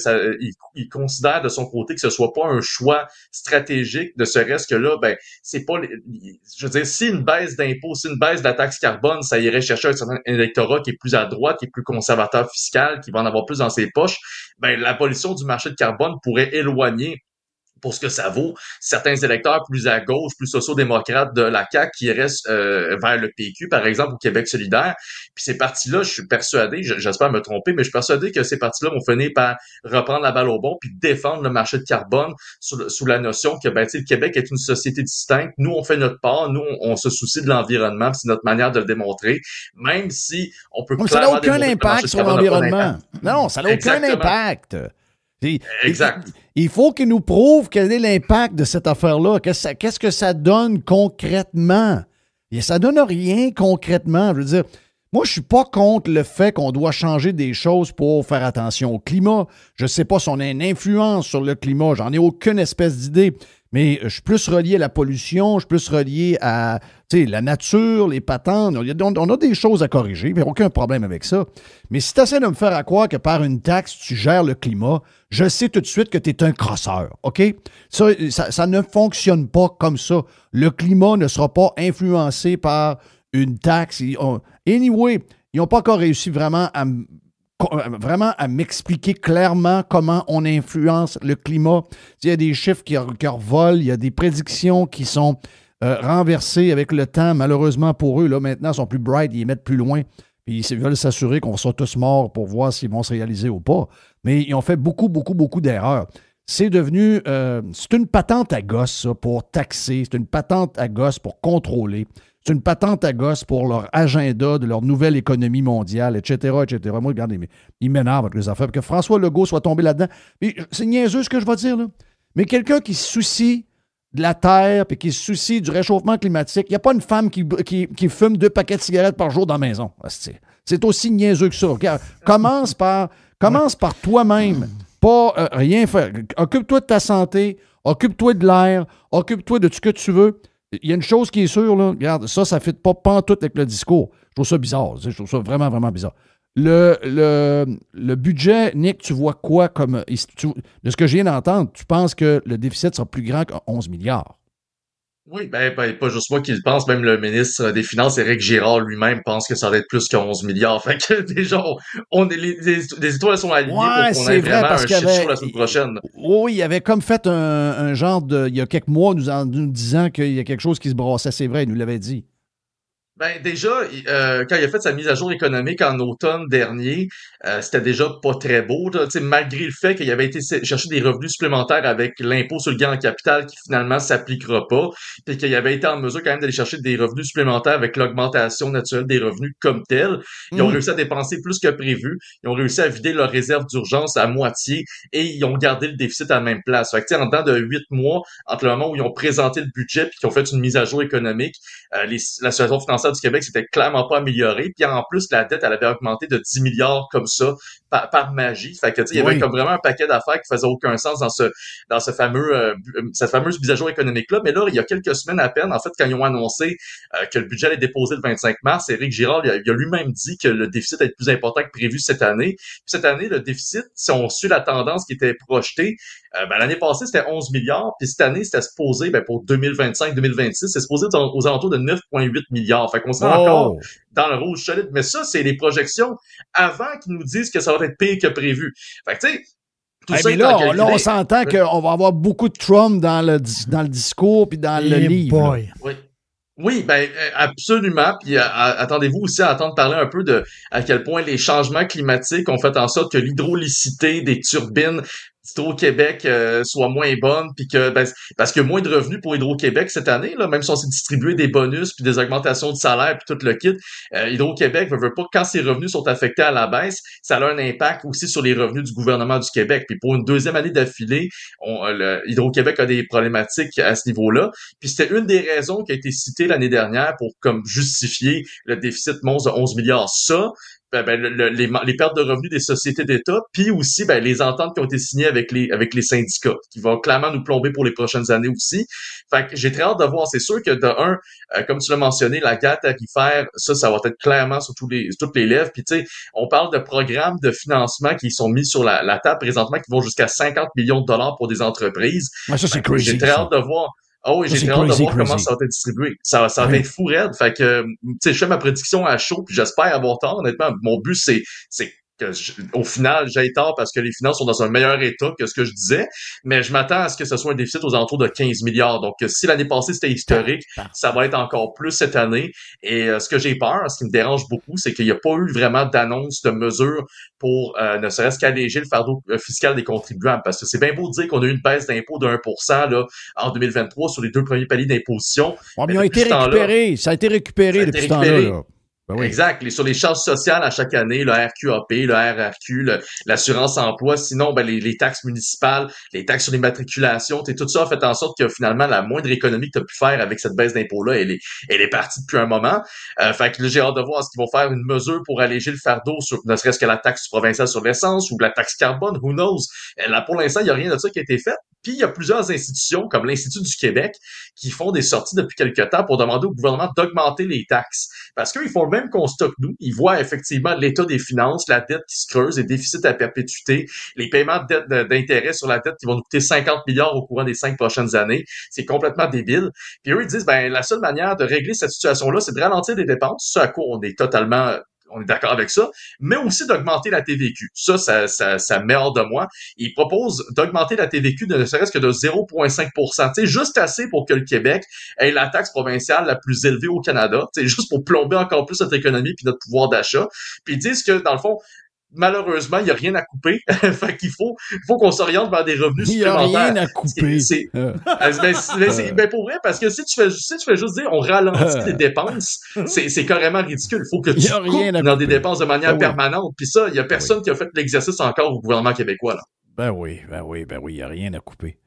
il considère de son côté que ce soit pas un choix stratégique, ne serait-ce que là, ben, c'est pas, je veux dire, si une baisse d'impôts, si une baisse de la taxe carbone, ça irait chercher un certain électorat qui est plus à droite, qui est plus conservateur fiscal, qui va en avoir plus dans ses poches, ben, l'abolition du marché de carbone pourrait éloigner pour ce que ça vaut, certains électeurs plus à gauche, plus sociaux-démocrates de la CAQ qui restent vers le PQ, par exemple, au Québec solidaire. Puis ces partis-là, je suis persuadé, j'espère me tromper, mais je suis persuadé que ces partis-là vont finir par reprendre la balle au bon puis défendre le marché de carbone sous la notion que ben, le Québec est une société distincte. Nous, on fait notre part. Nous, on se soucie de l'environnement. C'est notre manière de le démontrer, même si on peut ça n'a aucun impact sur l'environnement. Non, ça n'a aucun impact. Exact. Il faut qu'il nous prouve quel est l'impact de cette affaire-là. Qu'est-ce que ça donne concrètement? Et ça donne rien concrètement. Je veux dire, moi, je suis pas contre le fait qu'on doit changer des choses pour faire attention au climat. Je sais pas si on a une influence sur le climat. J'en ai aucune espèce d'idée. Mais je suis plus relié à la pollution, je suis plus relié à la nature, les patentes. On a des choses à corriger, il n'y a aucun problème avec ça. Mais si tu essaies de me faire à croire que par une taxe, tu gères le climat, je sais tout de suite que tu es un crosseur, OK? Ça ne fonctionne pas comme ça. Le climat ne sera pas influencé par une taxe. Anyway, ils n'ont pas encore réussi vraiment à m'expliquer clairement comment on influence le climat. Il y a des chiffres qui revolent, il y a des prédictions qui sont renversées avec le temps. Malheureusement pour eux, là, maintenant, ils sont plus bright, ils les mettent plus loin. Puis ils veulent s'assurer qu'on soit tous morts pour voir s'ils vont se réaliser ou pas. Mais ils ont fait beaucoup d'erreurs. C'est devenu... c'est une patente à gosse, ça, pour taxer. C'est une patente à gosse pour contrôler. C'est une patente à gosse pour leur agenda de leur nouvelle économie mondiale, etc., etc. Moi, regardez, ils m'énervent avec les affaires. Que François Legault soit tombé là-dedans. C'est niaiseux ce que je vais dire, là. Mais quelqu'un qui se soucie de la Terre et qui se soucie du réchauffement climatique, il n'y a pas une femme qui fume 2 paquets de cigarettes par jour dans la maison. C'est aussi niaiseux que ça. Regarde, commence par toi-même. Pas rien faire. Occupe-toi de ta santé, occupe-toi de l'air, occupe-toi de tout ce que tu veux. Il y a une chose qui est sûre, là, regarde, ça ne fit pas pantoute avec le discours. Je trouve ça bizarre. Je trouve ça vraiment, vraiment bizarre. Le budget, Nick, tu vois quoi comme... de ce que je viens d'entendre, tu penses que le déficit sera plus grand que 11 milliards? Oui, ben, pas juste moi qui le pense, même le ministre des Finances, Éric Girard lui-même, pense que ça va être plus que 11 milliards. Fait que déjà, les étoiles sont alignées pour qu'on ait vraiment un shit show la semaine prochaine. Oui, il avait comme fait un genre de... Il y a quelques mois, nous disant qu'il y a quelque chose qui se brassait. C'est vrai, il nous l'avait dit. Ben déjà, quand il a fait sa mise à jour économique en automne dernier, c'était déjà pas très beau, là, malgré le fait qu'il avait été chercher des revenus supplémentaires avec l'impôt sur le gain en capital qui finalement s'appliquera pas, puis qu'il avait été en mesure quand même d'aller chercher des revenus supplémentaires avec l'augmentation naturelle des revenus comme tel. Ils ont réussi à dépenser plus que prévu, ils ont réussi à vider leurs réserves d'urgence à moitié et ils ont gardé le déficit à la même place. Fait que en dedans de 8 mois, entre le moment où ils ont présenté le budget puis qu'ils ont fait une mise à jour économique, la situation financière du Québec s'était clairement pas améliorée. Puis en plus, la dette, elle avait augmenté de 10 milliards comme ça, par magie. Fait que, il y avait comme vraiment un paquet d'affaires qui faisait aucun sens dans cette fameuse mise à jour économique-là. Mais là, il y a quelques semaines à peine, en fait, quand ils ont annoncé que le budget allait déposer le 25 mars, Éric Girard, il a lui-même dit que le déficit allait être plus important que prévu cette année. Puis cette année, le déficit, si on suit la tendance qui était projetée, l'année passée, c'était 11 milliards. Puis cette année, c'était supposé, pour 2025-2026, c'est supposé être aux alentours de 9,8 milliards. Fait qu'on sera encore dans le rouge solide. Mais ça, c'est les projections avant qu'ils nous disent que ça va être pire que prévu. Fait que, tu sais, mais là, on s'entend qu'on va avoir beaucoup de Trump dans le discours puis dans le livre. Oui, ben absolument. Puis attendez-vous aussi à entendre parler un peu de à quel point les changements climatiques ont fait en sorte que l'hydraulicité des turbines d'Hydro-Québec soit moins bonne, puis que parce qu'il y a moins de revenus pour Hydro-Québec cette année, là, même si on s'est distribué des bonus puis des augmentations de salaire puis tout le kit, Hydro-Québec veut pas, quand ses revenus sont affectés à la baisse, ça a un impact aussi sur les revenus du gouvernement du Québec. Puis pour une deuxième année d'affilée, Hydro-Québec a des problématiques à ce niveau-là. Puis c'était une des raisons qui a été citée l'année dernière pour comme justifier le déficit monstre de 11 milliards. Ça, les pertes de revenus des sociétés d'État, puis aussi les ententes qui ont été signées avec les syndicats, qui vont clairement nous plomber pour les prochaines années aussi. Fait que j'ai très hâte de voir. C'est sûr que comme tu l'as mentionné, la guerre tarifaire, ça va être clairement sur toutes les lèvres. Puis tu sais, on parle de programmes de financement qui sont mis sur la table présentement, qui vont jusqu'à 50 millions de dollars pour des entreprises. Ça, c'est crazy. J'ai très hâte de voir. Oui, j'ai très hâte de voir comment ça va être distribué. Ça va être fou raide. Fait que, tu sais, je fais ma prédiction à chaud, puis j'espère avoir tort. Honnêtement, mon but, c'est que au final, j'ai tort parce que les finances sont dans un meilleur état que ce que je disais, mais je m'attends à ce que ce soit un déficit aux alentours de 15 milliards. Donc, si l'année passée, c'était historique, ça va être encore plus cette année. Et ce que j'ai peur, ce qui me dérange beaucoup, c'est qu'il n'y a pas eu vraiment d'annonce de mesures pour ne serait-ce qu'alléger le fardeau fiscal des contribuables. Parce que c'est bien beau de dire qu'on a eu une baisse d'impôt de 1% là, en 2023 sur les 2 premiers paliers d'imposition. Mais ils ont été récupérés. Ça a été récupéré depuis ce temps-là. Ben oui. Exact. Sur les charges sociales à chaque année, le RQAP, le RRQ, l'assurance emploi, sinon les taxes municipales, les taxes sur les matriculations, tout ça a fait en sorte que finalement la moindre économie que tu as pu faire avec cette baisse d'impôt-là, elle est partie depuis un moment. Fait que là, j'ai hâte de voir est-ce qu'ils vont faire une mesure pour alléger le fardeau sur ne serait-ce que la taxe provinciale sur l'essence ou la taxe carbone, who knows. Là, pour l'instant, il n'y a rien de ça qui a été fait. Puis il y a plusieurs institutions, comme l'Institut du Québec, qui font des sorties depuis quelque temps pour demander au gouvernement d'augmenter les taxes. Parce qu'ils font le même constat que nous. Ils voient effectivement l'état des finances, la dette qui se creuse, les déficits à perpétuité, les paiements de dette d'intérêt sur la dette qui vont nous coûter 50 milliards au courant des 5 prochaines années. C'est complètement débile. Puis eux, ils disent, la seule manière de régler cette situation-là, c'est de ralentir les dépenses, ce à quoi on est d'accord avec ça, mais aussi d'augmenter la TVQ. Ça met hors de moi. Ils proposent d'augmenter la TVQ de ne serait-ce que de 0,5%. Tu sais, juste assez pour que le Québec ait la taxe provinciale la plus élevée au Canada. Tu sais, juste pour plomber encore plus notre économie puis notre pouvoir d'achat. Puis ils disent que, dans le fond, malheureusement, il n'y a rien à couper. Fait qu'il faut qu'on s'oriente vers des revenus supplémentaires. Il n'y a rien à couper. C'est pour vrai, parce que si tu fais juste dire on ralentit les dépenses, c'est carrément ridicule. Il faut que tu coupes dans des dépenses de manière permanente. Puis ça, il n'y a personne qui a fait l'exercice encore au gouvernement québécois. Là. Ben oui, il n'y a rien à couper.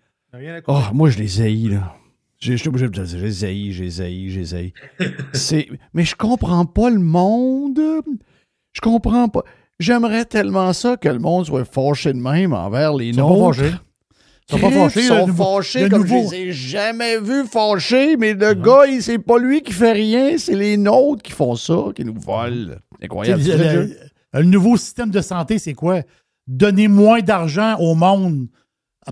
Oh, moi, je les haïs, là. Je suis obligé de dire, j'ai haïs. Mais je comprends pas le monde. Je comprends pas. J'aimerais tellement ça que le monde soit fâché de même envers les nôtres. Ils sont pas fâchés. Ils sont fâchés comme je les ai jamais vus fâchés, mais le gars, c'est pas lui qui fait rien, c'est les nôtres qui font ça, qui nous volent. Incroyable. Le nouveau système de santé, c'est quoi? Donner moins d'argent au monde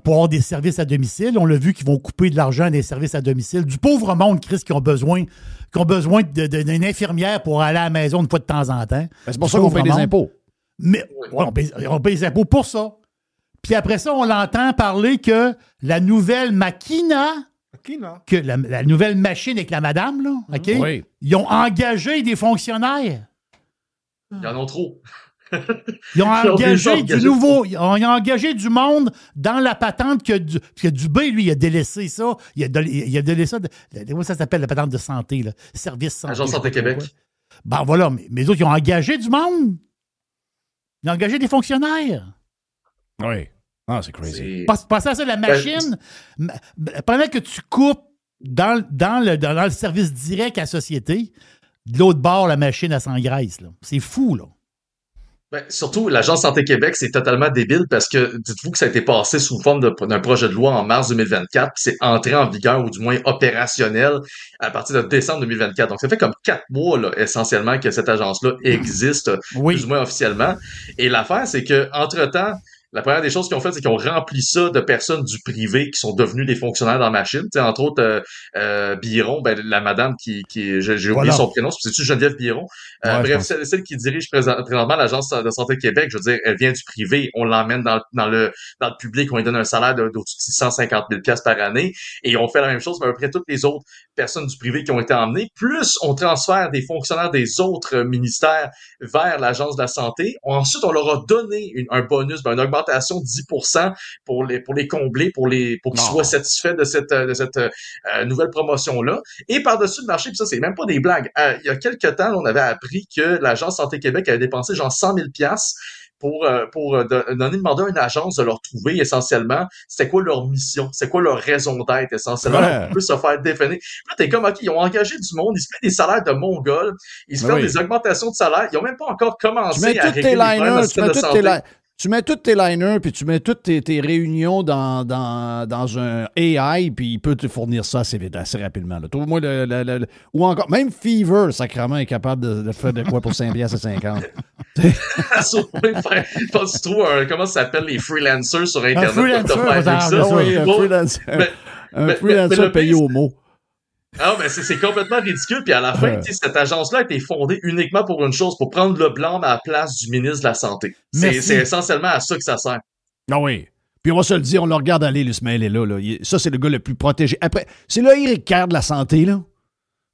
pour avoir des services à domicile. On l'a vu qu'ils vont couper de l'argent des services à domicile. Du pauvre monde, Chris, qui ont besoin d'une infirmière pour aller à la maison une fois de temps en temps. C'est pour ça qu'on paye des impôts. Mais on paye des impôts pour ça. Puis après ça, on l'entend parler que la nouvelle que la nouvelle machine avec la madame, là, OK? Oui. Ils ont engagé des fonctionnaires. Ils en ont trop. Ils ont engagé ils ont engagé du monde dans la patente que Dubé, lui, il a délaissé ça. Il a délaissé ça. Comment ça s'appelle, la patente de santé, là? Service santé. Agence Santé Québec. Ben voilà, mais les autres, ils ont engagé du monde. Ils ont engagé des fonctionnaires. Oui. Ah, c'est crazy. Pensez à ça, la machine, pendant que tu coupes dans le service direct à la société, de l'autre bord, la machine, elle s'engraisse. C'est fou, là. Surtout, l'Agence Santé Québec, c'est totalement débile parce que, dites-vous que ça a été passé sous forme d'un projet de loi en mars 2024, puis c'est entré en vigueur, ou du moins opérationnel, à partir de décembre 2024. Donc, ça fait comme 4 mois, là, essentiellement, que cette agence-là existe, plus ou moins officiellement. Et l'affaire, c'est que, entre-temps, La première des choses qu'ils ont fait, c'est qu'ils ont rempli ça de personnes du privé qui sont devenues des fonctionnaires dans la machine. Tu sais, entre autres, Biron, la madame j'ai oublié son prénom, c'est-tu Geneviève Biron? Bref, celle qui dirige présentement l'Agence de santé Québec, je veux dire, elle vient du privé, on l'emmène dans le public, on lui donne un salaire d'au-dessus de 650 000 $ par année, et on fait la même chose pour à peu près toutes les autres personnes du privé qui ont été emmenées, plus on transfère des fonctionnaires des autres ministères vers l'Agence de la santé. Ensuite, on leur a donné un bonus, une augmentation de 10% pour les combler, pour qu'ils soient satisfaits de cette nouvelle promotion-là. Et par-dessus le marché, puis ça, c'est même pas des blagues. Il y a quelques temps, on avait appris que l'Agence Santé Québec avait dépensé genre 100 000 $ pour donner demandé à une agence de leur trouver essentiellement c'était quoi leur mission, c'est quoi leur raison d'être essentiellement pour plus se faire définir. Là, t'es comme, OK, ils ont engagé du monde, ils se mettent des salaires de mongols, ils se font des augmentations de salaire, ils ont même pas encore commencé à régler les problèmes de système de santé. Tu mets tous tes liners, puis tu mets toutes tes réunions dans un AI, puis il peut te fournir ça assez vite, assez rapidement. Trouve-moi ou encore, même Fever, sacrément, est capable de faire de quoi pour 5 piastres à 50. Tu trouves comment ça s'appelle les freelancers sur Internet? Un freelancer payé au mot. Ah, mais c'est complètement ridicule. Puis à la fin, cette agence-là a été fondée uniquement pour une chose, pour prendre le blâme à la place du ministre de la Santé. C'est essentiellement à ça que ça sert. Ah oui. Puis on va se le dire, on le regarde aller, l'Ismaël est là. Ça, c'est le gars le plus protégé. Après, c'est le Éric Kerr de la Santé, là.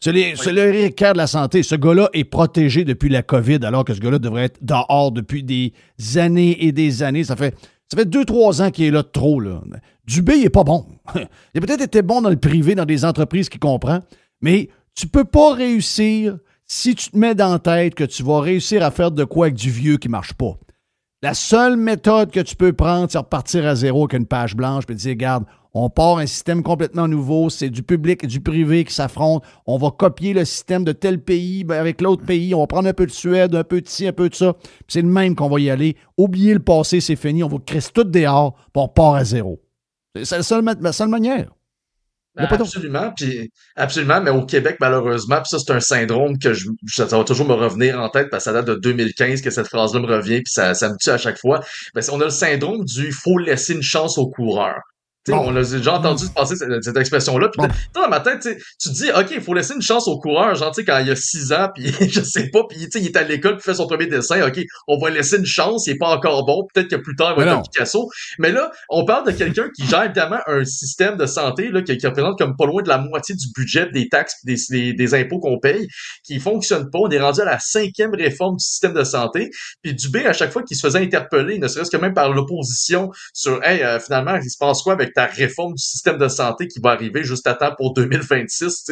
C'est le Éric Kerr de la Santé. Ce gars-là est protégé depuis la COVID, alors que ce gars-là devrait être dehors depuis des années et des années. Ça fait 2-3 ans qu'il est là de trop, là. Dubé, il est pas bon. Il a peut-être été bon dans le privé, dans des entreprises qu'il comprend, mais tu peux pas réussir si tu te mets dans la tête que tu vas réussir à faire de quoi avec du vieux qui marche pas. La seule méthode que tu peux prendre, c'est repartir à zéro avec une page blanche et dire, regarde, on part un système complètement nouveau, c'est du public et du privé qui s'affrontent, on va copier le système de tel pays avec l'autre pays, on va prendre un peu de Suède, un peu de ci, un peu de ça, puis c'est le même qu'on va y aller. Oubliez le passé, c'est fini, on va créer tout dehors, puis on part à zéro. C'est la seule manière. Absolument, mais au Québec, malheureusement, puis ça, c'est un syndrome que ça va toujours me revenir en tête, parce que ça date de 2015 que cette phrase-là me revient, puis ça me tue à chaque fois. Ben, on a le syndrome du « faut laisser une chance aux coureurs ». On a déjà entendu passer cette expression-là. Puis dans ma tête, tu te dis, OK, il faut laisser une chance au coureur. Genre, quand il a 6 ans, puis je sais pas, puis il est à l'école, puis fait son premier dessin. OK, on va laisser une chance. Il est pas encore bon. Peut-être que plus tard, il va être un Picasso. Mais là, on parle de quelqu'un qui gère évidemment un système de santé là, qui représente comme pas loin de la moitié du budget des taxes et des impôts qu'on paye, qui fonctionne pas. On est rendu à la 5e réforme du système de santé. Puis Dubé, à chaque fois qu'il se faisait interpeller, ne serait-ce que même par l'opposition sur, finalement, il se passe quoi avec ta réforme du système de santé qui va arriver juste à temps pour 2026.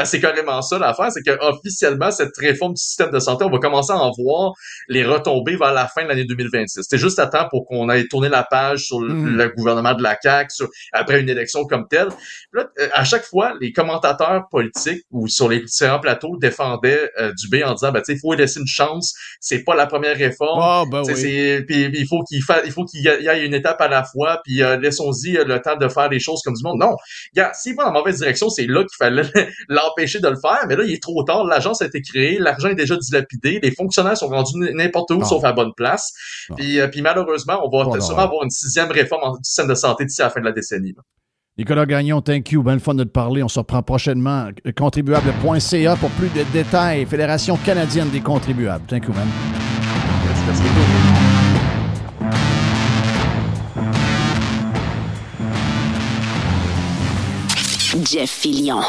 C'est carrément ça l'affaire, c'est que officiellement cette réforme du système de santé, on va commencer à en voir les retombées vers la fin de l'année 2026. C'est juste à temps pour qu'on aille tourner la page sur le gouvernement de la CAQ, après une élection comme telle. Là, à chaque fois, les commentateurs politiques ou sur les différents plateaux défendaient Dubé en disant, il faut laisser une chance, c'est pas la première réforme, puis il faut qu'il y ait une étape à la fois, puis laissons-y le temps de faire les choses comme du monde. Non, regarde, s'il va dans la mauvaise direction, c'est là qu'il fallait l'empêcher de le faire, mais là, il est trop tard, l'agence a été créée, l'argent est déjà dilapidé, les fonctionnaires sont rendus n'importe où sauf à la bonne place, puis malheureusement, on va sûrement avoir une 6e réforme du système de santé d'ici à la fin de la décennie. Là. Nicolas Gagnon, thank you, bien le fun de te parler, on se reprend prochainement, contribuable.ca pour plus de détails, Fédération canadienne des contribuables. Thank you, man. Merci beaucoup. Jeff Fillion.